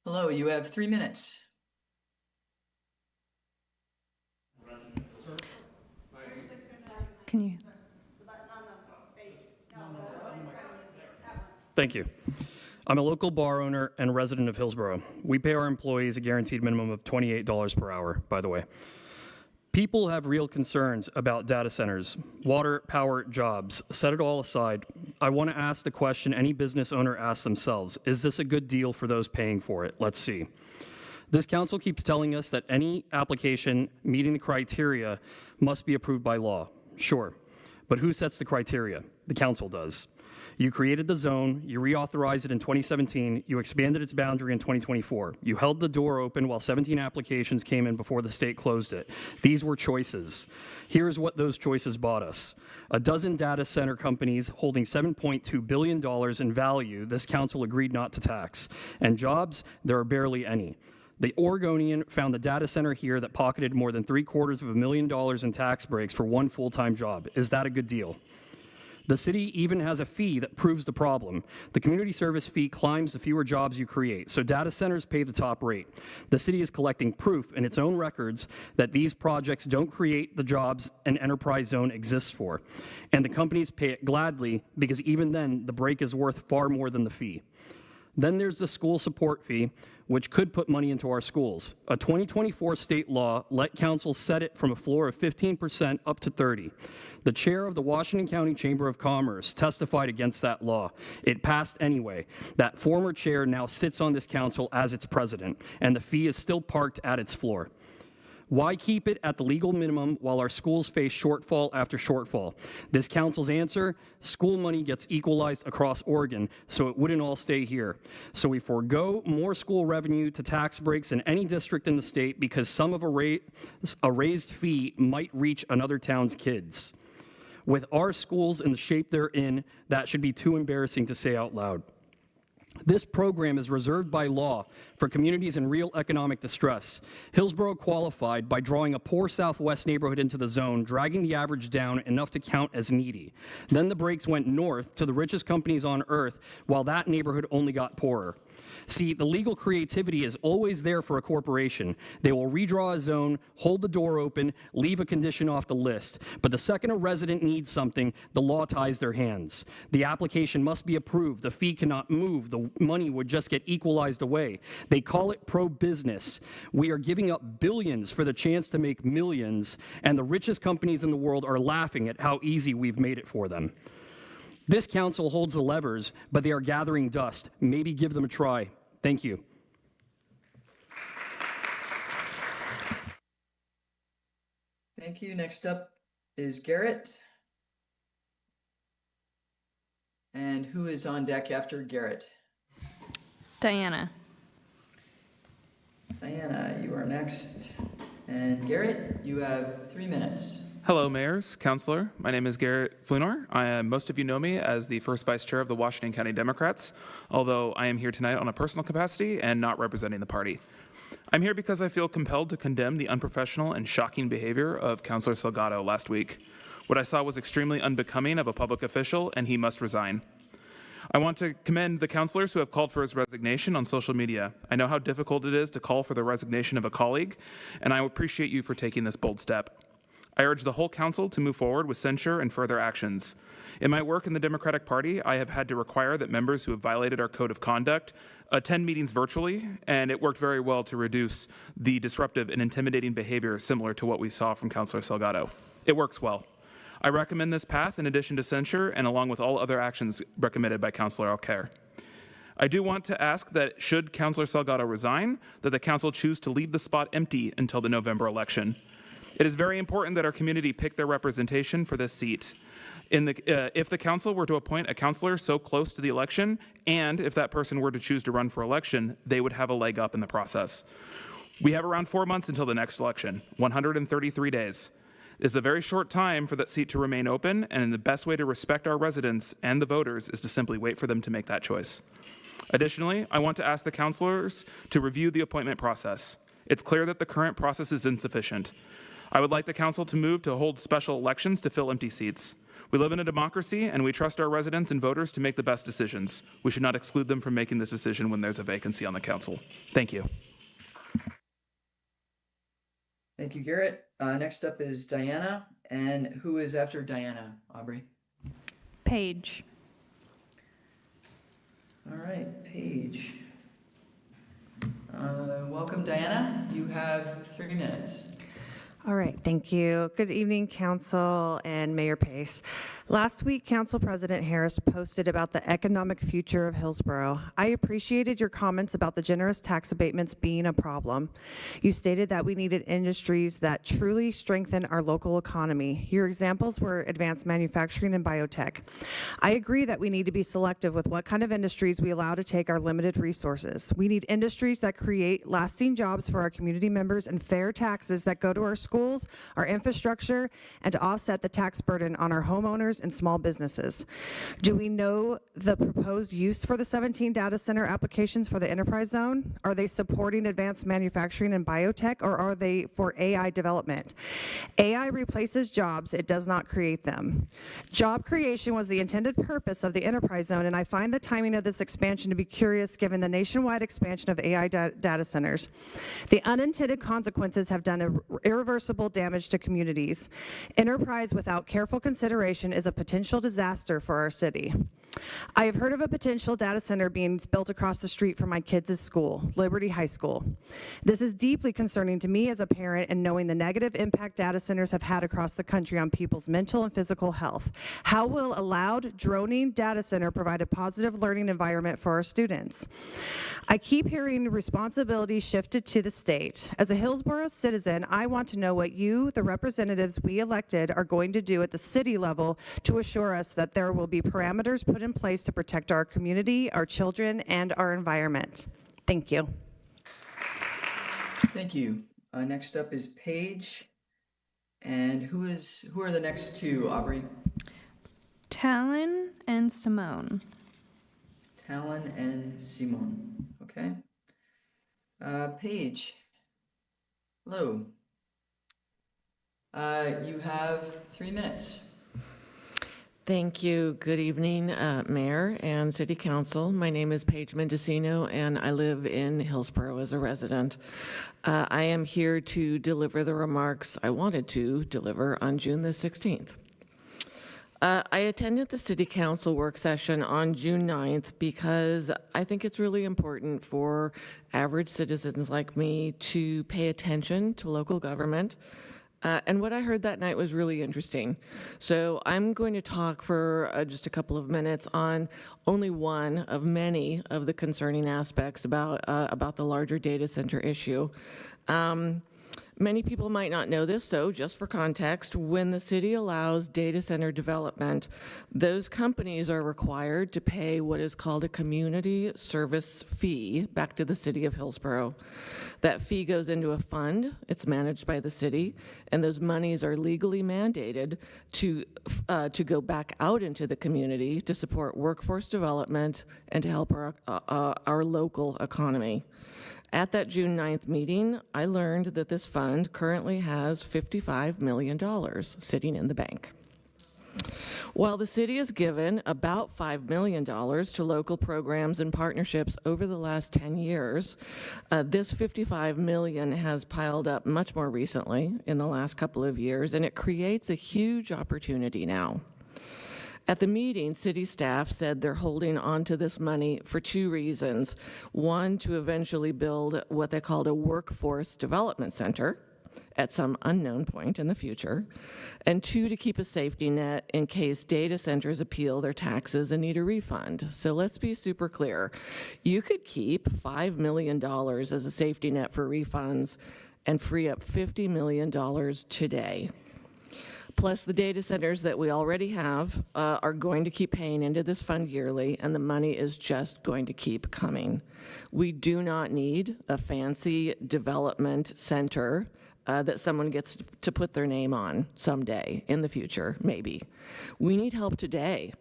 Hello, you have 3 minutes. Can you? Thank you. I'm a local bar owner and resident of Hillsboro. We pay our employees a guaranteed minimum of $28 per hour, by the way. People have real concerns about data centers, water, power, jobs. Set it all aside. I want to ask the question any business owner asks themselves, is this a good deal for those paying for it? Let's see. This council keeps telling us that any application meeting the criteria must be approved by law. Sure, but who sets the criteria? The council does. You created the zone, you reauthorized it in 2017, you expanded its boundary in 2024. You held the door open while 17 applications came in before the state closed it. These were choices. Here's what those choices bought us. A dozen data center companies holding $7.2 billion in value this council agreed not to tax. And jobs, there are barely any. The Oregonian found the data center here that pocketed more than $750,000 in tax breaks for one full-time job. Is that a good deal? The city even has a fee that proves the problem. The community service fee climbs the fewer jobs you create, so data centers pay the top rate. The city is collecting proof in its own records that these projects don't create the jobs an enterprise zone exists for. And the companies pay it gladly because even then, the break is worth far more than the fee. Then there's the school support fee, which could put money into our schools. A 2024 state law let councils set it from a floor of 15% up to 30%. The chair of the Washington County Chamber of Commerce testified against that law. It passed anyway. That former chair now sits on this council as its president, and the fee is still parked at its floor. Why keep it at the legal minimum while our schools face shortfall after shortfall? This council's answer, school money gets equalized across Oregon, so it wouldn't all stay here. So we forego more school revenue to tax breaks in any district in the state because some of a raised fee might reach another town's kids. With our schools in the shape they're in, that should be too embarrassing to say out loud. This program is reserved by law for communities in real economic distress. Hillsboro qualified by drawing a poor Southwest neighborhood into the zone, dragging the average down enough to count as needy. Then the breaks went north to the richest companies on earth, while that neighborhood only got poorer. See, the legal creativity is always there for a corporation. They will redraw a zone, hold the door open, leave a condition off the list. But the second a resident needs something, the law ties their hands. The application must be approved. The fee cannot move. The money would just get equalized away. They call it pro-business. We are giving up billions for the chance to make millions, and the richest companies in the world are laughing at how easy we've made it for them. This council holds the levers, but they are gathering dust. Maybe give them a try. Thank you. Thank you. Next up is Garrett. And who is on deck after Garrett? Diana. Diana, you are next. And Garrett, you have 3 minutes. Hello, mayors, councilor. My name is Garrett Flunor. Most of you know me as the first vice chair of the Washington County Democrats, although I am here tonight on a personal capacity and not representing the party. I'm here because I feel compelled to condemn the unprofessional and shocking behavior of Councilor Salgado last week. What I saw was extremely unbecoming of a public official, and he must resign. I want to commend the councilors who have called for his resignation on social media. I know how difficult it is to call for the resignation of a colleague, and I appreciate you for taking this bold step. I urge the whole council to move forward with censure and further actions. In my work in the Democratic Party, I have had to require that members who have violated our code of conduct attend meetings virtually, and it worked very well to reduce the disruptive and intimidating behavior similar to what we saw from Councilor Salgado. It works well. I recommend this path in addition to censure and along with all other actions recommended by Councilor Alcaire. I do want to ask that should Councilor Salgado resign, that the council choose to leave the spot empty until the November election. It is very important that our community pick their representation for this seat. If the council were to appoint a councilor so close to the election, and if that person were to choose to run for election, they would have a leg up in the process. We have around 4 months until the next election, 133 days. It's a very short time for that seat to remain open, and the best way to respect our residents and the voters is to simply wait for them to make that choice. Additionally, I want to ask the councilors to review the appointment process. It's clear that the current process is insufficient. I would like the council to move to hold special elections to fill empty seats. We live in a democracy, and we trust our residents and voters to make the best decisions. We should not exclude them from making this decision when there's a vacancy on the council. Thank you. Thank you, Garrett. Next up is Diana. And who is after Diana, Aubrey? Paige. All right, Paige. Welcome, Diana. You have 3 minutes. All right, thank you. Good evening, Council and Mayor Pace. Last week, Council President Harris posted about the economic future of Hillsboro. I appreciated your comments about the generous tax abatements being a problem. You stated that we needed industries that truly strengthen our local economy. Your examples were advanced manufacturing and biotech. I agree that we need to be selective with what kind of industries we allow to take our limited resources. We need industries that create lasting jobs for our community members and fair taxes that go to our schools, our infrastructure, and to offset the tax burden on our homeowners and small businesses. Do we know the proposed use for the 17 data center applications for the enterprise zone? Are they supporting advanced manufacturing and biotech, or are they for AI development? AI replaces jobs, it does not create them. Job creation was the intended purpose of the enterprise zone, and I find the timing of this expansion to be curious given the nationwide expansion of AI data centers. The unintended consequences have done irreversible damage to communities. Enterprise without careful consideration is a potential disaster for our city. I have heard of a potential data center being built across the street from my kids' school, Liberty High School. This is deeply concerning to me as a parent and knowing the negative impact data centers have had across the country on people's mental and physical health. How will a loud, droning data center provide a positive learning environment for our students? I keep hearing responsibility shifted to the state. As a Hillsboro citizen, I want to know what you, the representatives we elected, are going to do at the city level to assure us that there will be parameters put in place to protect our community, our children, and our environment. Thank you. Thank you. Next up is Paige. And who are the next two, Aubrey? Talon and Simone. Talon and Simone. Okay. Paige. Hello. You have 3 minutes. Thank you. Good evening, Mayor and City Council. My name is Paige Mendocino, and I live in Hillsboro as a resident. I am here to deliver the remarks I wanted to deliver on June the 16th. I attended the City Council work session on June 9th because I think it's really important for average citizens like me to pay attention to local government. And what I heard that night was really interesting. So I'm going to talk for just a couple of minutes on only one of many of the concerning aspects about the larger data center issue. Many people might not know this, so just for context, when the city allows data center development, those companies are required to pay what is called a community service fee back to the city of Hillsboro. That fee goes into a fund, it's managed by the city, and those monies are legally mandated to go back out into the community to support workforce development and to help our local economy. At that June 9th meeting, I learned that this fund currently has $55 million sitting in the bank. While the city has given about $5 million to local programs and partnerships over the last 10 years, this $55 million has piled up much more recently in the last couple of years, and it creates a huge opportunity now. At the meeting, city staff said they're holding on to this money for two reasons. One, to eventually build what they called a workforce development center at some unknown point in the future. And two, to keep a safety net in case data centers appeal their taxes and need a refund. So let's be super clear. You could keep $5 million as a safety net for refunds and free up $50 million today. Plus, the data centers that we already have are going to keep paying into this fund yearly, and the money is just going to keep coming. We do not need a fancy development center that someone gets to put their name on someday in the future, maybe. We need help today.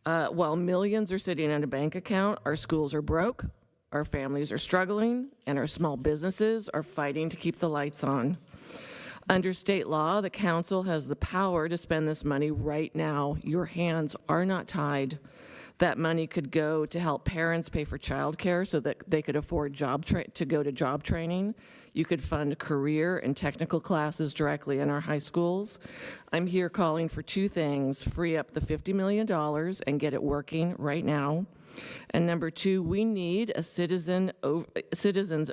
While millions are sitting in a bank account, our schools are broke, our families are struggling, and our small businesses are fighting to keep the lights on. Under state law, the council has the power to spend this money right now. Your hands are not tied. That money could go to help parents pay for childcare so that they could afford to go to job training. You could fund career and technical classes directly in our high schools. I'm here calling for two things: free up the $50 million and get it working right now. And number two, we need a citizens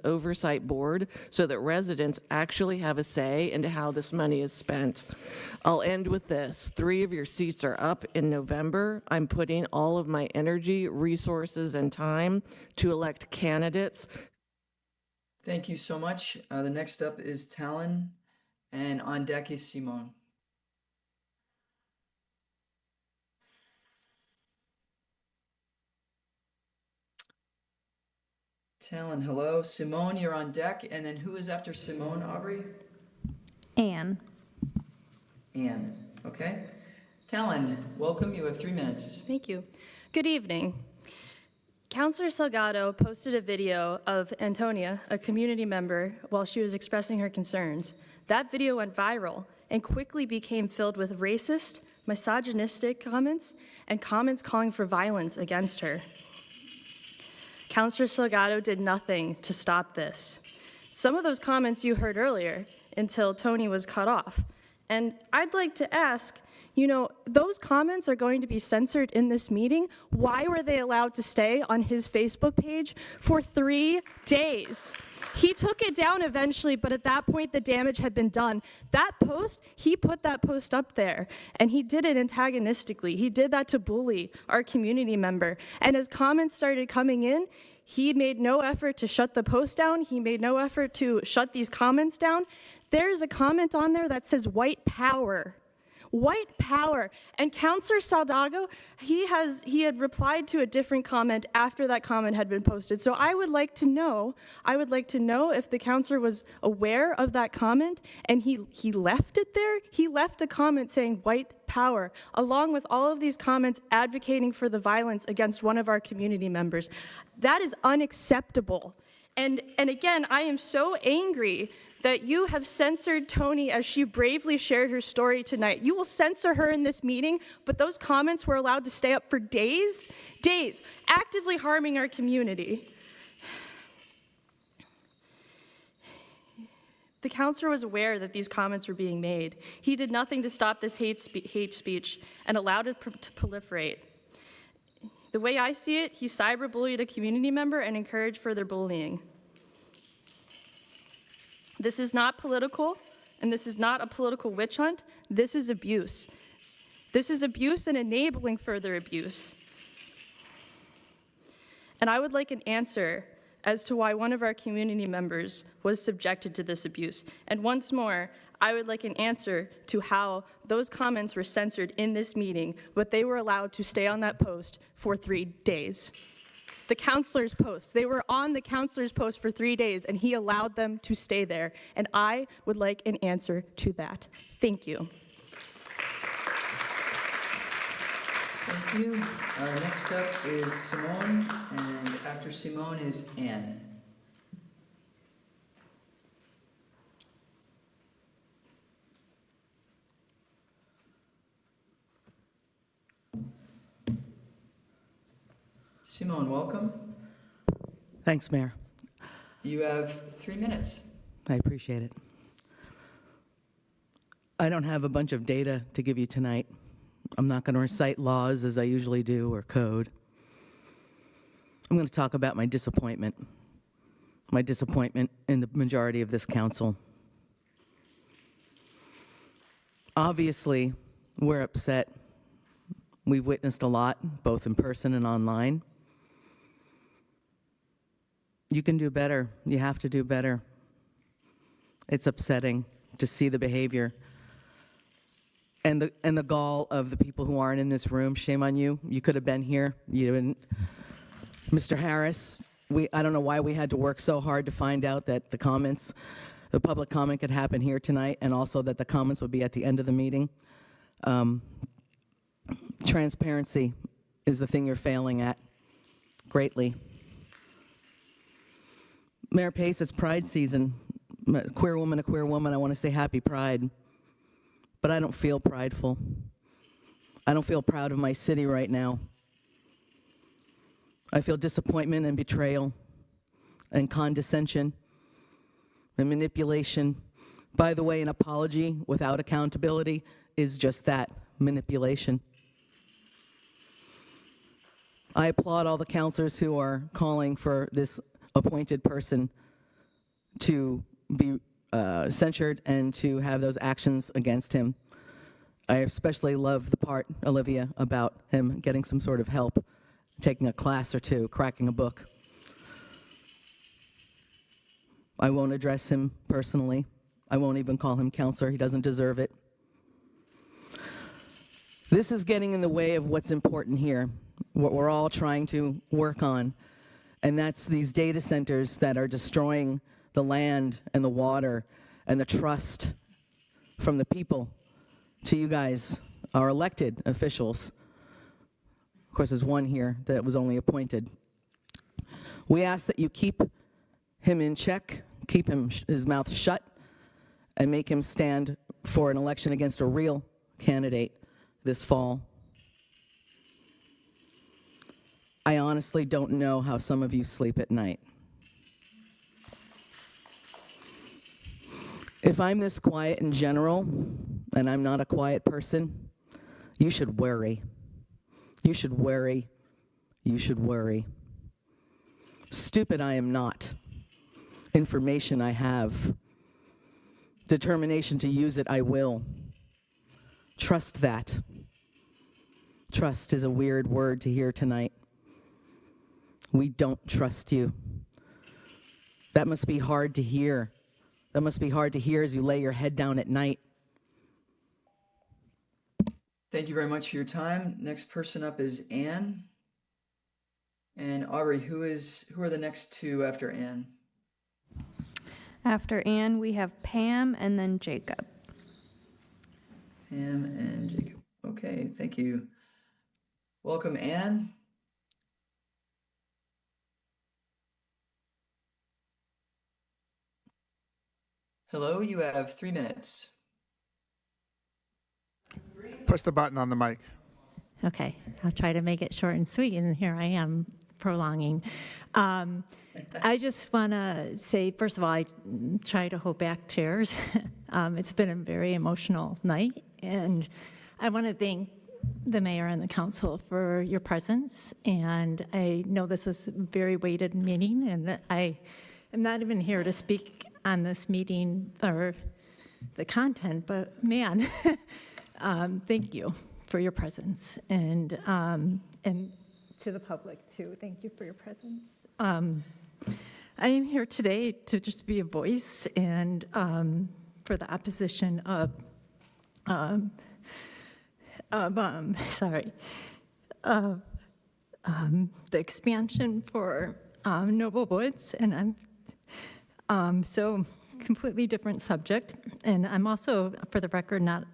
oversight board so that residents actually have a say into how this money is spent. I'll end with this. 3 of your seats are up in November. I'm putting all of my energy, resources, and time to elect candidates. Thank you so much. The next up is Talon, and on deck is Simone. Talon, hello. Simone, you're on deck. And then who is after Simone, Aubrey? Anne. Anne, okay. Talon, welcome. You have 3 minutes. Thank you. Good evening. Councilor Salgado posted a video of Antonia, a community member, while she was expressing her concerns. That video went viral and quickly became filled with racist, misogynistic comments and comments calling for violence against her. Councilor Salgado did nothing to stop this. Some of those comments you heard earlier until Tony was cut off. And I'd like to ask, you know, those comments are going to be censored in this meeting. Why were they allowed to stay on his Facebook page for 3 days? He took it down eventually, but at that point, the damage had been done. That post, he put that post up there, and he did it antagonistically. He did that to bully our community member. And as comments started coming in, he made no effort to shut the post down. He made no effort to shut these comments down. There's a comment on there that says white power. White power. And Councilor Salgado, he had replied to a different comment after that comment had been posted. So I would like to know if the councilor was aware of that comment and he left it there. He left a comment saying white power, along with all of these comments advocating for the violence against one of our community members. That is unacceptable. And again, I am so angry that you have censored Tony as she bravely shared her story tonight. You will censor her in this meeting, but those comments were allowed to stay up for days, actively harming our community. The counselor was aware that these comments were being made. He did nothing to stop this hate speech and allowed it to proliferate. The way I see it, he cyberbullied a community member and encouraged further bullying. This is not political, and this is not a political witch hunt. This is abuse. This is abuse and enabling further abuse. And I would like an answer as to why one of our community members was subjected to this abuse. And once more, I would like an answer to how those comments were censored in this meeting, but they were allowed to stay on that post for 3 days. The counselor's post. They were on the counselor's post for 3 days, and he allowed them to stay there. And I would like an answer to that. Thank you. Thank you. Next up is Simone, and after Simone is Anne. Simone, welcome. Thanks, Mayor. You have 3 minutes. I appreciate it. I don't have a bunch of data to give you tonight. I'm not going to recite laws as I usually do or code. I'm going to talk about my disappointment in the majority of this council. Obviously, we're upset. We've witnessed a lot, both in person and online. You can do better. You have to do better. It's upsetting to see the behavior and the gall of the people who aren't in this room. Shame on you. You could have been here. You didn't. Mr. Harris, I don't know why we had to work so hard to find out that the public comment could happen here tonight, and also that the comments would be at the end of the meeting. Transparency is the thing you're failing at greatly. Mayor Pace, it's Pride season. A queer woman, I want to say happy Pride. But I don't feel prideful. I don't feel proud of my city right now. I feel disappointment and betrayal and condescension and manipulation. By the way, an apology without accountability is just that, manipulation. I applaud all the counselors who are calling for this appointed person to be censured and to have those actions against him. I especially love the part, Olivia, about him getting some sort of help, taking a class or two, cracking a book. I won't address him personally. I won't even call him counselor. He doesn't deserve it. This is getting in the way of what's important here, what we're all trying to work on, and that's these data centers that are destroying the land and the water and the trust from the people to you guys, our elected officials. Of course, there's one here that was only appointed. We ask that you keep him in check, keep his mouth shut, and make him stand for an election against a real candidate this fall. I honestly don't know how some of you sleep at night. If I'm this quiet in general, and I'm not a quiet person, you should worry. You should worry. You should worry. Stupid I am not. Information I have. Determination to use it I will. Trust that. Trust is a weird word to hear tonight. We don't trust you. That must be hard to hear. That must be hard to hear as you lay your head down at night. Thank you very much for your time. Next person up is Anne. And Aubrey, who are the next two after Anne? After Anne, we have Pam and then Jacob. Pam and Jacob. Okay, thank you. Welcome, Anne. Hello, you have 3 minutes. Push the button on the mic. Okay, I'll try to make it short and sweet, and here I am prolonging. I just want to say, first of all, I try to hold back tears. It's been a very emotional night, and I want to thank the mayor and the council for your presence. And I know this was a very weighted meeting, and that I am not even here to speak on this meeting or the content, but man, thank you for your presence, and to the public too. Thank you for your presence. I am here today to just be a voice and for the opposition of the expansion for Noble Woods, and I'm so completely different subject. And I'm also, for the record, not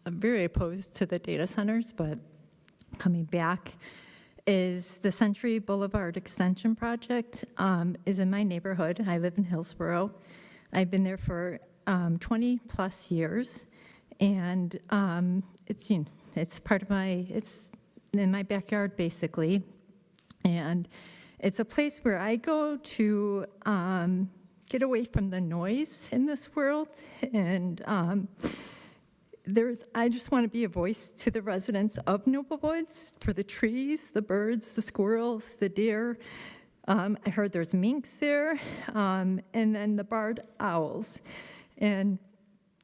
very opposed to the data centers, but coming back is the Century Boulevard Extension Project is in my neighborhood. I live in Hillsboro. I've been there for 20 plus years, and it's part of it's in my backyard basically, and it's a place where I go to get away from the noise in this world, and I just want to be a voice to the residents of Noble Woods for the trees, the birds, the squirrels, the deer. I heard there's minks there, and then the barred owls. And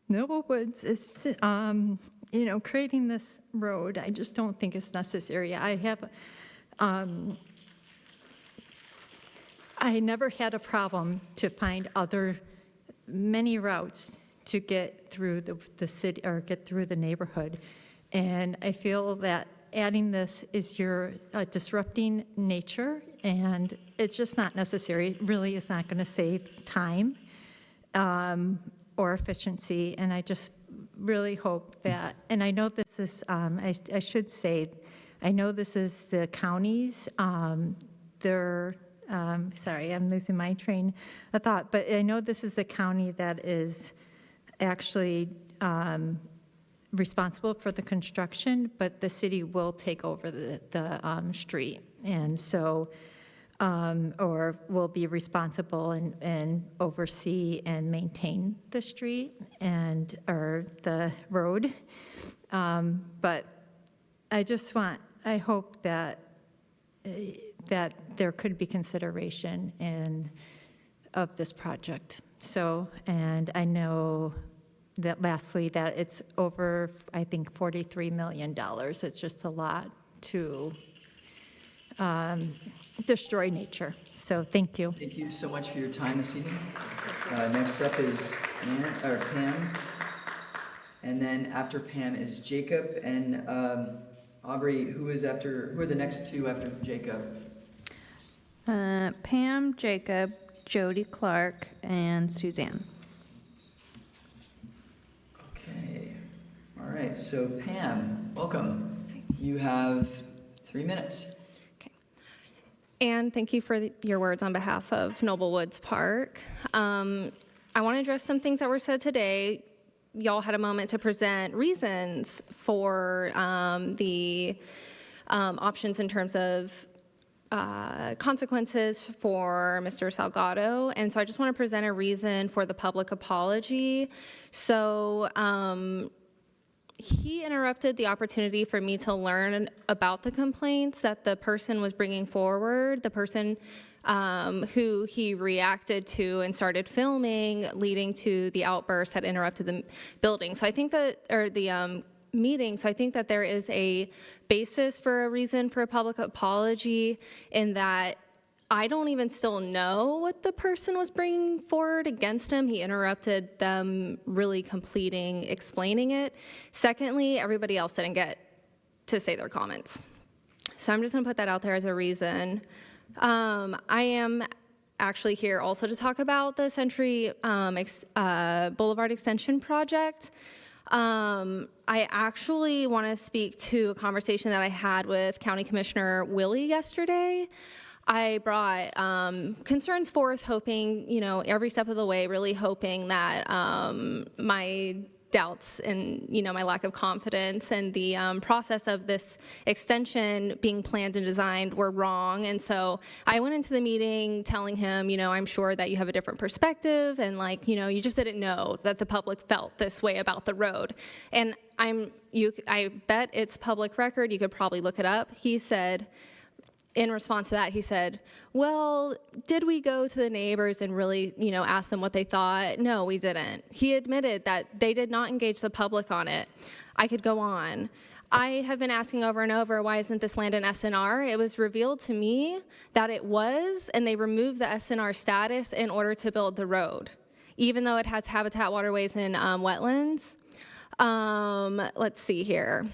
Noble Woods is, creating this road, I just don't think it's necessary. I never had a problem to find many routes to get through the city or get through the neighborhood. And I feel that adding this is you're disrupting nature, and it's just not necessary. It really is not going to save time or efficiency. And I just really hope that, and I know this is, I should say, I know this is the county's, sorry, I'm losing my train of thought, but I know this is the county that is actually responsible for the construction, but the city will take over the street, and so, or will be responsible and oversee and maintain the street or the road. But I hope that there could be consideration of this project. So, and I know that lastly, that it's over, I think, $43 million. It's just a lot to destroy nature. So thank you. Thank you so much for your time this evening. Next up is Pam. And then after Pam is Jacob and Aubrey. Who are the next two after Jacob? Pam, Jacob, Jody Clark, and Suzanne. Okay. All right. So Pam, welcome. You have 3 minutes. And thank you for your words on behalf of Noble Woods Park. I want to address some things that were said today. Y'all had a moment to present reasons for the options in terms of consequences for Mr. Salgado. And so I just want to present a reason for the public apology. So he interrupted the opportunity for me to learn about the complaints that the person was bringing forward, the person who he reacted to and started filming, leading to the outburst that interrupted the building. So I think that, or the meeting, so I think that there is a basis for a reason for a public apology in that I don't even still know what the person was bringing forward against him. He interrupted them really explaining it. Secondly, everybody else didn't get to say their comments. So I'm just gonna put that out there as a reason. I am actually here also to talk about the Century Boulevard Extension Project. I actually want to speak to a conversation that I had with County Commissioner Willie yesterday. I brought concerns forth, hoping, every step of the way, really hoping that my doubts and, my lack of confidence and the process of this extension being planned and designed were wrong. And so I went into the meeting telling him, I'm sure that you have a different perspective and you just didn't know that the public felt this way about the road. And I bet it's public record. You could probably look it up. He said, in response to that, he said, well, did we go to the neighbors and really, ask them what they thought? No, we didn't. He admitted that they did not engage the public on it. I could go on. I have been asking over and over, why isn't this land an SNR? It was revealed to me that it was, and they removed the SNR status in order to build the road, even though it has habitat, waterways, and wetlands. Let's see here.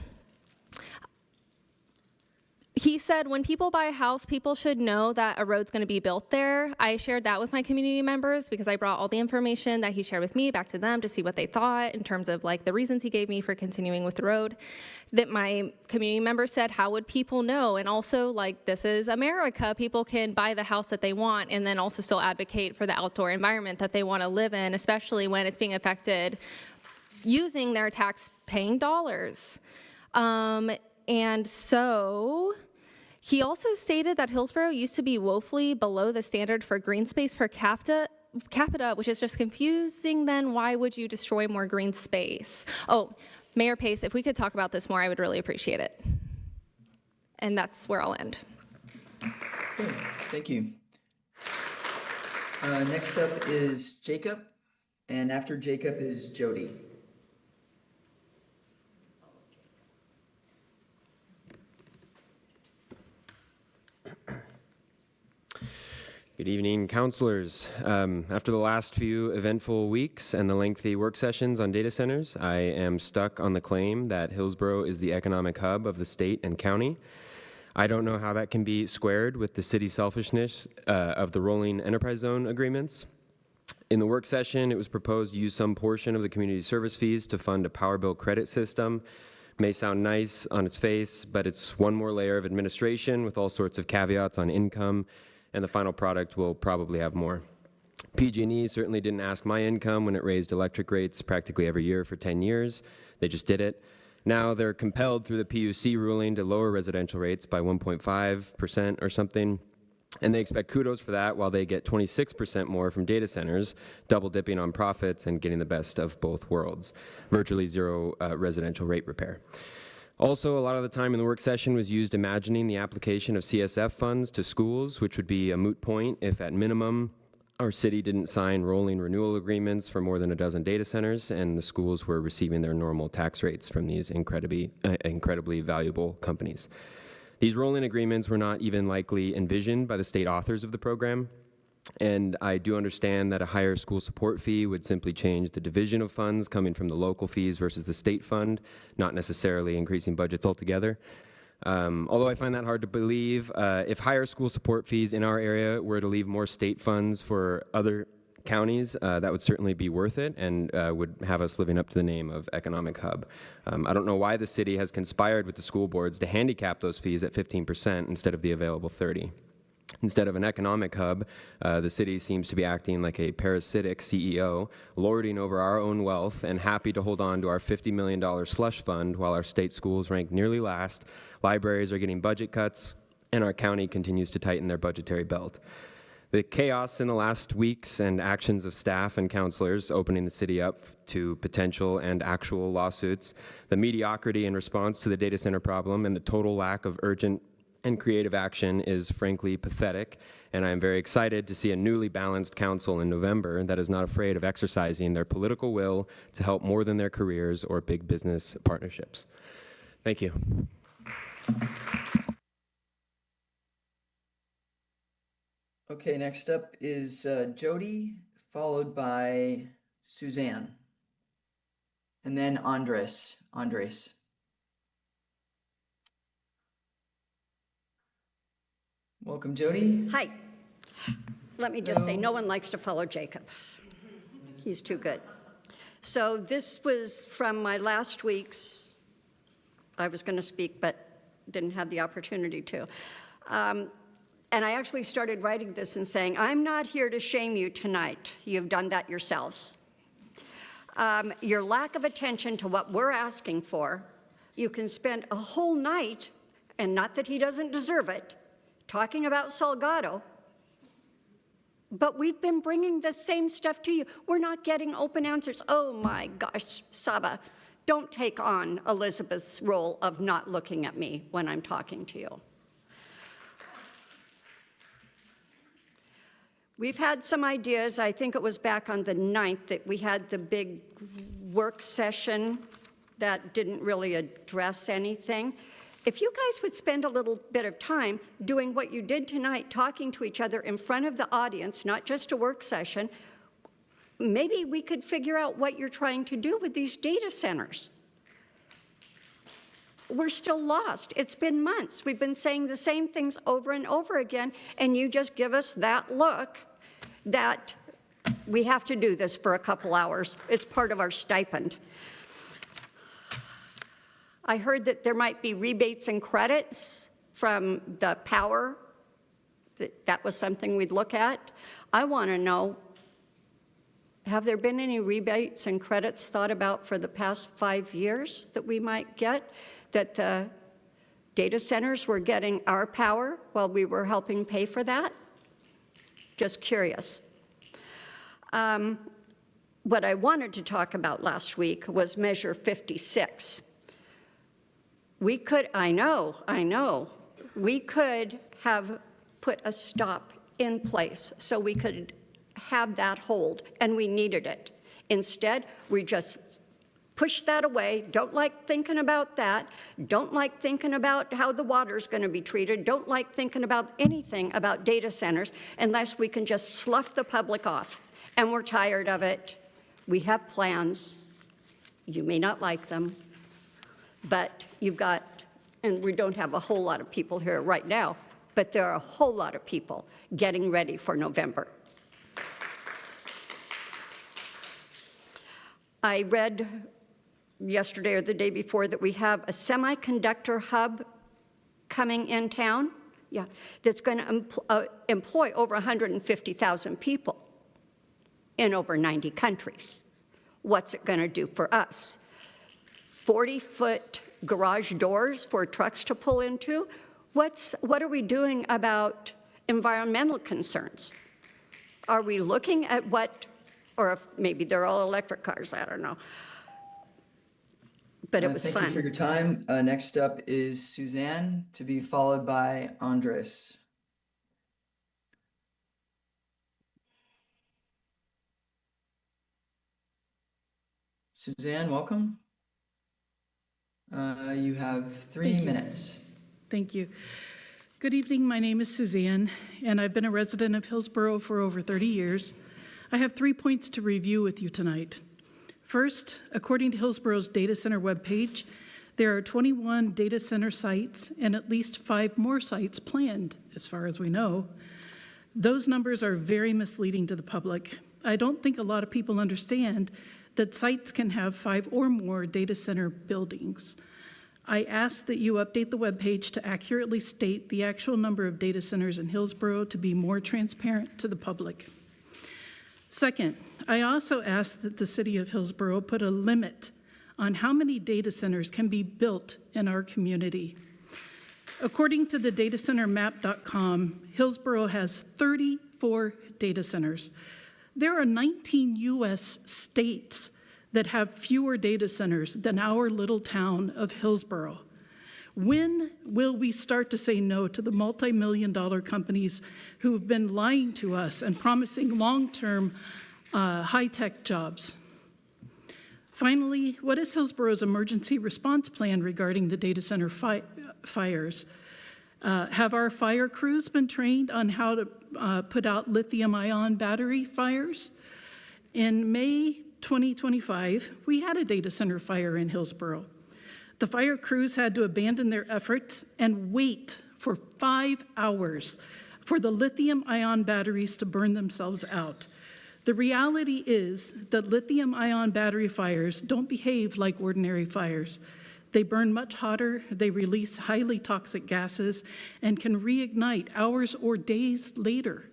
He said, when people buy a house, people should know that a road's going to be built there. I shared that with my community members because I brought all the information that he shared with me back to them to see what they thought in terms of the reasons he gave me for continuing with the road. That my community members said, how would people know? And also, this is America. People can buy the house that they want and then also still advocate for the outdoor environment that they want to live in, especially when it's being affected using their tax-paying dollars. And so he also stated that Hillsboro used to be woefully below the standard for green space per capita, which is just confusing. Then why would you destroy more green space? Oh, Mayor Pace, if we could talk about this more, I would really appreciate it. And that's where I'll end. Okay, thank you. Next up is Jacob, and after Jacob is Jody. Good evening, councilors. After the last few eventful weeks and the lengthy work sessions on data centers, I am stuck on the claim that Hillsboro is the economic hub of the state and county. I don't know how that can be squared with the city selfishness of the rolling enterprise zone agreements. In the work session, it was proposed to use some portion of the community service fees to fund a power bill credit system. May sound nice on its face, but it's one more layer of administration with all sorts of caveats on income, and the final product will probably have more. PG&E certainly didn't ask my income when it raised electric rates practically every year for 10 years. They just did it. Now they're compelled through the PUC ruling to lower residential rates by 1.5% or something, and they expect kudos for that while they get 26% more from data centers, double dipping on profits and getting the best of both worlds. Virtually zero residential rate repair. Also, a lot of the time in the work session was used imagining the application of CSF funds to schools, which would be a moot point if at minimum our city didn't sign rolling renewal agreements for more than a dozen data centers and the schools were receiving their normal tax rates from these incredibly valuable companies. These rolling agreements were not even likely envisioned by the state authors of the program. And I do understand that a higher school support fee would simply change the division of funds coming from the local fees versus the state fund, not necessarily increasing budgets altogether. Although I find that hard to believe, if higher school support fees in our area were to leave more state funds for other counties, that would certainly be worth it and would have us living up to the name of economic hub. I don't know why the city has conspired with the school boards to handicap those fees at 15% instead of the available 30%. Instead of an economic hub, the city seems to be acting like a parasitic CEO, lording over our own wealth and happy to hold on to our $50 million slush fund while our state schools rank nearly last, libraries are getting budget cuts, and our county continues to tighten their budgetary belt. The chaos in the last weeks and actions of staff and councilors opening the city up to potential and actual lawsuits, the mediocrity in response to the data center problem, and the total lack of urgent and creative action is frankly pathetic, and I am very excited to see a newly balanced council in November that is not afraid of exercising their political will to help more than their careers or big business partnerships. Thank you. Okay, next up is Jody, followed by Suzanne, and then Andres. Welcome, Jody. Hi. Let me just say, no one likes to follow Jacob. He's too good. So this was from my last week's, I was going to speak, but didn't have the opportunity to. And I actually started writing this and saying, I'm not here to shame you tonight. You've done that yourselves. Your lack of attention to what we're asking for, you can spend a whole night, and not that he doesn't deserve it, talking about Salgado, but we've been bringing the same stuff to you. We're not getting open answers. Oh my gosh, Saba, don't take on Elizabeth's role of not looking at me when I'm talking to you. We've had some ideas. I think it was back on the 9th that we had the big work session that didn't really address anything. If you guys would spend a little bit of time doing what you did tonight, talking to each other in front of the audience, not just a work session, maybe we could figure out what you're trying to do with these data centers. We're still lost. It's been months. We've been saying the same things over and over again, and you just give us that look that we have to do this for a couple hours. It's part of our stipend. I heard that there might be rebates and credits from the power. That was something we'd look at. I want to know, have there been any rebates and credits thought about for the past 5 years that we might get? That the data centers were getting our power while we were helping pay for that? Just curious. What I wanted to talk about last week was Measure 56. We could, I know, we could have put a stop in place so we could have that hold, and we needed it. Instead, we just push that away, don't like thinking about that, don't like thinking about how the water's going to be treated, don't like thinking about anything about data centers unless we can just slough the public off. And we're tired of it. We have plans. You may not like them, but you've got, and we don't have a whole lot of people here right now, but there are a whole lot of people getting ready for November. I read yesterday or the day before that we have a semiconductor hub coming in town, that's going to employ over 150,000 people in over 90 countries. What's it going to do for us? 40-foot garage doors for trucks to pull into? What are we doing about environmental concerns? Are we looking at what, or if maybe they're all electric cars, I don't know. But it was fun. Thank you for your time. Next up is Suzanne, to be followed by Andres. Suzanne, welcome. You have 3 minutes. Thank you. Good evening. My name is Suzanne, and I've been a resident of Hillsboro for over 30 years. I have 3 points to review with you tonight. First, according to Hillsboro's data center webpage, there are 21 data center sites and at least 5 more sites planned, as far as we know. Those numbers are very misleading to the public. I don't think a lot of people understand that sites can have 5 or more data center buildings. I ask that you update the webpage to accurately state the actual number of data centers in Hillsboro to be more transparent to the public. Second, I also ask that the city of Hillsboro put a limit on how many data centers can be built in our community. According to the datacentermap.com, Hillsboro has 34 data centers. There are 19 U.S. states that have fewer data centers than our little town of Hillsboro. When will we start to say no to the multi-million-dollar companies who have been lying to us and promising long-term high-tech jobs? Finally, what is Hillsboro's emergency response plan regarding the data center fires? Have our fire crews been trained on how to put out lithium-ion battery fires? In May 2025, we had a data center fire in Hillsboro. The fire crews had to abandon their efforts and wait for 5 hours for the lithium-ion batteries to burn themselves out. The reality is that lithium-ion battery fires don't behave like ordinary fires. They burn much hotter, they release highly toxic gases, and can reignite hours or days later.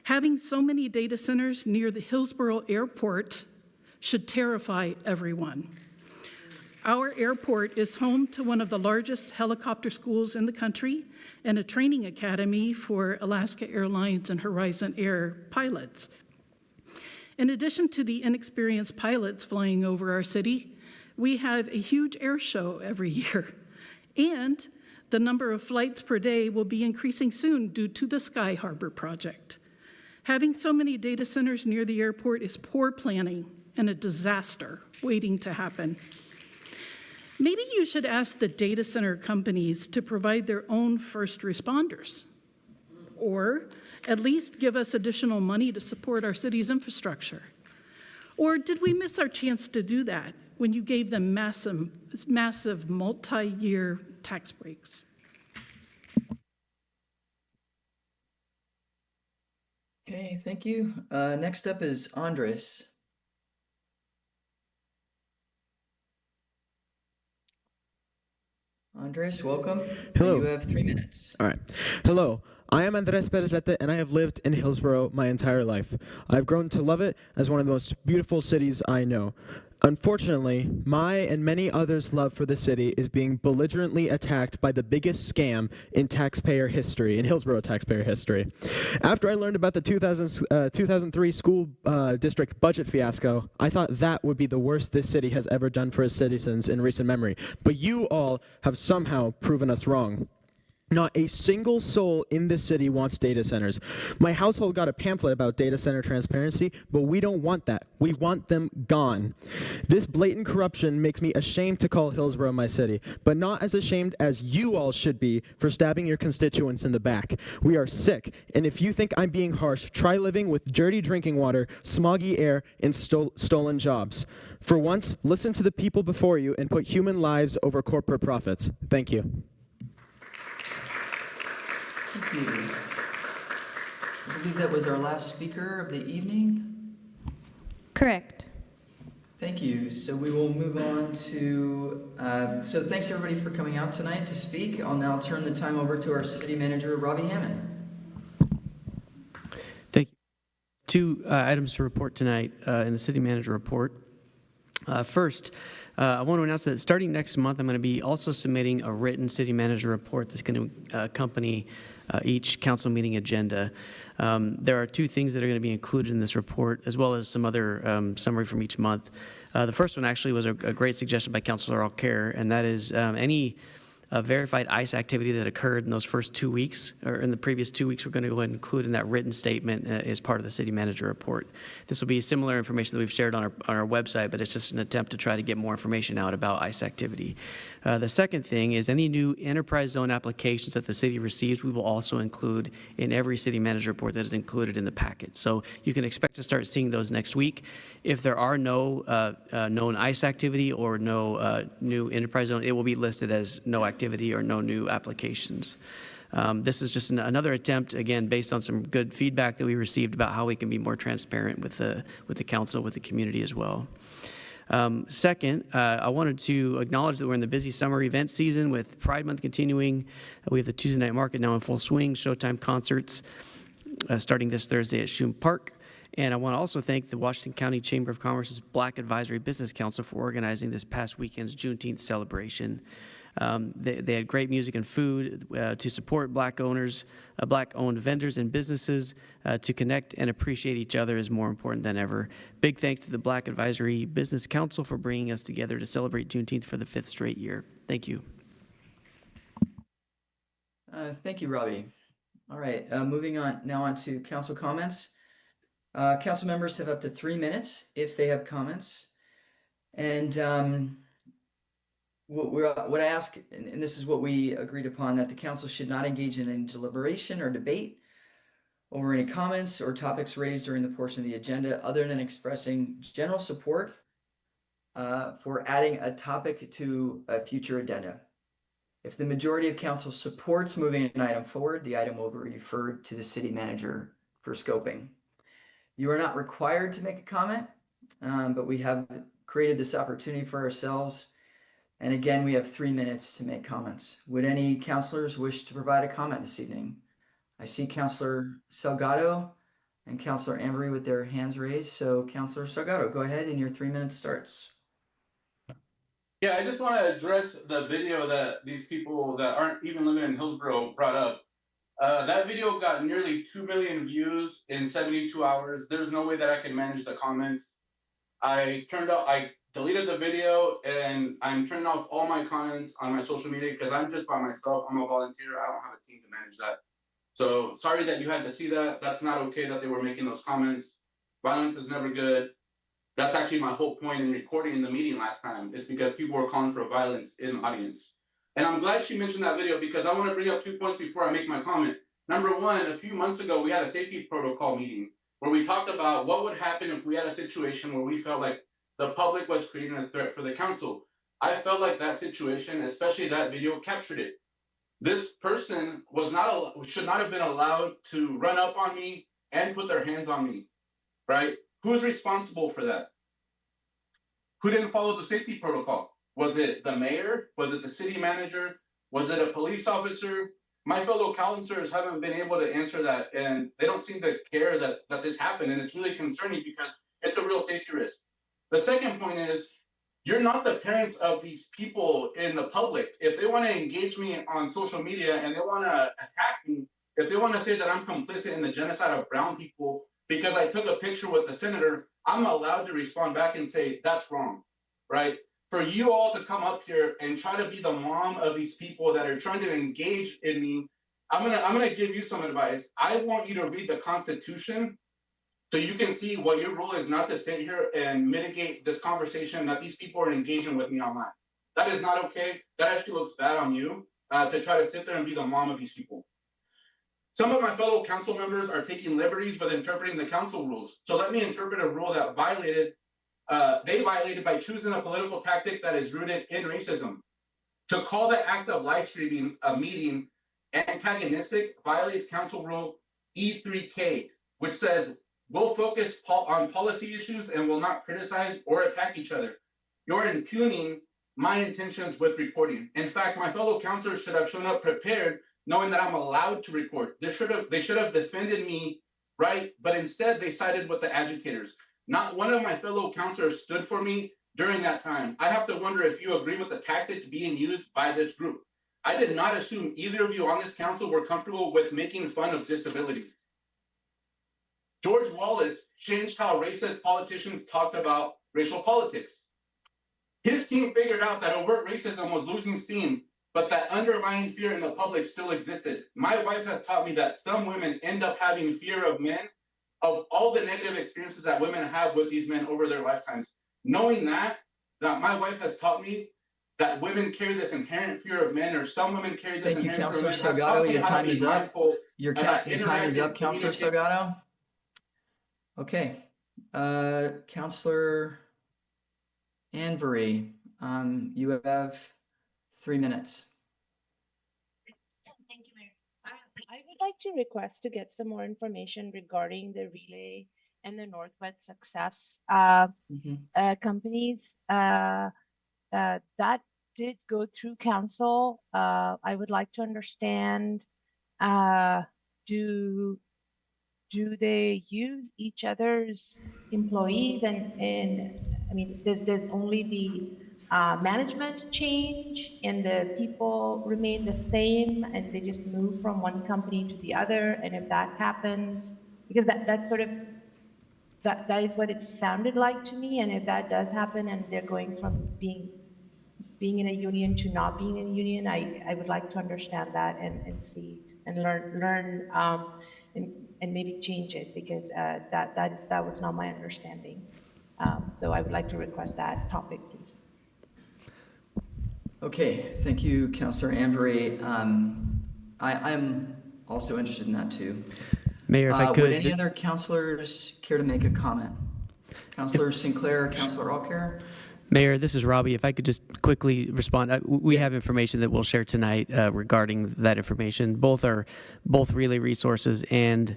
Having so many data centers near the Hillsboro Airport should terrify everyone. Our airport is home to one of the largest helicopter schools in the country and a training academy for Alaska Airlines and Horizon Air pilots. In addition to the inexperienced pilots flying over our city, we have a huge air show every year, and the number of flights per day will be increasing soon due to the Sky Harbor project. Having so many data centers near the airport is poor planning and a disaster waiting to happen. Maybe you should ask the data center companies to provide their own first responders, or at least give us additional money to support our city's infrastructure. Or did we miss our chance to do that when you gave them massive multi-year tax breaks? Okay, thank you. Next up is Andres. Andres, welcome. Hello. You have 3 minutes. All right. Hello. I am Andres Perez-Lete, and I have lived in Hillsboro my entire life. I've grown to love it as one of the most beautiful cities I know. Unfortunately, my and many others' love for the city is being belligerently attacked by the biggest scam in taxpayer history, in Hillsboro taxpayer history. After I learned about the 2003 school district budget fiasco, I thought that would be the worst this city has ever done for its citizens in recent memory. But you all have somehow proven us wrong. Not a single soul in this city wants data centers. My household got a pamphlet about data center transparency, but we don't want that. We want them gone. This blatant corruption makes me ashamed to call Hillsboro my city, but not as ashamed as you all should be for stabbing your constituents in the back. We are sick, and if you think I'm being harsh, try living with dirty drinking water, smoggy air, and stolen jobs. For once, listen to the people before you and put human lives over corporate profits. Thank you. Thank you. I believe that was our last speaker of the evening. Correct. Thank you. So we will move on to, so thanks everybody for coming out tonight to speak. I'll now turn the time over to our city manager, Robbie Hammond. Thank you. Two items to report tonight in the city manager report. First, I want to announce that starting next month, I'm going to be also submitting a written city manager report that's going to accompany each council meeting agenda. There are two things that are going to be included in this report, as well as some other summary from each month. The first one actually was a great suggestion by Councilor Alcare, and that is any verified ICE activity that occurred in those first 2 weeks, or in the previous 2 weeks, we're going to go ahead and include in that written statement as part of the city manager report. This will be similar information that we've shared on our website, but it's just an attempt to try to get more information out about ICE activity. The second thing is any new enterprise zone applications that the city receives, we will also include in every city manager report that is included in the packet. So you can expect to start seeing those next week. If there are no known ICE activity or no new enterprise zone, it will be listed as no activity or no new applications. This is just another attempt, again, based on some good feedback that we received about how we can be more transparent with the council, with the community as well. Second, I wanted to acknowledge that we're in the busy summer event season with Pride Month continuing. We have the Tuesday night market now in full swing, Showtime concerts starting this Thursday at Shum Park. And I want to also thank the Washington County Chamber of Commerce's Black Advisory Business Council for organizing this past weekend's Juneteenth celebration. They had great music and food to support Black owners, Black-owned vendors and businesses. To connect and appreciate each other is more important than ever. Big thanks to the Black Advisory Business Council for bringing us together to celebrate Juneteenth for the 5th straight year. Thank you. Thank you, Robbie. All right, moving on now on to council comments. Council members have up to 3 minutes if they have comments. And what I ask, and this is what we agreed upon, that the council should not engage in any deliberation or debate over any comments or topics raised during the portion of the agenda, other than expressing general support for adding a topic to a future addenda. If the majority of council supports moving an item forward, the item will be referred to the city manager for scoping. You are not required to make a comment, but we have created this opportunity for ourselves And again, we have 3 minutes to make comments. Would any counselors wish to provide a comment this evening? I see Counselor Salgado and Counselor Ambry with their hands raised. So Counselor Salgado, go ahead and your 3 minutes starts. Yeah, I just want to address the video that these people that aren't even living in Hillsboro brought up. That video got nearly 2 million views in 72 hours. There's no way that I can manage the comments. I deleted the video and I'm turning off all my comments on my social media because I'm just by myself. I'm a volunteer. I don't have a team to manage that. So sorry that you had to see that. That's not okay that they were making those comments. Violence is never good. That's actually my whole point in recording the meeting last time, is because people were calling for violence in the audience. And I'm glad she mentioned that video because I want to bring up 2 points before I make my comment. Number one, a few months ago, we had a safety protocol meeting where we talked about what would happen if we had a situation where we felt like the public was creating a threat for the council. I felt like that situation, especially that video, captured it. This person should not have been allowed to run up on me and put their hands on me, right? Who's responsible for that? Who didn't follow the safety protocol? Was it the mayor? Was it the city manager? Was it a police officer? My fellow counselors haven't been able to answer that, and they don't seem to care that this happened, and it's really concerning because it's a real safety risk. The second point is, you're not the parents of these people in the public. If they want to engage me on social media and they want to attack me, if they want to say that I'm complicit in the genocide of brown people because I took a picture with the senator, I'm allowed to respond back and say, that's wrong, right? For you all to come up here and try to be the mom of these people that are trying to engage in me, I'm gonna give you some advice. I want you to read the Constitution so you can see what your role is, not to sit here and mitigate this conversation that these people are engaging with me online. That is not okay. That actually looks bad on you to try to sit there and be the mom of these people. Some of my fellow council members are taking liberties with interpreting the council rules. So let me interpret a rule that they violated by choosing a political tactic that is rooted in racism. To call the act of live streaming a meeting antagonistic violates council rule E3K, which says, we'll focus on policy issues and will not criticize or attack each other. You're impugning my intentions with recording. In fact, my fellow councilors should have shown up prepared, knowing that I'm allowed to record. They should have defended me, right? But instead, they sided with the agitators. Not one of my fellow councilors stood for me during that time. I have to wonder if you agree with the tactics being used by this group. I did not assume either of you on this council were comfortable with making fun of disabilities. George Wallace changed how racist politicians talked about racial politics. His team figured out that overt racism was losing steam, but that underlying fear in the public still existed. My wife has taught me that some women end up having fear of men, of all the negative experiences that women have with these men over their lifetimes. Knowing that my wife has taught me that women carry this inherent fear of men, or some women carry this inherent fear of men. Thank you, Counselor Salgado. Your time is up. Your time is up, Counselor Salgado. Okay, Counselor Anvery, you have 3 minutes. Thank you, Mayor. I would like to request to get some more information regarding the relay and the Northwest Success companies that did go through council. I would like to understand, do they use each other's employees and I mean, does only the management change and the people remain the same and they just move from one company to the other? And if that happens, because that's sort of, that is what it sounded like to me. And if that does happen and they're going from being in a union to not being in a union, I would like to understand that and see and learn and maybe change it, because that was not my understanding. So I would like to request that topic, please. Okay, thank you, Councillor Anvery. I'm also interested in that too. Mayor, if I could. Would any other councillors care to make a comment? Councillor Sinclair, Councillor Allcare? Mayor, this is Robbie. If I could just quickly respond. We have information that we'll share tonight regarding that information. Both relay resources and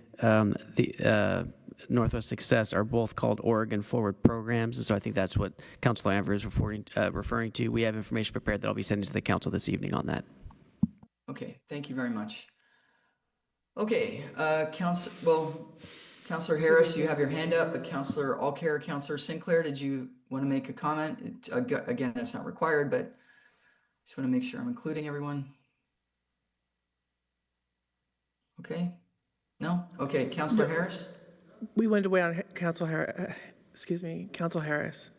Northwest Success are both called Oregon Forward programs, and so I think that's what Councilor Amber is referring to. We have information prepared that I'll be sending to the council this evening on that. Okay, thank you very much. Okay, Councilor Harris, you have your hand up, but Councilor Allcare, Councilor Sinclair, did you want to make a comment? Again, that's not required, but just want to make sure I'm including everyone. Okay, no? Okay, Councilor Harris? We went away on Council Harris, Council Harris.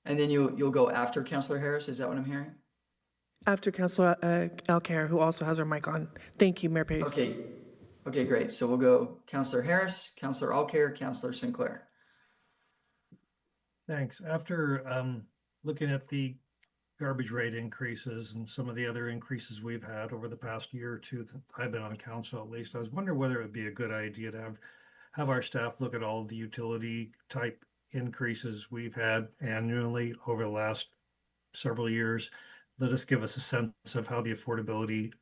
And then you'll go after Councilor Harris, is that what I'm hearing? After Councilor Alcare, who also has her mic on. Thank you, Mayor Pace. Okay, great. So we'll go Councilor Harris, Councilor Allcare, Councilor Sinclair. Thanks. After looking at the garbage rate increases and some of the other increases we've had over the past year or two that I've been on council, at least, I was wondering whether it would be a good idea to have our staff look at all the utility type increases we've had annually over the last several years. Let us give us a sense of how the affordability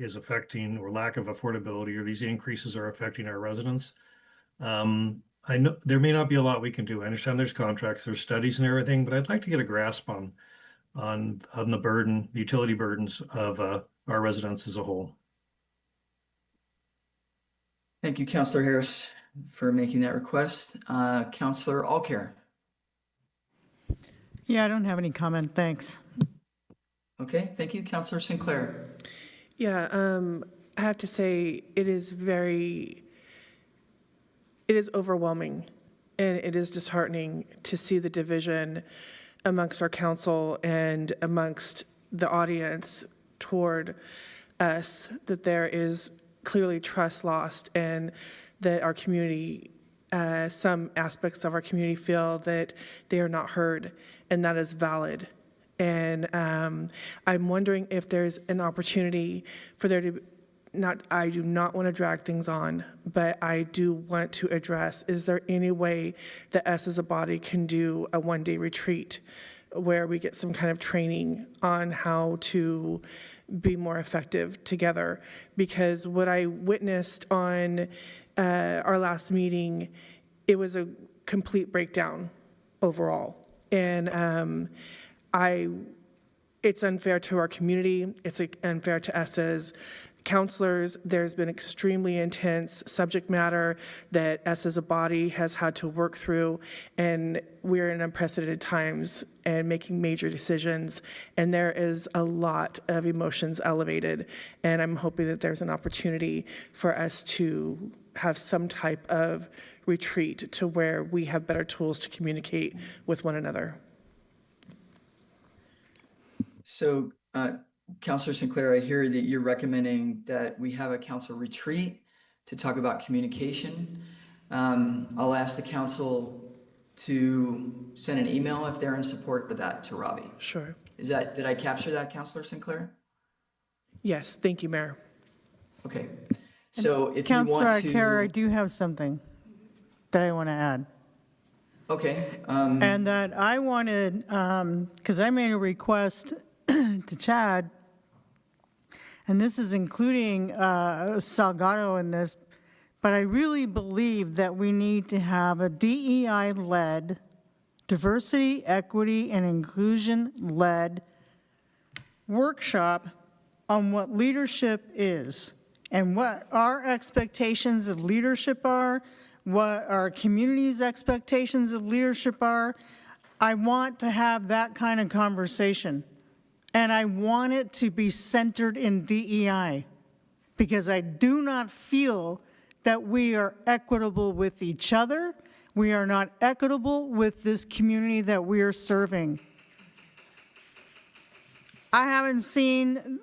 is affecting, or lack of affordability, or these increases are affecting our residents. I know there may not be a lot we can do. I understand there's contracts, there's studies and everything, but I'd like to get a grasp on the burden, the utility burdens of our residents as a whole. Thank you, Councilor Harris, for making that request. Councilor Allcare. Yeah, I don't have any comment. Thanks. Okay, thank you. Councilor Sinclair. Yeah, I have to say it is overwhelming, and it is disheartening to see the division amongst our council and amongst the audience toward us, that there is clearly trust lost, and that our community, some aspects of our community feel that they are not heard, and that is valid. And I'm wondering if there's an opportunity for there to, I do not want to drag things on, but I do want to address, is there any way that us as a body can do a one-day retreat where we get some kind of training on how to be more effective together? Because what I witnessed on our last meeting, it was a complete breakdown overall. And it's unfair to our community. It's unfair to us as counselors. There's been extremely intense subject matter that us as a body has had to work through, and we're in unprecedented times and making major decisions, and there is a lot of emotions elevated, and I'm hoping that there's an opportunity for us to have some type of retreat to where we have better tools to communicate with one another. So, Councilor Sinclair, I hear that you're recommending that we have a council retreat to talk about communication. I'll ask the council to send an email if they're in support of that to Robbie. Sure. Did I capture that, Councilor Sinclair? Yes, thank you, Mayor. Okay. So if Councilor you want to... Alcare, I do have something that I want to add. Okay. And that I wanted, because I made a request to Chad, and this is including Salgado in this, but I really believe that we need to have a DEI-led, diversity, equity, and inclusion-led workshop on what leadership is and what our expectations of leadership are, what our community's expectations of leadership are. I want to have that kind of conversation. And I want it to be centered in DEI, because I do not feel that we are equitable with each other. We are not equitable with this community that we are serving. I haven't seen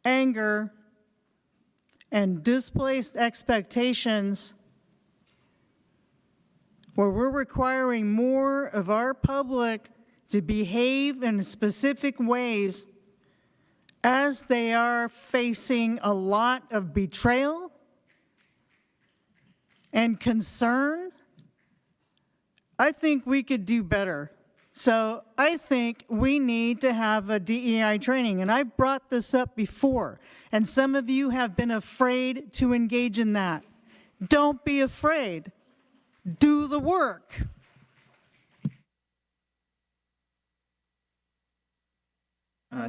anger and displaced expectations where we're requiring more of our public to behave in specific ways as they are facing a lot of betrayal and concern. I think we could do better. So I think we need to have a DEI training, and I've brought this up before, and some of you have been afraid to engage in that. Don't be afraid. Do the work.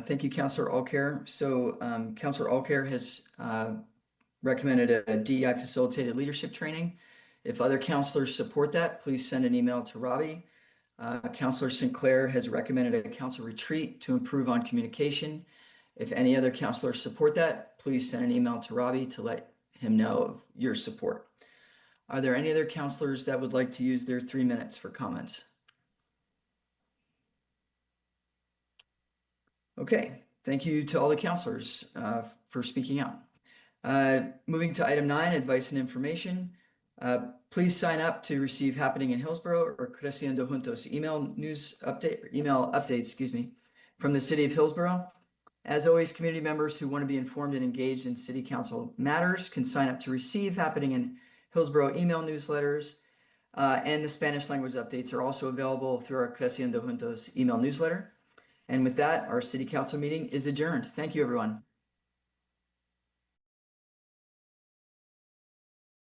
Thank you, Councilor Alcare. So Councilor Alcare has recommended a DEI facilitated leadership training. If other councilors support that, please send an email to Robbie. Councilor Sinclair has recommended a council retreat to improve on communication. If any other councilors support that, please send an email to Robbie to let him know of your support. Are there any other councilors that would like to use their 3 minutes for comments? Okay, thank you to all the councilors for speaking out. Moving to item 9, advice and information. Please sign up to receive Happening in Hillsboro or Creciendo Juntos email updates, from the City of Hillsboro. As always, community members who want to be informed and engaged in City Council matters can sign up to receive Happening in Hillsboro email newsletters, and the Spanish language updates are also available through our Creciendo Juntos email newsletter. And with that, our City Council meeting is adjourned. Thank you, everyone.